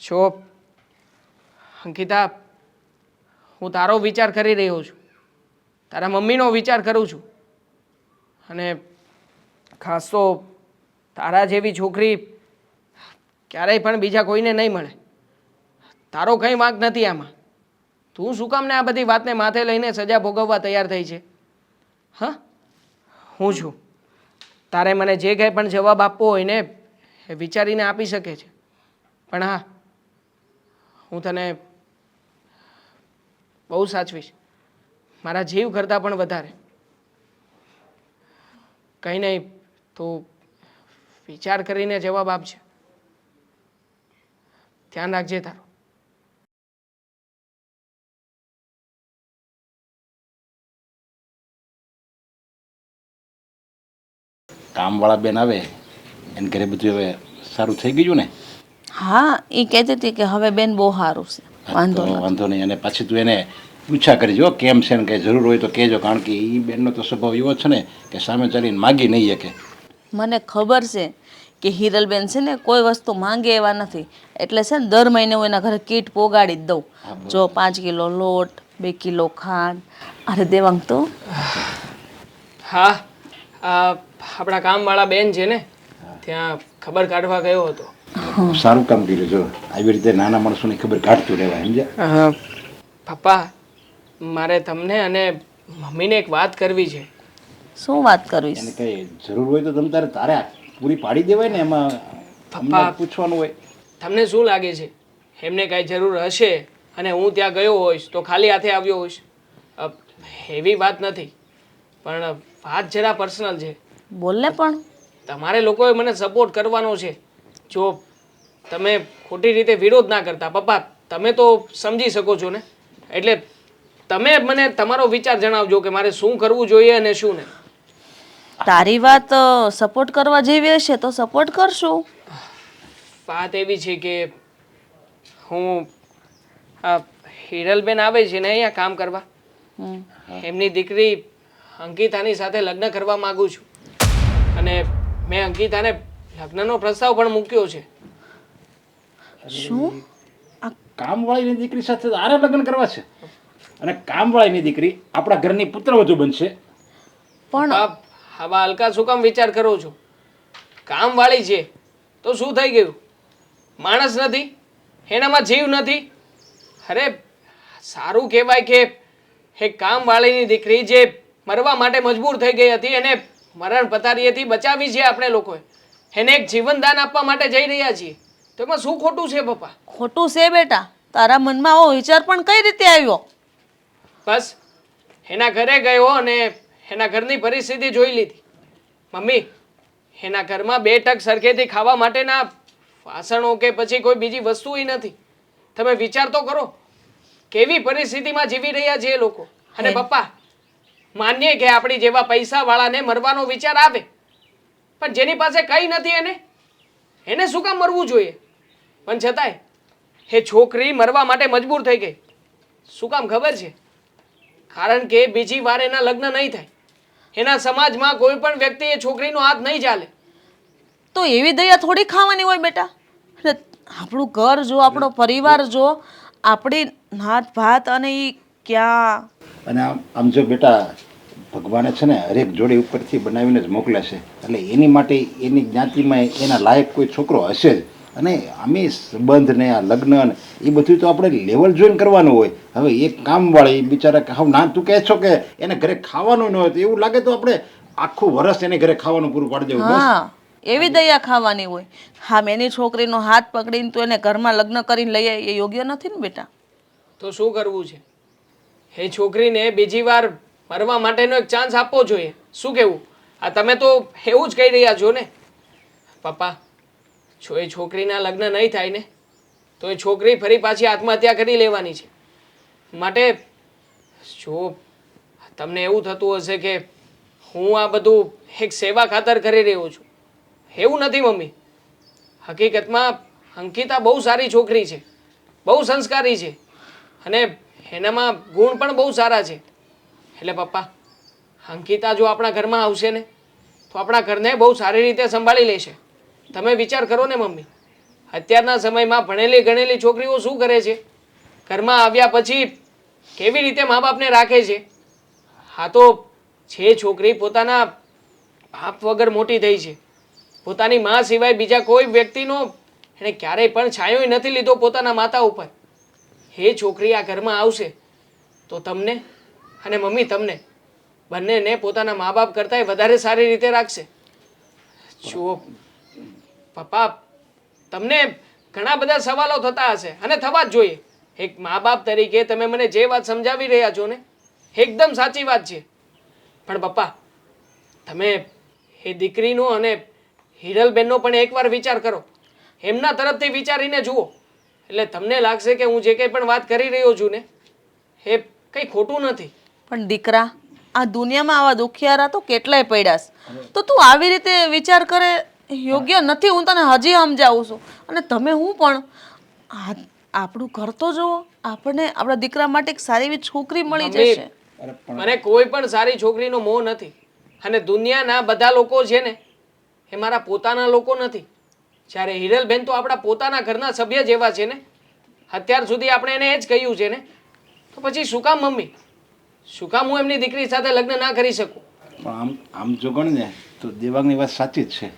જો અંકિતા, હું તારો વિચાર કરી રહ્યો છું, તારા મમ્મીનો વિચાર કરું છું, અને ખાસ તો તારા જેવી છોકરી ક્યારેય પણ બીજા કોઈને નહીં મળે. તારો કંઈ વાંક નથી આમાં. તું શું કામ ને આ બધી વાતને માથે લઈને સજા ભોગવવા તૈયાર થઈ છે? હા, હું છું. તારે મને જે કંઈ પણ જવાબ આપવો હોય ને એ વિચારીને આપી શકે છે. પણ હા, હું તને બહુ સાચવીશ, મારા જીવ કરતાં પણ વધારે. કંઈ નહીં, તું વિચાર કરીને જવાબ આપજે. ધ્યાન રાખજે તારું. કામવાળા બેન આવે એને ઘરે બધું હવે સારું થઈ ગયું ને? હા, એ કહેતી હતી કે હવે બેન બહુ સારું છે, વાંધો નથી. વાંધો નહીં. અને પછી તું એને પૂછા કરજો કેમ છે ને કંઈ જરૂર હોય તો કહેજો, કારણ કે એ બેનનો તો સ્વભાવ એવો છે ને કે સામે ચાલીને માગી નહીં શકે. મને ખબર છે કે હિરલબેન છે ને કોઈ વસ્તુ માંગે એવા નથી, એટલે છે ને દર મહિને હું એના ઘરે કીટ પોગાડી જ દઉં. જો 5 કિલો લોટ, 2 કિલો ખાંડ. અરે દેવાંગ તો હા, આપણા કામવાળા બેન છે ને ત્યાં ખબર કાઢવા ગયો હતો. સારું કામ કર્યું. જો આવી રીતે નાના માણસોની ખબર કાઢતું રહેવાય, સમજ્યા? પપ્પા, મારે તમને અને મમ્મીને એક વાત કરવી છે. શું વાત કરવી એને છે? કંઈ જરૂર હોય તો તમે તારે પૂરી પાડી દેવાય ને, એમાં અમને પૂછવાનું હોય. તમને શું લાગે છે એમને કાંઈ જરૂર હશે અને હું ત્યાં ગયો હોઈશ તો ખાલી હાથે આવ્યો હોઈશ? એવી વાત નથી, પણ વાત જરા પર્સનલ છે. બોલ ને. પણ તમારે લોકોએ મને સપોર્ટ કરવાનો છે. જો તમે ખોટી રીતે વિરોધ ના કરતા. પપ્પા, તમે તો સમજી શકો છો ને, એટલે તમે મને તમારો વિચાર જણાવજો કે મારે શું કરવું જોઈએ અને શું નહીં. તારી વાત સપોર્ટ કરવા જેવી હશે તો સપોર્ટ કરશું. વાત એવી છે કે હું હિરલબેન આવે છે ને અહીંયા કામ કરવા, એમની દીકરી અંકિતાની સાથે લગ્ન કરવા માંગુ છું. અને મેં અંકિતાને લગ્નનો પ્રસ્તાવ પણ મૂક્યો છે. શું? કામવાળીની દીકરી સાથે તારે લગ્ન કરવા છે? અને કામવાળીની દીકરી આપણા ઘરની પુત્રવધુ બનશે? પણ આવા હલકા શું કામ વિચાર કરો છો? કામવાળી છે તો શું થઈ ગયું? માણસ નથી? એનામાં જીવ નથી? અરે સારું કહેવાય કે એક કામવાળીની દીકરી જે મરવા માટે મજબૂર થઈ ગઈ હતી એને મરણ પથારીએથી બચાવી છે આપણે લોકોએ, એને એક જીવનદાન આપવા માટે જઈ રહ્યા છીએ, તો એમાં શું ખોટું છે પપ્પા? ખોટું છે બેટા? તારા મનમાં આવો વિચાર પણ કઈ રીતે આવ્યો? બસ એના ઘરે ગયો અને એના ઘરની પરિસ્થિતિ જોઈ લીધી. મમ્મી, એના ઘરમાં 2 ટક સરખેથી ખાવા માટેના વાસણો કે પછી કોઈ બીજી વસ્તુ નથી. તમે વિચાર તો કરો કેવી પરિસ્થિતિમાં જીવી રહ્યા છે એ લોકો. અને પપ્પા, માનીએ કે આપણી જેવા પૈસાવાળાને મરવાનો વિચાર આવે, પણ જેની પાસે કંઈ નથી એને શું કામ મરવું જોઈએ? પણ છતાંય એ છોકરી મરવા માટે મજબૂર થઈ ગઈ. શું કામ ખબર છે? કારણ કે બીજી વાર એના લગ્ન નહીં થાય. એના સમાજમાં કોઈ પણ વ્યક્તિ એ છોકરીનો હાથ નહીં ચાલે. તો એવી દયા થોડી ખાવાની હોય બેટા. એટલે આપણું ઘર જો, આપણો પરિવાર જો, આપણી નાત ભાત અને એ ક્યાં. અને આમ જો બેટા, ભગવાને છે ને હરેક જોડી ઉપરથી બનાવીને જ મોકલે છે, એટલે એની માટે એની જ્ઞાતિમાં એના લાયક કોઈ છોકરો હશે જ. અને આમે સંબંધ ને આ લગ્ન ને એ બધું તો આપણે લેવલ જોઈને કરવાનું હોય. હવે એક કામવાળી બિચારા હવે ના, તું કહે છો કે એને ઘરે ખાવાનું ન હોય તો એવું લાગે તો આપણે આખું વરસ એને ઘરે ખાવાનું પૂરું પાડી દેવું. હા, એવી દયા ખાવાની હોય. હા, એની છોકરીનો હાથ પકડીને તું એને ઘરમાં લગ્ન કરીને લઈ આવી એ યોગ્ય નથી ને બેટા. તો શું કરવું છે? એ છોકરીને બીજી વાર મરવા માટેનો એક ચાન્સ આપવો જોઈએ. શું કહેવું? આ તમે તો એવું જ કહી રહ્યા છો ને પપ્પા. જો એ છોકરીના લગ્ન નહીં થાય ને તો એ છોકરી ફરી પાછી આત્મહત્યા કરી લેવાની છે. માટે જો તમને એવું થતું હશે કે હું આ બધું એક સેવા ખાતર કરી રહ્યો છું, એવું નથી મમ્મી. હકીકતમાં અંકિતા બહુ સારી છોકરી છે, બહુ સંસ્કારી છે અને એનામાં ગુણ પણ બહુ સારા છે. એટલે પપ્પા, અંકિતા જો આપણા ઘરમાં આવશે ને તો આપણા ઘરને બહુ સારી રીતે સંભાળી લેશે. તમે વિચાર કરો ને મમ્મી, અત્યારના સમયમાં ભણેલી ગણેલી છોકરીઓ શું કરે છે? ઘરમાં આવ્યા પછી કેવી રીતે મા બાપને રાખે છે. હા તો જે છોકરી પોતાના બાપ વગર મોટી થઈ છે, પોતાની મા સિવાય બીજા કોઈ વ્યક્તિનો એણે ક્યારેય પણ છાંયો નથી લીધો પોતાના માતા ઉપર, એ છોકરી આ ઘરમાં આવશે તો તમને અને મમ્મી તમને બંનેને પોતાના મા બાપ કરતાંય વધારે સારી રીતે રાખશે. જુઓ પપ્પા, તમને ઘણા બધા સવાલો થતા હશે અને થવા જ જોઈએ. એક મા બાપ તરીકે તમે મને જે વાત સમજાવી રહ્યા છો ને એકદમ સાચી વાત છે. પણ પપ્પા, તમે એ દીકરીનો અને હિરલબેનનો પણ એકવાર વિચાર કરો. એમના તરફથી વિચારીને જુઓ એટલે તમને લાગશે કે હું જે કંઈ પણ વાત કરી રહ્યો છું ને એ કંઈ ખોટું નથી. પણ દીકરા, આ દુનિયામાં આવા દુખિયારા તો કેટલાય પડ્યા છે. તો તું આવી રીતે વિચાર કરે યોગ્ય નથી. હું તને હજી સમજાવું છું. અને તમે હું પણ આપણું ઘર તો જુઓ. આપણને આપણા દીકરા માટે એક સારી એવી છોકરી મળી જશે. મને કોઈ પણ સારી છોકરીનો મોહ નથી અને દુનિયાના બધા લોકો છે ને એ મારા પોતાના લોકો નથી. જ્યારે હિરલબેન તો આપણા પોતાના ઘરના સભ્ય જેવા છે ને. અત્યાર સુધી આપણે એને એ જ કહ્યું છે ને, તો પછી શું કામ મમ્મી, શું કામ હું એમની દીકરી સાથે લગ્ન ના કરી શકું? પણ આમ જો ગણ ને તો દેવાંગની વાત સાચી જ છે.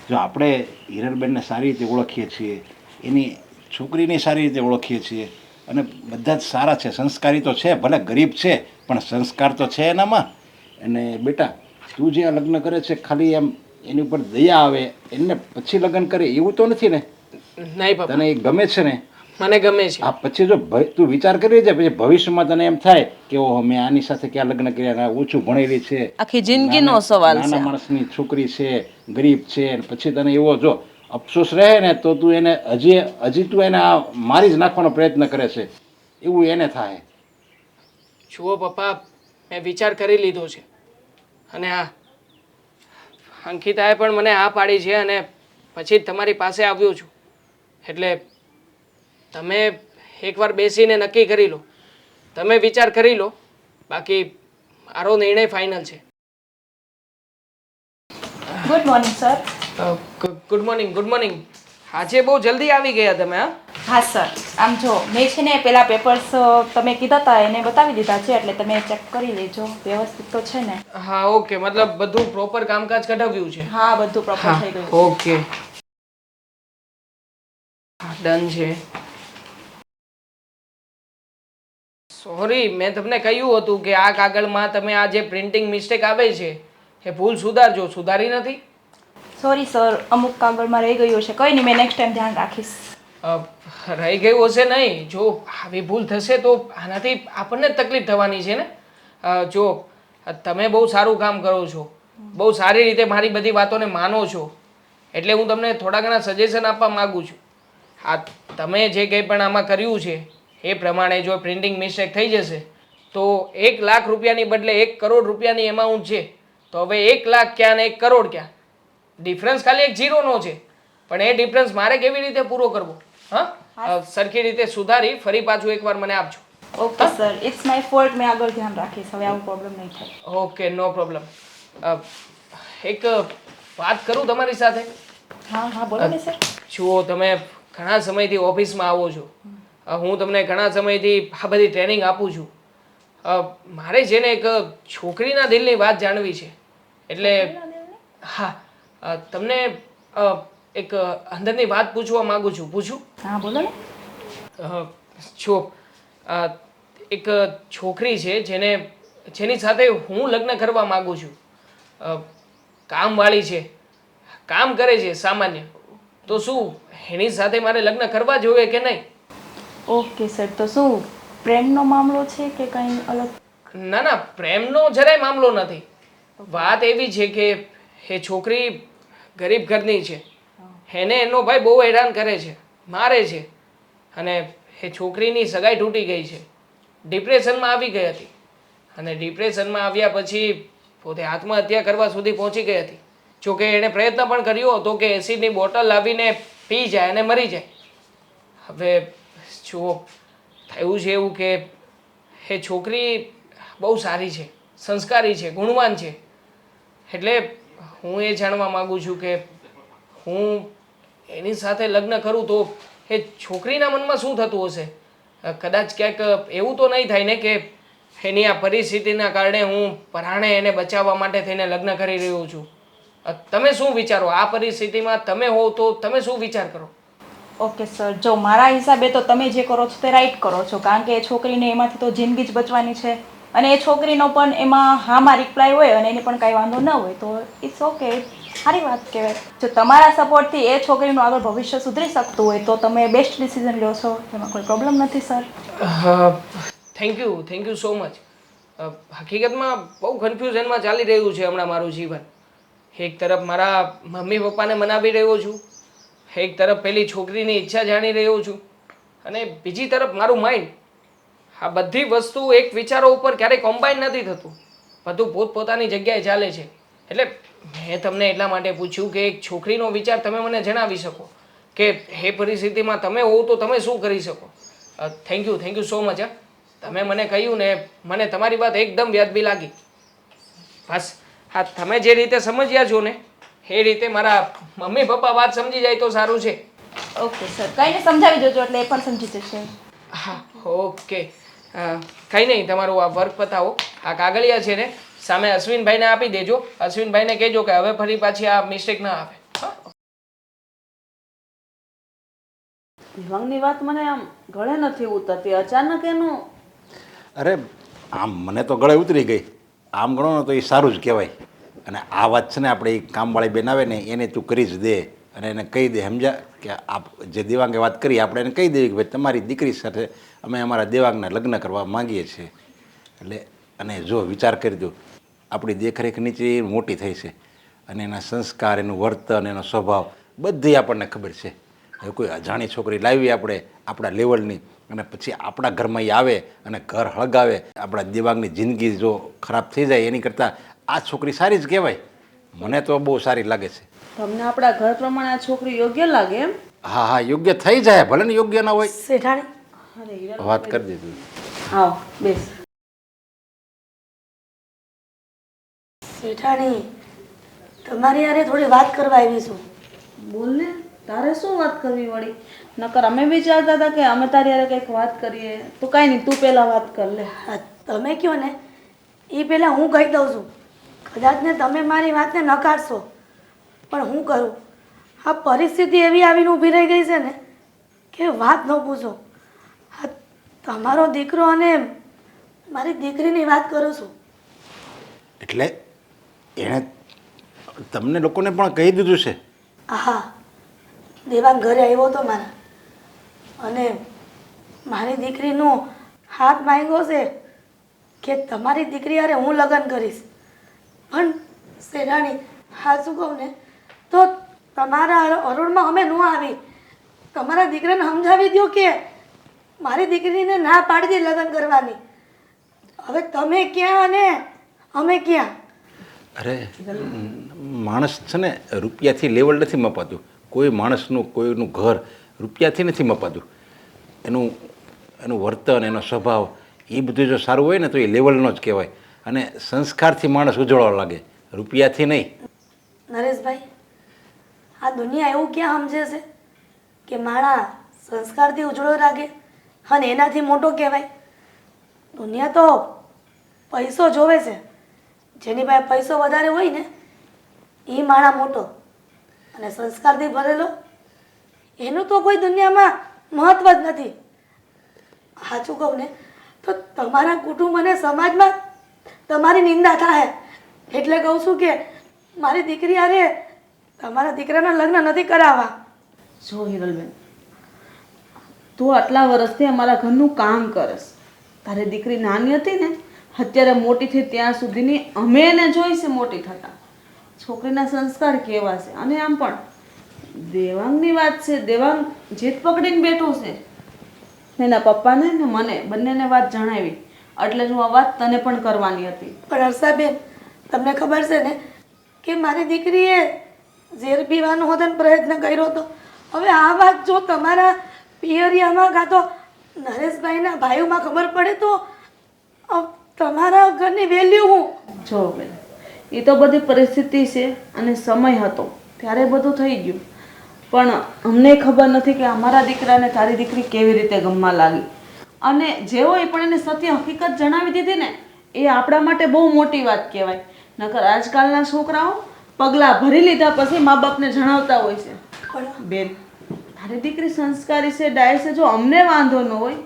જો આપણે હિરલબેનને સારી રીતે ઓળખીએ છીએ, એની છોકરીને સારી રીતે ઓળખીએ છીએ અને બધા જ સારા છે, સંસ્કારી તો છે, ભલે ગરીબ છે પણ સંસ્કાર તો છે એનામાં. અને બેટા, તું જે આ લગ્ન કરે છે ખાલી એમ એની ઉપર દયા આવે એને પછી લગ્ન કરે એવું તો નથી ને? નહીં પપ્પા, તને એ ગમે છે ને? મને ગમે છે. આ પછી જો તું વિચાર કરી છે પછી ભવિષ્યમાં તને એમ થાય કે ઓહો મેં આની સાથે ક્યાં લગ્ન કર્યા, ઓછું ભણેલી છે, આખી જિંદગીનો સવાલ છે. નાના માણસની છોકરી છે, ગરીબ છે, પછી તને એવો જો અફસોસ રહે ને તો તું એને હજી તું એને મારી જ નાખવાનો પ્રયત્ન કરે છે એવું એને થાય. જુઓ પપ્પા, મેં વિચાર કરી લીધો છે અને હા, અંકિતાએ પણ મને હા પાડી છે અને પછી જ તમારી પાસે આવ્યો છું. એટલે તમે એકવાર બેસીને નક્કી કરી લો, તમે વિચાર કરી લો, બાકી મારો નિર્ણય ફાઇનલ છે. Good morning sir. Good morning, good morning. આજે બહુ જલ્દી આવી ગયા તમે. હા સર, આમ જો મેં છે ને પેલા પેપર્સ તમે કીધા હતા એને બતાવી દીધા છે એટલે તમે ચેક કરી લેજો વ્યવસ્થિત તો છે ને. હા ઓકે, મતલબ બધું પ્રોપર કામકાજ કઢાવ્યું છે? હા બધું પ્રોપર થઈ ગયું. ઓકે, ડન છે. સોરી, મેં તમને કહ્યું હતું કે આ કાગળમાં તમે આ જે પ્રિન્ટિંગ મિસ્ટેક આવે છે એ ભૂલ સુધારજો. સુધારી નથી? સોરી સર, અમુક કાગળમાં રહી ગયું છે. કંઈ નહીં, મેં નેક્સ્ટ ટાઈમ ધ્યાન રાખીશ. રહી ગયું હશે નહીં, જો આવી ભૂલ થશે તો આનાથી આપણને જ તકલીફ થવાની છે ને. જો તમે બહુ સારું કામ કરો છો, બહુ સારી રીતે મારી બધી વાતોને માનો છો, એટલે હું તમને થોડા ઘણા સજેશન આપવા માગું છું. હા, તમે જે કંઈ પણ આમાં કર્યું છે એ પ્રમાણે જો પ્રિન્ટિંગ મિસ્ટેક થઈ જશે તો 1 લાખ રૂપિયાની બદલે 1 કરોડ રૂપિયાની અમાઉન્ટ છે તો હવે 1 લાખ ક્યાં ને 1 કરોડ ક્યાં? ડિફરન્સ ખાલી એક ઝીરોનો છે, પણ એ ડિફરન્સ મારે કેવી રીતે પૂરો કરવો? હા, સરખી રીતે સુધારી ફરી પાછું એકવાર મને આપજો. Okay sir, it's my fault. મેં આગળ ધ્યાન રાખીશ. હવે આવું પ્રોબ્લેમ નહીં થાય. Okay, no problem. એક વાત કરું તમારી સાથે? હા હા બોલો ને સર. જુઓ, તમે ઘણા સમયથી ઓફિસમાં આવો છો, હું તમને ઘણા સમયથી આ બધી ટ્રેનિંગ આપું છું. મારે છે ને એક છોકરીના દિલની વાત જાણવી છે. એટલે હા, તમને એક અંદરની વાત પૂછવા માંગુ છું. પૂછું? હા બોલો ને. જો એક છોકરી છે જેની સાથે હું લગ્ન કરવા માંગુ છું. કામવાળી છે, કામ કરે છે સામાન્ય. તો શું એની સાથે મારે લગ્ન કરવા જોઈએ કે નહીં? ઓકે સર, તો શું પ્રેમનો મામલો છે કે કંઈ અલગ? ના ના, પ્રેમનો જરાય મામલો નથી. વાત એવી છે કે એ છોકરી ગરીબ ઘરની છે. એને એનો ભાઈ બહુ હેરાન કરે છે, મારે છે. અને એ છોકરીની સગાઈ તૂટી ગઈ છે, ડિપ્રેશનમાં આવી ગઈ હતી. અને ડિપ્રેશનમાં આવ્યા પછી પોતે આત્મહત્યા કરવા સુધી પહોંચી ગઈ હતી. જોકે એણે પ્રયત્ન પણ કર્યો હતો કે એસિડની બોટલ લાવીને પી જાય અને મરી જાય. હવે જુઓ, થયું છે એવું કે એ છોકરી બહુ સારી છે, સંસ્કારી છે, ગુણવાન છે. એટલે હું એ જાણવા માગું છું કે હું એની સાથે લગ્ન કરું તો એ છોકરીના મનમાં શું થતું હશે? કદાચ ક્યાંક એવું તો નહીં થાય ને કે એની આ પરિસ્થિતિના કારણે હું પરાણે એને બચાવવા માટે થઈને લગ્ન કરી રહ્યો છું. તમે શું વિચારો? આ પરિસ્થિતિમાં તમે હો તો તમે શું વિચાર કરો? ઓકે સર, જો મારા હિસાબે તો તમે જે કરો છો તે રાઈટ કરો છો, કારણ કે એ છોકરીને એમાંથી તો જિંદગી જ બચવાની છે. અને એ છોકરીનો પણ એમાં હામાં રિપ્લાય હોય અને એને પણ કાંઈ વાંધો ન હોય તો ઇટ્સ ઓકે, સારી વાત કહેવાય. જો તમારા સપોર્ટથી એ છોકરીનું આગળ ભવિષ્ય સુધરી શકતું હોય તો તમે બેસ્ટ ડિસિઝન લો છો, એમાં કોઈ પ્રોબ્લેમ નથી sir. Thank you so much. હકીકતમાં બહુ કન્ફ્યુઝનમાં ચાલી રહ્યું છે હમણાં મારું જીવન. એક તરફ મારા મમ્મી પપ્પાને મનાવી રહ્યો છું, એક તરફ પેલી છોકરીની ઈચ્છા જાણી રહ્યો છું, અને બીજી તરફ મારું માઇન્ડ. આ બધી વસ્તુ એક વિચારો ઉપર ક્યારેય કોમ્બાઈન નથી થતું, બધું પોતપોતાની જગ્યાએ ચાલે છે. એટલે મેં તમને એટલા માટે પૂછ્યું કે એક છોકરીનો વિચાર તમે મને જણાવી શકો કે એ પરિસ્થિતિમાં તમે હોવ તો તમે શું કરી શકો. Thank you so much. તમે મને કહ્યું ને, મને તમારી વાત એકદમ વ્યાજબી લાગી. બસ હા, તમે જે રીતે સમજ્યા છો ને એ રીતે મારા મમ્મી પપ્પા વાત સમજી જાય તો સારું છે. ઓકે સર, કંઈ નહીં, સમજાવી દેજો એટલે એ પણ સમજી જશે. હા ઓકે, કંઈ નહીં, તમારું આ વર્ક પતાવો. આ કાગળિયા છે ને સામે અશ્વિનભાઈને આપી દેજો. અશ્વિનભાઈને કહેજો કે હવે ફરી પાછી આ મિસ્ટેક ના આવે. દેવાંગની વાત મને આમ ગળે નથી ઉતરતી, અચાનક એનું. અરે આમ મને તો ગળે ઉતરી ગઈ. આમ ગણો ને તો એ સારું જ કહેવાય. અને આ વાત છે ને આપણે એ કામવાળી બેન આવે ને એને તું કરી જ દે અને એને કહી દે, સમજ્યા? કે આપ જે દેવાંગે વાત કરી આપણે એને કહી દઈએ કે ભાઈ તમારી દીકરી સાથે અમે અમારા દેવાંગના લગ્ન કરવા માંગીએ છીએ. એટલે અને જો વિચાર કરી દો, આપણી દેખરેખ નીચે મોટી થઈ છે અને એના સંસ્કાર, એનું વર્તન, એનો સ્વભાવ બધી આપણને ખબર છે. હવે કોઈ અજાણી છોકરી લાવી આપણે આપણા લેવલની અને પછી આપણા ઘરમાં એ આવે અને ઘર હળગાવે, આપણા દેવાંગની જિંદગી જો ખરાબ થઈ જાય એની કરતાં આ છોકરી સારી જ કહેવાય. મને તો બહુ સારી લાગે છે. તમને આપણા ઘર પ્રમાણે આ છોકરી યોગ્ય લાગે એમ? હા હા, યોગ્ય થઈ જાય, ભલે ને યોગ્ય ના હોય. શેઠાણી, વાત કરી દીધું. આવો બેસ. શેઠાણી, તમારી યારે થોડી વાત કરવા આવી છું. બોલ ને, તારે શું વાત કરવી વળી? નકર અમે વિચારતા હતા કે અમે તારી યારે કંઈક વાત કરીએ. તો કાંઈ નહીં, તું પહેલાં વાત કર લે. હા, તમે કહો ને એ પહેલાં હું કહી દઉં છું. કદાચ ને તમે મારી વાતને નકારશો, પણ હું કરું, આ પરિસ્થિતિ એવી આવીને ઊભી રહી ગઈ છે ને કે વાત ન પૂછો. હા, તમારો દીકરો અને મારી દીકરીની વાત કરું છું. એટલે એણે તમને લોકોને પણ કહી દીધું છે? હા, દેવાંગ ઘરે આવ્યો હતો મારા અને મારી દીકરીનો હાથ માંગ્યો છે કે તમારી દીકરી હારે હું લગ્ન કરીશ. પણ શેઠાણી, હા શું કહું ને તો તમારા અરુણમાં અમે ન આવી. તમારા દીકરાને સમજાવી દો કે મારી દીકરીને ના પાડી દે લગ્ન કરવાની. હવે તમે ક્યાં અને અમે ક્યાં? અરે માણસ છે ને રૂપિયાથી લેવલ નથી મપાતું. કોઈ માણસનું કોઈનું ઘર રૂપિયાથી નથી મપાતું. એનું વર્તન, એનો સ્વભાવ એ બધું જો સારું હોય ને તો એ લેવલનો જ કહેવાય. અને સંસ્કારથી માણસ ઉજળવા લાગે, રૂપિયાથી નહીં. નરેશભાઈ, આ દુનિયા એવું ક્યાં સમજે છે કે માણા સંસ્કારથી ઉજળો લાગે અને એનાથી મોટો કહેવાય? દુનિયા તો પૈસો જોવે છે. જેની પાસે પૈસો વધારે હોય ને એ માણા મોટો અને સંસ્કારથી ભરેલો એનું તો કોઈ દુનિયામાં મહત્વ જ નથી. સાચું કહું ને તો તમારા કુટુંબ અને સમાજમાં તમારી નિંદા થાય એટલે કહું છું કે મારી દીકરી અરે તમારા દીકરાના લગ્ન નથી કરાવવા. જો હિરલબેન, તું આટલા વર્ષથી અમારા ઘરનું કામ કરસ. તારી દીકરી નાની હતી ને, અત્યારે મોટી થઈ ત્યાં સુધીની અમે એને જોઈ છે મોટી થતા. છોકરીના સંસ્કાર કેવા છે. અને આમ પણ દેવાંગની વાત છે, દેવાંગ જીત પકડીને બેઠો છે. એના પપ્પાને ને મને બંનેને વાત જણાવી એટલે જ હું આ વાત તને પણ કરવાની હતી. પણ હર્ષાબેન, તમને ખબર છે ને કે મારી દીકરીએ ઝેર પીવાનો હતો ને પ્રયત્ન કર્યો હતો. હવે આ વાત જો તમારા પિયરિયામાં કાં તો નરેશભાઈના ભાઈઓમાં ખબર પડે તો તમારા ઘરની વેલ્યુ હું. જો બેન, એ તો બધી પરિસ્થિતિ છે અને સમય હતો ત્યારે બધું થઈ ગયું. પણ અમને ખબર નથી કે અમારા દીકરાને તારી દીકરી કેવી રીતે ગમવા લાગી. અને જે હોય પણ એને સત્ય હકીકત જણાવી દીધી ને એ આપણા માટે બહુ મોટી વાત કહેવાય. નકર આજકાલના છોકરાઓ પગલાં ભરી લીધા પછી મા બાપને જણાવતા હોય છે. બેન, તારી દીકરી સંસ્કારી છે, ડાય છે. જો અમને વાંધો ન હોય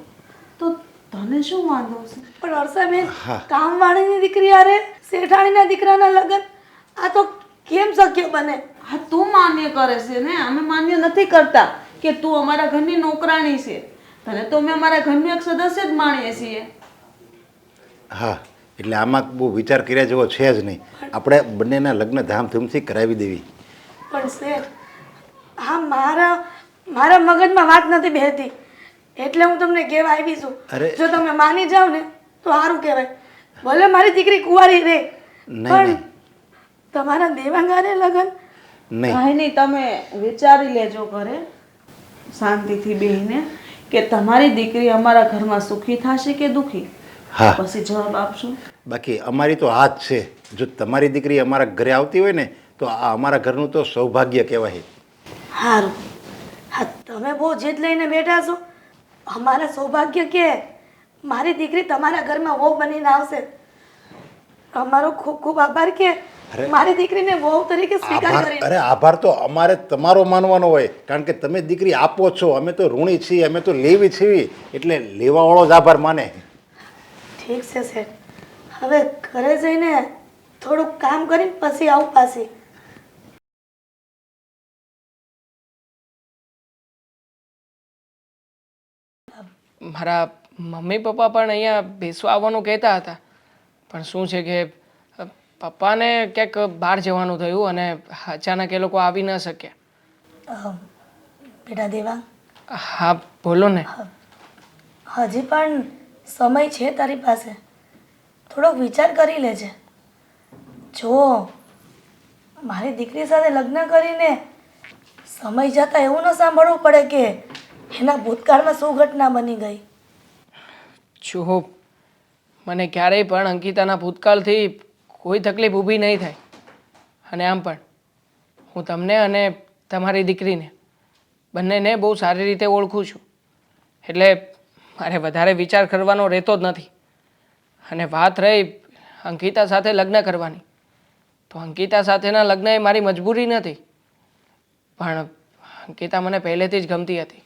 તો તને શું વાંધો છે? પણ હર્ષાબેન, કામવાળીની દીકરી અરે શેઠાણીના દીકરાના લગ્ન આ તો કેમ શક્ય બને? હા, તું માન્ય કરે છે ને, અમે માન્ય નથી કરતા કે તું અમારા ઘરની નોકરાણી છે. તને તો અમે અમારા ઘરનું એક સદસ્ય જ માણીએ છીએ. હા, એટલે આમાં બહુ વિચાર કર્યા જેવો છે જ નહીં. આપણે બંનેના લગ્ન ધામધૂમથી કરાવી દેવી. પણ શેઠ, હા મારા મગજમાં વાત નથી બેહતી એટલે હું તમને કહેવા આવી છું. અરે. જો તમે માની જાઓ ને તો સારું કહેવાય. ભલે મારી દીકરી કુંવારી રહે પણ તમારા દેવાંગાને લગ્ન નહીં. કાંઈ નહીં, તમે વિચારી લેજો ઘરે શાંતિથી બેહીને કે તમારી દીકરી અમારા ઘરમાં સુખી થશે કે દુઃખી. હા, પછી જવાબ આપશો. બાકી અમારી તો આ જ છે. જો તમારી દીકરી અમારા ઘરે આવતી હોય ને તો આ અમારા ઘરનું તો સૌભાગ્ય કહેવાય. સારું. હા, તમે બહુ જીદ લઈને બેઠા છો. અમારા સૌભાગ્ય કે મારી દીકરી તમારા ઘરમાં વહુ બનીને આવશે. અમારો ખૂબ ખૂબ આભાર કે મારી દીકરીને વહુ તરીકે સ્વીકાર કરી. અરે આભાર તો અમારે તમારો માનવાનો હોય, કારણ કે તમે દીકરી આપો છો. અમે તો ઋણી છીએ, અમે તો લેવી છીએ, એટલે લેવાવાળો જ આભાર માને. ઠીક છે શેઠ, હવે ઘરે જઈને થોડુંક કામ કરીને પછી આવું પાછી. મારા મમ્મી પપ્પા પણ અહીંયા બેસવા આવવાનું કહેતા હતા, પણ શું છે કે પપ્પાને ક્યાંક બહાર જવાનું થયું અને અચાનક એ લોકો આવી ન શક્યા. બેટા દેવાંગ, હા બોલો ને. હજી પણ સમય છે તારી પાસે. થોડોક વિચાર કરી લેજે. જો મારી દીકરી સાથે લગ્ન કરીને સમય જતાં એવું ન સાંભળવું પડે કે એના ભૂતકાળમાં શું ઘટના બની ગઈ. જો મને ક્યારેય પણ અંકિતાના ભૂતકાળથી કોઈ તકલીફ ઊભી નહીં થાય. અને આમ પણ હું તમને અને તમારી દીકરીને બંનેને બહુ સારી રીતે ઓળખું છું, એટલે મારે વધારે વિચાર કરવાનો રહેતો જ નથી. અને વાત રહી અંકિતા સાથે લગ્ન કરવાની, તો અંકિતા સાથેના લગ્ન એ મારી મજબૂરી નથી, પણ અંકિતા મને પહેલેથી જ ગમતી હતી.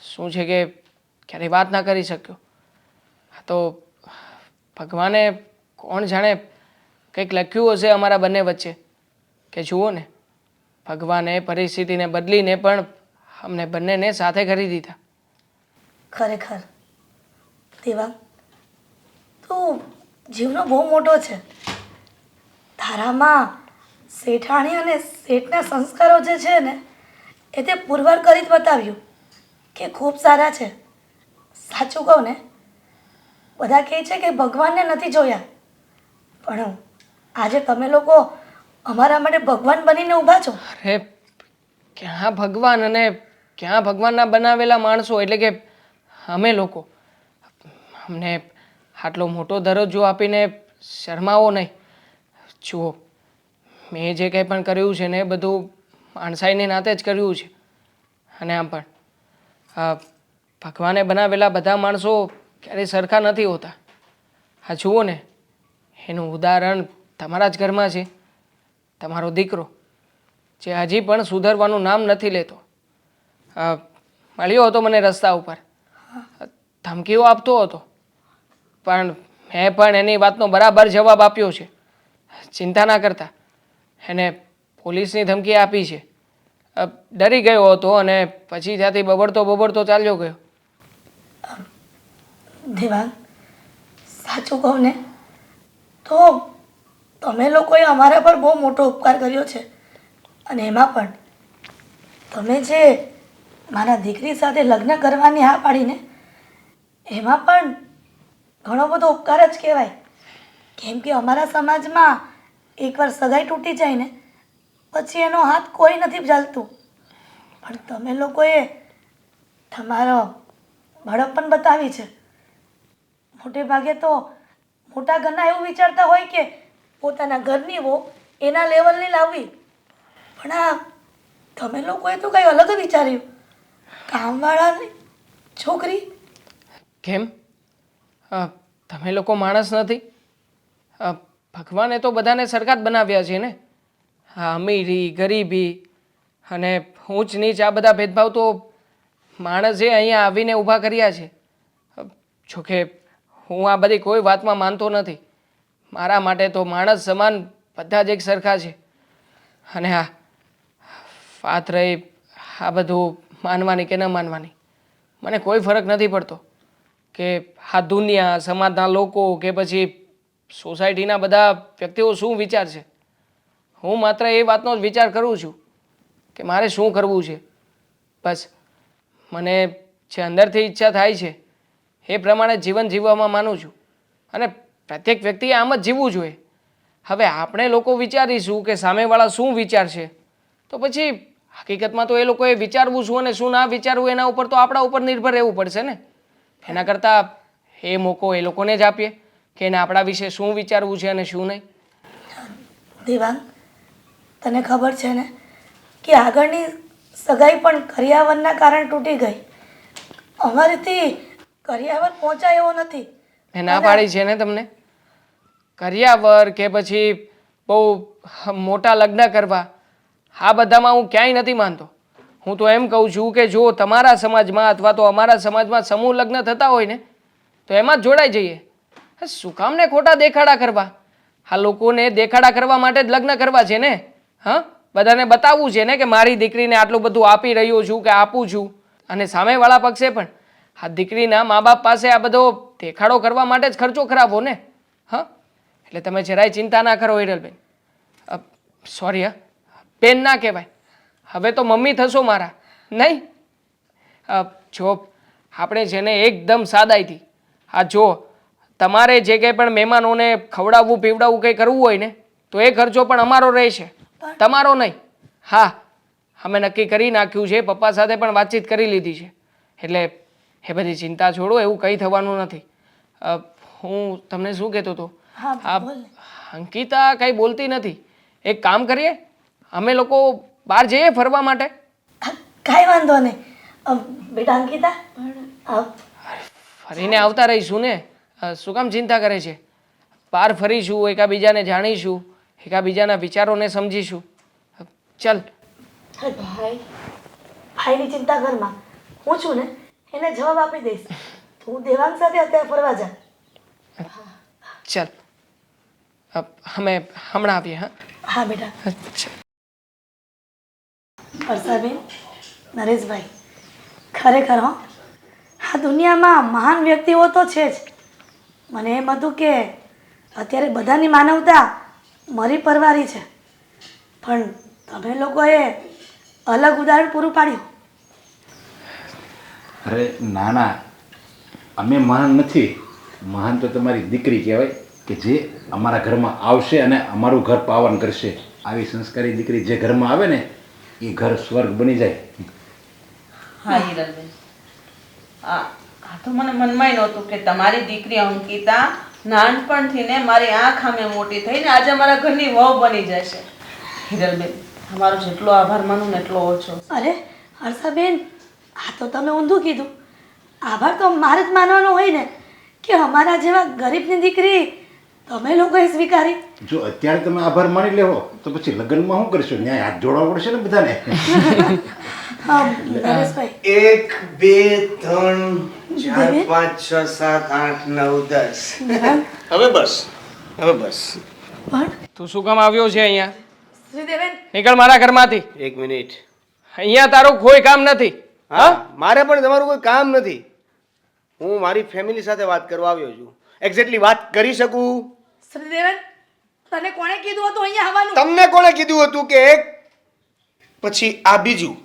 શું છે કે ક્યારેય વાત ના કરી શક્યો. તો ભગવાને કોણ જાણે કંઈક લખ્યું હશે અમારા બંને વચ્ચે કે જુઓ ને, ભગવાને પરિસ્થિતિને બદલીને પણ અમને બંનેને સાથે કરી દીધા. ખરેખર દેવાંગ, તું જીવનો બહુ મોટો છે. તારામાં શેઠાણી અને શેઠના સંસ્કારો જે છે ને એ તે પુરવાર કરી જ બતાવ્યું કે ખૂબ સારા છે. સાચું કહું ને, બધા કહે છે કે ભગવાનને નથી જોયા, પણ આજે તમે લોકો અમારા માટે ભગવાન બનીને ઊભા છો. અરે ક્યાં ભગવાન અને ક્યાં ભગવાનના બનાવેલા માણસો, એટલે કે અમે લોકો. અમને આટલો મોટો દરજ્જો આપીને શરમાવો નહીં. જુઓ, મેં જે કંઈ પણ કર્યું છે ને એ બધું માણસાઈને નાતે જ કર્યું છે. અને આમ પણ ભગવાને બનાવેલા બધા માણસો ક્યારેય સરખા નથી હોતા. હા જુઓ ને, એનું ઉદાહરણ તમારા જ ઘરમાં છે. તમારો દીકરો જે હજી પણ સુધરવાનું નામ નથી લેતો. મળ્યો હતો મને રસ્તા ઉપર, ધમકીઓ આપતો હતો, પણ મેં પણ એની વાતનો બરાબર જવાબ આપ્યો છે. ચિંતા ના કરતા. એને પોલીસની ધમકી આપી છે. ડરી ગયો હતો અને પછી ત્યાંથી બબડતો ચાલ્યો ગયો. દેવાંગ, સાચું કહું ને તો તમે લોકોએ અમારા પર બહુ મોટો ઉપકાર કર્યો છે. અને એમાં પણ તમે જે મારા દીકરી સાથે લગ્ન કરવાની હા પાડીને એમાં પણ ઘણો બધો ઉપકાર જ કહેવાય. કેમ કે અમારા સમાજમાં એકવાર સગાઈ તૂટી જાય ને પછી એનો હાથ કોઈ નથી ચાલતું. પણ તમે લોકોએ તમારો બળપણ બતાવી છે. મોટે ભાગે તો મોટા ઘરના એવું વિચારતા હોય કે પોતાના ઘરની વહુ એના લેવલની લાવવી, પણ આ તમે લોકોએ તો કંઈ અલગ જ વિચાર્યું. કામવાળાની છોકરી. કેમ તમે લોકો માણસ નથી? ભગવાને તો બધાને સરખા જ બનાવ્યા છે ને. હા, અમીરી ગરીબી અને ઊંચ નીચ આ બધા ભેદભાવ તો માણસે અહીંયા આવીને ઊભા કર્યા છે. જોકે હું આ બધી કોઈ વાતમાં માનતો નથી. મારા માટે તો માણસ સમાન બધા જ એક સરખા છે. અને હા, વાત રહી આ બધું માનવાની કે ન માનવાની, મને કોઈ ફરક નથી પડતો કે આ દુનિયા સમાજના લોકો કે પછી સોસાયટીના બધા વ્યક્તિઓ શું વિચારશે. હું માત્ર એ વાતનો જ વિચાર કરું છું કે મારે શું કરવું છે. બસ મને જે અંદરથી ઈચ્છા થાય છે એ પ્રમાણે જીવન જીવવામાં માનું છું. અને પ્રત્યેક વ્યક્તિએ આમ જ જીવવું જોઈએ. હવે આપણે લોકો વિચારીશું કે સામેવાળા શું વિચારશે, તો પછી હકીકતમાં તો એ લોકોએ વિચારવું શું અને શું ના વિચારવું એના ઉપર તો આપણા ઉપર નિર્ભર રહેવું પડશે ને. એના કરતાં એ મોકો એ લોકોને જ આપીએ કે એને આપણા વિશે શું વિચારવું છે અને શું નહીં. દેવાંગ, તને ખબર છે ને કે આગળની સગાઈ પણ કરિયાવરના કારણે તૂટી ગઈ. અમારેથી કરિયાવર પહોંચાય એવો નથી. મેં ના પાડી છે ને તમને. કરિયાવર કે પછી બહુ મોટા લગ્ન કરવા આ બધામાં હું ક્યાંય નથી માનતો. હું તો એમ કહું છું કે જો તમારા સમાજમાં અથવા તો અમારા સમાજમાં સમૂહ લગ્ન થતા હોય ને તો એમાં જ જોડાઈ જઈએ. શું કામ ને ખોટા દેખાડા કરવા? આ લોકોને દેખાડા કરવા માટે જ લગ્ન કરવા છે ને. હા, બધાને બતાવવું છે ને કે મારી દીકરીને આટલું બધું આપી રહ્યો છું કે આપું છું. અને સામેવાળા પક્ષે પણ આ દીકરીના મા બાપ પાસે આ બધો દેખાડો કરવા માટે જ ખર્ચો ખરાબો ને. હા, એટલે તમે જરાય ચિંતા ના કરો હિરલબેન. સોરી હા, બેન ના કહેવાય, હવે તો મમ્મી થશો મારા. નહીં, જો આપણે છે ને એકદમ સાદાઈથી જો તમારે જે કંઈ પણ મહેમાનોને ખવડાવવું પીવડાવવું કંઈ કરવું હોય ને તો એ ખર્ચો પણ અમારો રહેશે, તમારો નહીં. હા, અમે નક્કી કરી નાખ્યું છે, પપ્પા સાથે પણ વાતચીત કરી લીધી છે. એટલે એ બધી ચિંતા છોડો, એવું કંઈ થવાનું નથી. હું તમને શું કહેતો હતો, અંકિતા કંઈ બોલતી નથી. એક કામ કરીએ, અમે લોકો બહાર જઈએ ફરવા માટે. કાંઈ વાંધો નહીં. બેટા અંકિતા, ફરીને આવતા રહીશું ને. શું કામ ચિંતા કરે છે? બહાર ફરીશું, એકાબીજાને જાણીશું, એકાબીજાના વિચારોને સમજીશું. ચાલ. ભાઈ, ભાઈની ચિંતા કરમાં, હું છું ને એને જવાબ આપી દઈશ. તું દેવાંગ સાથે અત્યારે ફરવા જા. ચાલ, અમે હમણાં આવીએ. હા હા બેટા. વર્ષાબેન, નરેશભાઈ, ખરેખર હો, આ દુનિયામાં મહાન વ્યક્તિઓ તો છે જ. મને એમ હતું કે અત્યારે બધાની માનવતા મરી પરવારી છે, પણ તમે લોકોએ અલગ ઉદાહરણ પૂરું પાડ્યું. અરે ના ના, અમે મહાન નથી. મહાન તો તમારી દીકરી કહેવાય કે જે અમારા ઘરમાં આવશે અને અમારું ઘર પાવન કરશે. આવી સંસ્કારી દીકરી જે ઘરમાં આવે ને એ ઘર સ્વર્ગ બની જાય. હા હિરલબેન, આ તો મને મનમાં નહોતું કે તમારી દીકરી અંકિતા નાનપણથી ને મારી આંખ સામે મોટી થઈને આજે મારા ઘરની વહુ બની જશે. હિરલબેન, તમારો જેટલો આભાર માનું ને એટલો ઓછો. અરે હર્ષાબેન, આ તો તમે ઊંધું કીધું. આભાર તો મારે જ માનવાનો હોય ને કે અમારા જેવા ગરીબની દીકરી તમે લોકોએ સ્વીકારી. જો અત્યારે તમે આભાર માની લેવો તો પછી લગ્નમાં શું કરશો? ન્યાય હાથ જોડવા પડશે ને બધાને. નરેશભાઈ, 1 2 3 4 5 6 7 8 9 10. હવે બસ, હવે બસ. પણ તું શું કામ આવ્યો છે અહીંયા? શ્રીદેવેન, નીકળ મારા ઘરમાંથી. 1 મિનિટ. અહીંયા તારું કોઈ કામ નથી. હા, મારે પણ તમારું કોઈ કામ નથી. હું મારી ફેમિલી સાથે વાત કરવા આવ્યો છું. એક્ઝેક્ટલી વાત કરી શકું. શ્રીદેવન, તને કોણે કીધું હતું અહીંયા આવવાનું? તમને કોણે કીધું હતું કે એક પછી આ બીજું?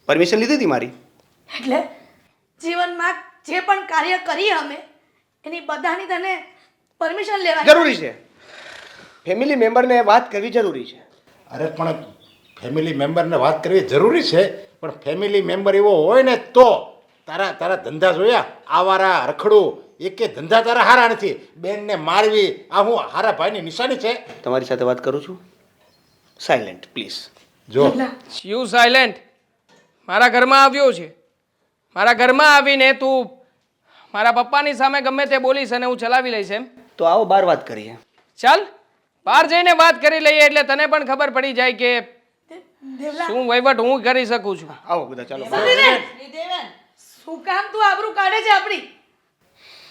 પરમિશન લીધી હતી મારી. એટલે જીવનમાં જે પણ કાર્ય કરીએ અમે એની બધાની તને પરમિશન લેવાની જરૂરી છે. ફેમિલી મેમ્બરને વાત કરવી જરૂરી છે. અરે પણ ફેમિલી મેમ્બરને વાત કરવી જરૂરી છે, પણ ફેમિલી મેમ્બર એવો હોય ને તો તારા તારા ધંધા જોયા આવારા રખડું એકે ધંધા તારા હારા નથી. બેનને મારવી આ હું હારા ભાઈની નિશાની છે. તમારી સાથે વાત કરું છું. Silent please. જો યુ સાયલેન્ટ. મારા ઘરમાં આવ્યો છે, મારા ઘરમાં આવીને તું મારા પપ્પાની સામે ગમે તે બોલીશ અને હું ચલાવી લઈશ એમ? તો આવો બાર વાત કરીએ. ચાલ બહાર જઈને વાત કરી લઈએ એટલે તને પણ ખબર પડી જાય કે દેવલા, શું વહીવટ હું કરી શકું છું. આવો બધા ચાલો. શ્રીદેવન, શું કામ તું આબરૂ કાઢે છે આપણી?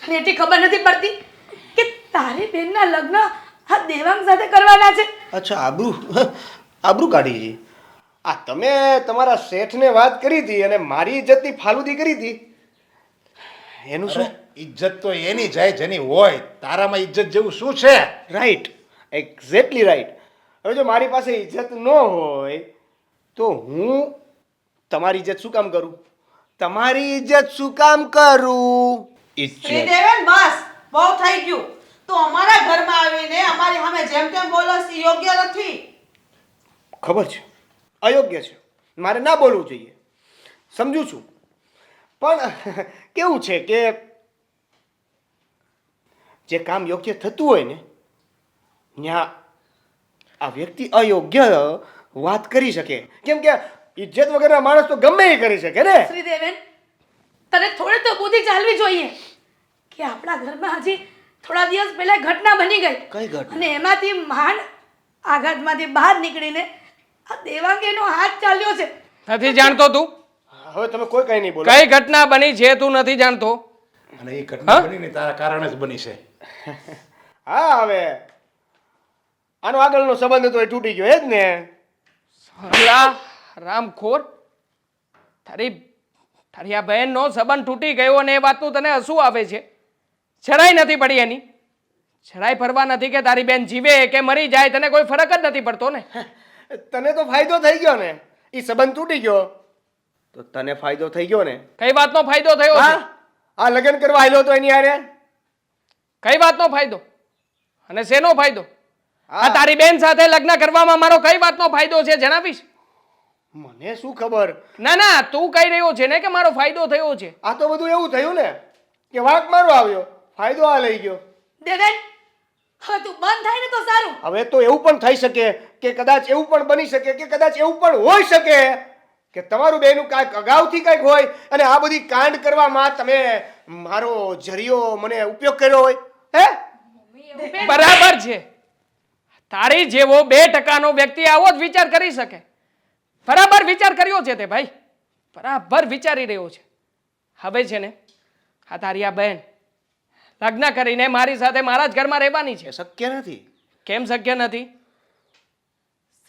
અને એટલી ખબર નથી પડતી કે તારી બેનના લગ્ન આ દેવાંગ સાથે કરવાના છે. અચ્છા, આબરૂ કાઢી છે. આ તમે તમારા શેઠને વાત કરી હતી અને મારી ઇજ્જતની ફાલુદી કરી હતી એનું શું? ઇજ્જત તો એની જાય જેની હોય. તારામાં ઇજ્જત જેવું શું છે? Right, exactly right. હવે જો મારી પાસે ઇજ્જત ન હોય તો હું તમારી ઇજ્જત શું કામ કરું? તમારી ઇજ્જત શું કામ કરું? ઇજ્જત શ્રીદેવન, બસ બહુ થઈ ગયું. તો અમારા ઘરમાં આવીને અમારી સામે જેમ તેમ બોલસ એ યોગ્ય નથી. ખબર છે, અયોગ્ય છે, મારે ના બોલવું જોઈએ, સમજુ છું. પણ કેવું છે કે જે કામ યોગ્ય થતું હોય ને ત્યાં આ વ્યક્તિ અયોગ્ય વાત કરી શકે. કેમ કે ઇજ્જત વગરના માણસ તો ગમે એ કરી શકે ને. શ્રીદેવન, તને થોડી તો બુદ્ધિ ચાલવી જોઈએ કે આપણા ઘરમાં હજી થોડા દિવસ પહેલા ઘટના બની ગઈ. કઈ ઘટના? અને એમાંથી માંડ આઘાતમાંથી બહાર નીકળીને આ દેવાંગીનો હાથ ચાલ્યો છે. નથી જાણતો તું? હવે તમે કોઈ કઈ નહીં બોલો. કઈ ઘટના બની છે તું નથી જાણતો? અને એ ઘટના બની ને તારા કારણે જ બની છે. હા, હવે આનો આગળનો સંબંધ હતો એ તૂટી ગયો એ જ ને. અલા, રામખોર, તારી તારી આ બહેનનો સંબંધ તૂટી ગયો અને એ વાતનું તને હસવું આવે છે? જરાય નથી પડી એની? જરાય પરવા નથી કે તારી બેન જીવે કે મરી જાય? તને કોઈ ફરક જ નથી પડતો ને? તને તો ફાયદો થઈ ગયો ને, એ સંબંધ તૂટી ગયો તો તને ફાયદો થઈ ગયો ને. કઈ વાતનો ફાયદો થયો છે? હા, આ લગ્ન કરવા આવેલો તો એની હારે. કઈ વાતનો ફાયદો અને શેનો ફાયદો? આ તારી બેન સાથે લગ્ન કરવામાં મારો કઈ વાતનો ફાયદો છે જણાવીશ? મને શું ખબર? ના ના, તું કહી રહ્યો છે ને કે મારો ફાયદો થયો છે. આ તો બધું એવું થયું ને કે વાંક મારો આવ્યો, ફાયદો આ લઈ ગયો. દેવેન, હવે તું બંધ થાય ને તો સારું. હવે તો એવું પણ થઈ શકે કે કદાચ એવું પણ બની શકે કે કદાચ એવું પણ હોઈ શકે કે તમારું બેનું કાંઈક અગાઉથી કાંઈક હોય અને આ બધી કાંડ કરવામાં તમે મારો જરિયો મને ઉપયોગ કર્યો હોય. હે, બરાબર છે. તારી જેવો 2% વ્યક્તિ આવો જ વિચાર કરી શકે. બરાબર વિચાર કર્યો છે તે ભાઈ, બરાબર વિચારી રહ્યો છે. હવે છે ને આ તારી આ બહેન લગ્ન કરીને મારી સાથે મારા જ ઘરમાં રહેવાની છે. એ શક્ય નથી. કેમ શક્ય નથી?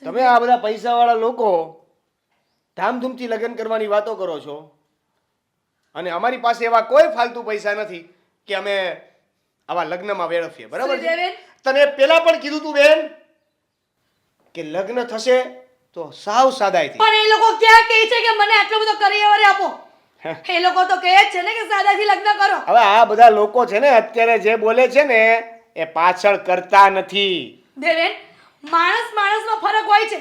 તમે આ બધા પૈસાવાળા લોકો ધામધૂમથી લગ્ન કરવાની વાતો કરો છો અને અમારી પાસે એવા કોઈ ફાલતુ પૈસા નથી કે અમે આવા લગ્નમાં વેડફીએ. બરાબર છે? શ્રીદેવન, તને પેલા પણ કીધું તું બેન કે લગ્ન થશે તો સાવ સાદાઈથી. પણ એ લોકો ક્યાં કહે છે કે મને આટલો બધો કરિયર આપો? એ લોકો તો કહે જ છે ને કે સાદાથી લગ્ન કરો. હવે આ બધા લોકો છે ને અત્યારે જે બોલે છે ને એ પાછળ કરતા નથી. દેવેન, માણસમાં ફરક હોય છે.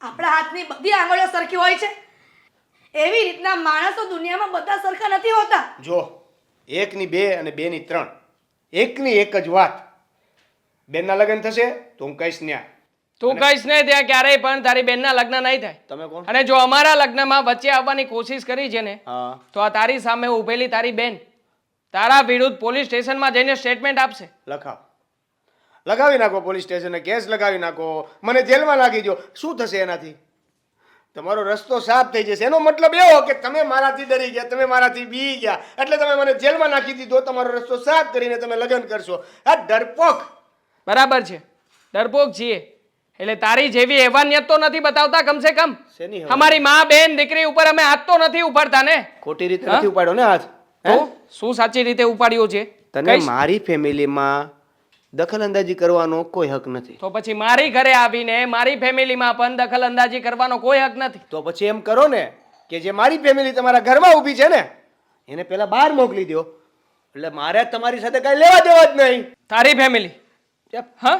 આપણા હાથની બધી આંગળીઓ સરખી હોય છે. એવી રીતના માણસો દુનિયામાં બધા સરખા નથી હોતા. જો, 1 ની 2 અને 2 ની 3, એકની એક જ વાત. બેનના લગ્ન થશે તો હું કહીશ ન્યા. તું કહીશ ને ત્યાં ક્યારેય પણ તારી બેનના લગ્ન નહીં થાય. તમે કોણ? અને જો અમારા લગ્નમાં વચ્ચે આવવાની કોશિશ કરી છે ને હા, તો આ તારી સામે ઊભેલી તારી બેન તારા વિરુદ્ધ પોલીસ સ્ટેશનમાં જઈને સ્ટેટમેન્ટ આપશે. લગાવી નાખો પોલીસ સ્ટેશને કેસ લગાવી નાખો, મને જેલમાં નાખી દો. શું થશે એનાથી? તમારો રસ્તો સાફ થઈ જશે. એનો મતલબ એવો કે તમે મારાથી ડરી ગયા, તમે મારાથી બી ગયા એટલે તમે મને જેલમાં નાખી દીધો. તમારો રસ્તો સાફ કરીને તમે લગ્ન કરશો. આ ડરપોક. બરાબર છે, ડરપોક છીએ. એટલે તારી જેવી હેવાનિયત તો નથી બતાવતા કમસે કમ. શેની હેવાનિયત? અમારી માં બેન દીકરી ઉપર અમે હાથ તો નથી ઉપાડતા ને? ખોટી રીતે નથી ઉપાડ્યો ને હાથ. તો શું સાચી રીતે ઉપાડ્યો છે? તને કહીશ. મારી ફેમિલીમાં દખલ અંદાજી કરવાનો કોઈ હક નથી. તો પછી મારી ઘરે આવીને મારી ફેમિલીમાં પણ દખલ અંદાજી કરવાનો કોઈ હક નથી. તો પછી એમ કરો ને કે જે મારી ફેમિલી તમારા ઘરમાં ઊભી છે ને એને પહેલા બહાર મોકલી દો, એટલે મારે તમારી સાથે કાંઈ લેવા દેવા જ નહીં. તારી ફેમિલી? હા,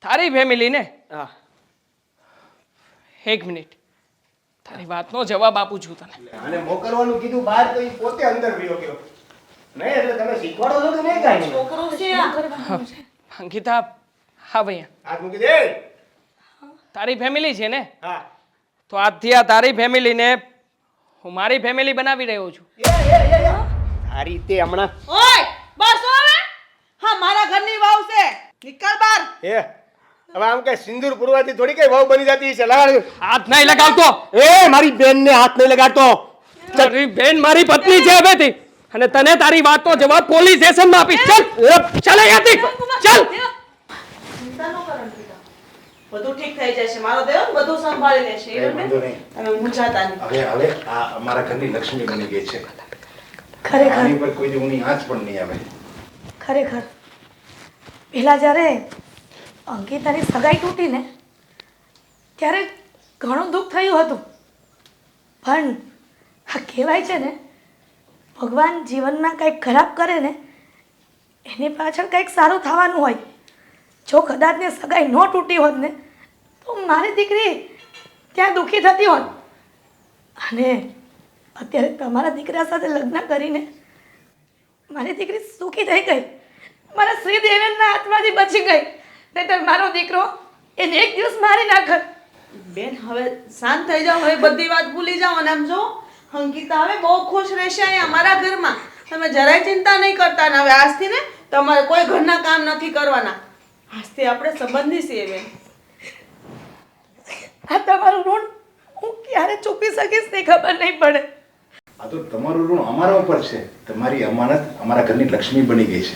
તારી ફેમિલી ને? હા, એક મિનિટ, તારી વાતનો જવાબ આપું છું તને. આને મોકલવાનું કીધું બહાર તો ઈ પોતે અંદર ગયો ગયો નહીં, એટલે તમે શીખવાડો છો કે નહીં કાંઈ? છોકરો છે આ. અંકિતા, હા ભૈયા, હાથ મૂકી દે. તારી ફેમિલી છે ને? હા, તો આજથી આ તારી ફેમિલીને હું મારી ફેમિલી બનાવી રહ્યો છું. આ રીતે હમણાં ઓય બસ હવે. હા, મારા ઘરની વાવ છે, નીકળ બહાર. એ હવે આમ કઈ સિંદૂર પુરવાથી થોડી કઈ ભાવ બની જતી છે. લગાડ. હાથ નહીં લગાવતો. એ મારી બેન ને હાથ નહીં લગાડતો. તારી બેન મારી પત્ની છે હવેથી, અને તને તારી વાતનો જવાબ પોલીસ સ્ટેશનમાં આપીશ. ચાલ ચાલ અહીંયાથી, ચાલ. ચિંતા ન કરો અંકિતા. બધું ઠીક થઈ જશે. મારો દેવ બધું સંભાળી લેશે. કઈ વાંધો નહીં. તમે મૂંઝાતા નહીં. હવે આ અમારા ઘરની લક્ષ્મી બની ગઈ છે. ખરેખર આની પર કોઈ ઊની આંચ પણ નહીં આવે. ખરેખર પહેલાં જ્યારે અંકિતાની સગાઈ તૂટી ને ત્યારે ઘણું દુઃખ થયું હતું, પણ આ કહેવાય છે ને ભગવાન જીવનમાં કંઈક ખરાબ કરે ને એની પાછળ કંઈક સારું થવાનું હોય. જો કદાચને સગાઈ ન તૂટી હોત ને તો મારી દીકરી ત્યાં દુઃખી થતી હોત, અને અત્યારે તમારા દીકરા સાથે લગ્ન કરીને મારી દીકરી સુખી થઈ ગઈ, મારા શ્રીદેવના હાથમાંથી બચી ગઈ. નહીંતર મારો દીકરો એને એક દિવસ મારી નાખત. બેન હવે શાંત થઈ જાઓ, હવે બધી વાત ભૂલી જાઓ. અને આમ જો અંકિતા હવે બહુ ખુશ રહેશે અહીંયા અમારા ઘરમાં. તમે જરાય ચિંતા નહીં કરતા. ને હવે આજથી ને તમારે કોઈ ઘરના કામ નથી કરવાના. આજથી આપણે સંબંધી છીએ બેન. આ તમારું ઋણ હું ક્યારે ચૂકવી શકીશ તે ખબર નહીં પડે. આ તો તમારું ઋણ અમારા ઉપર છે. તમારી અમાનત અમારા ઘરની લક્ષ્મી બની ગઈ છે.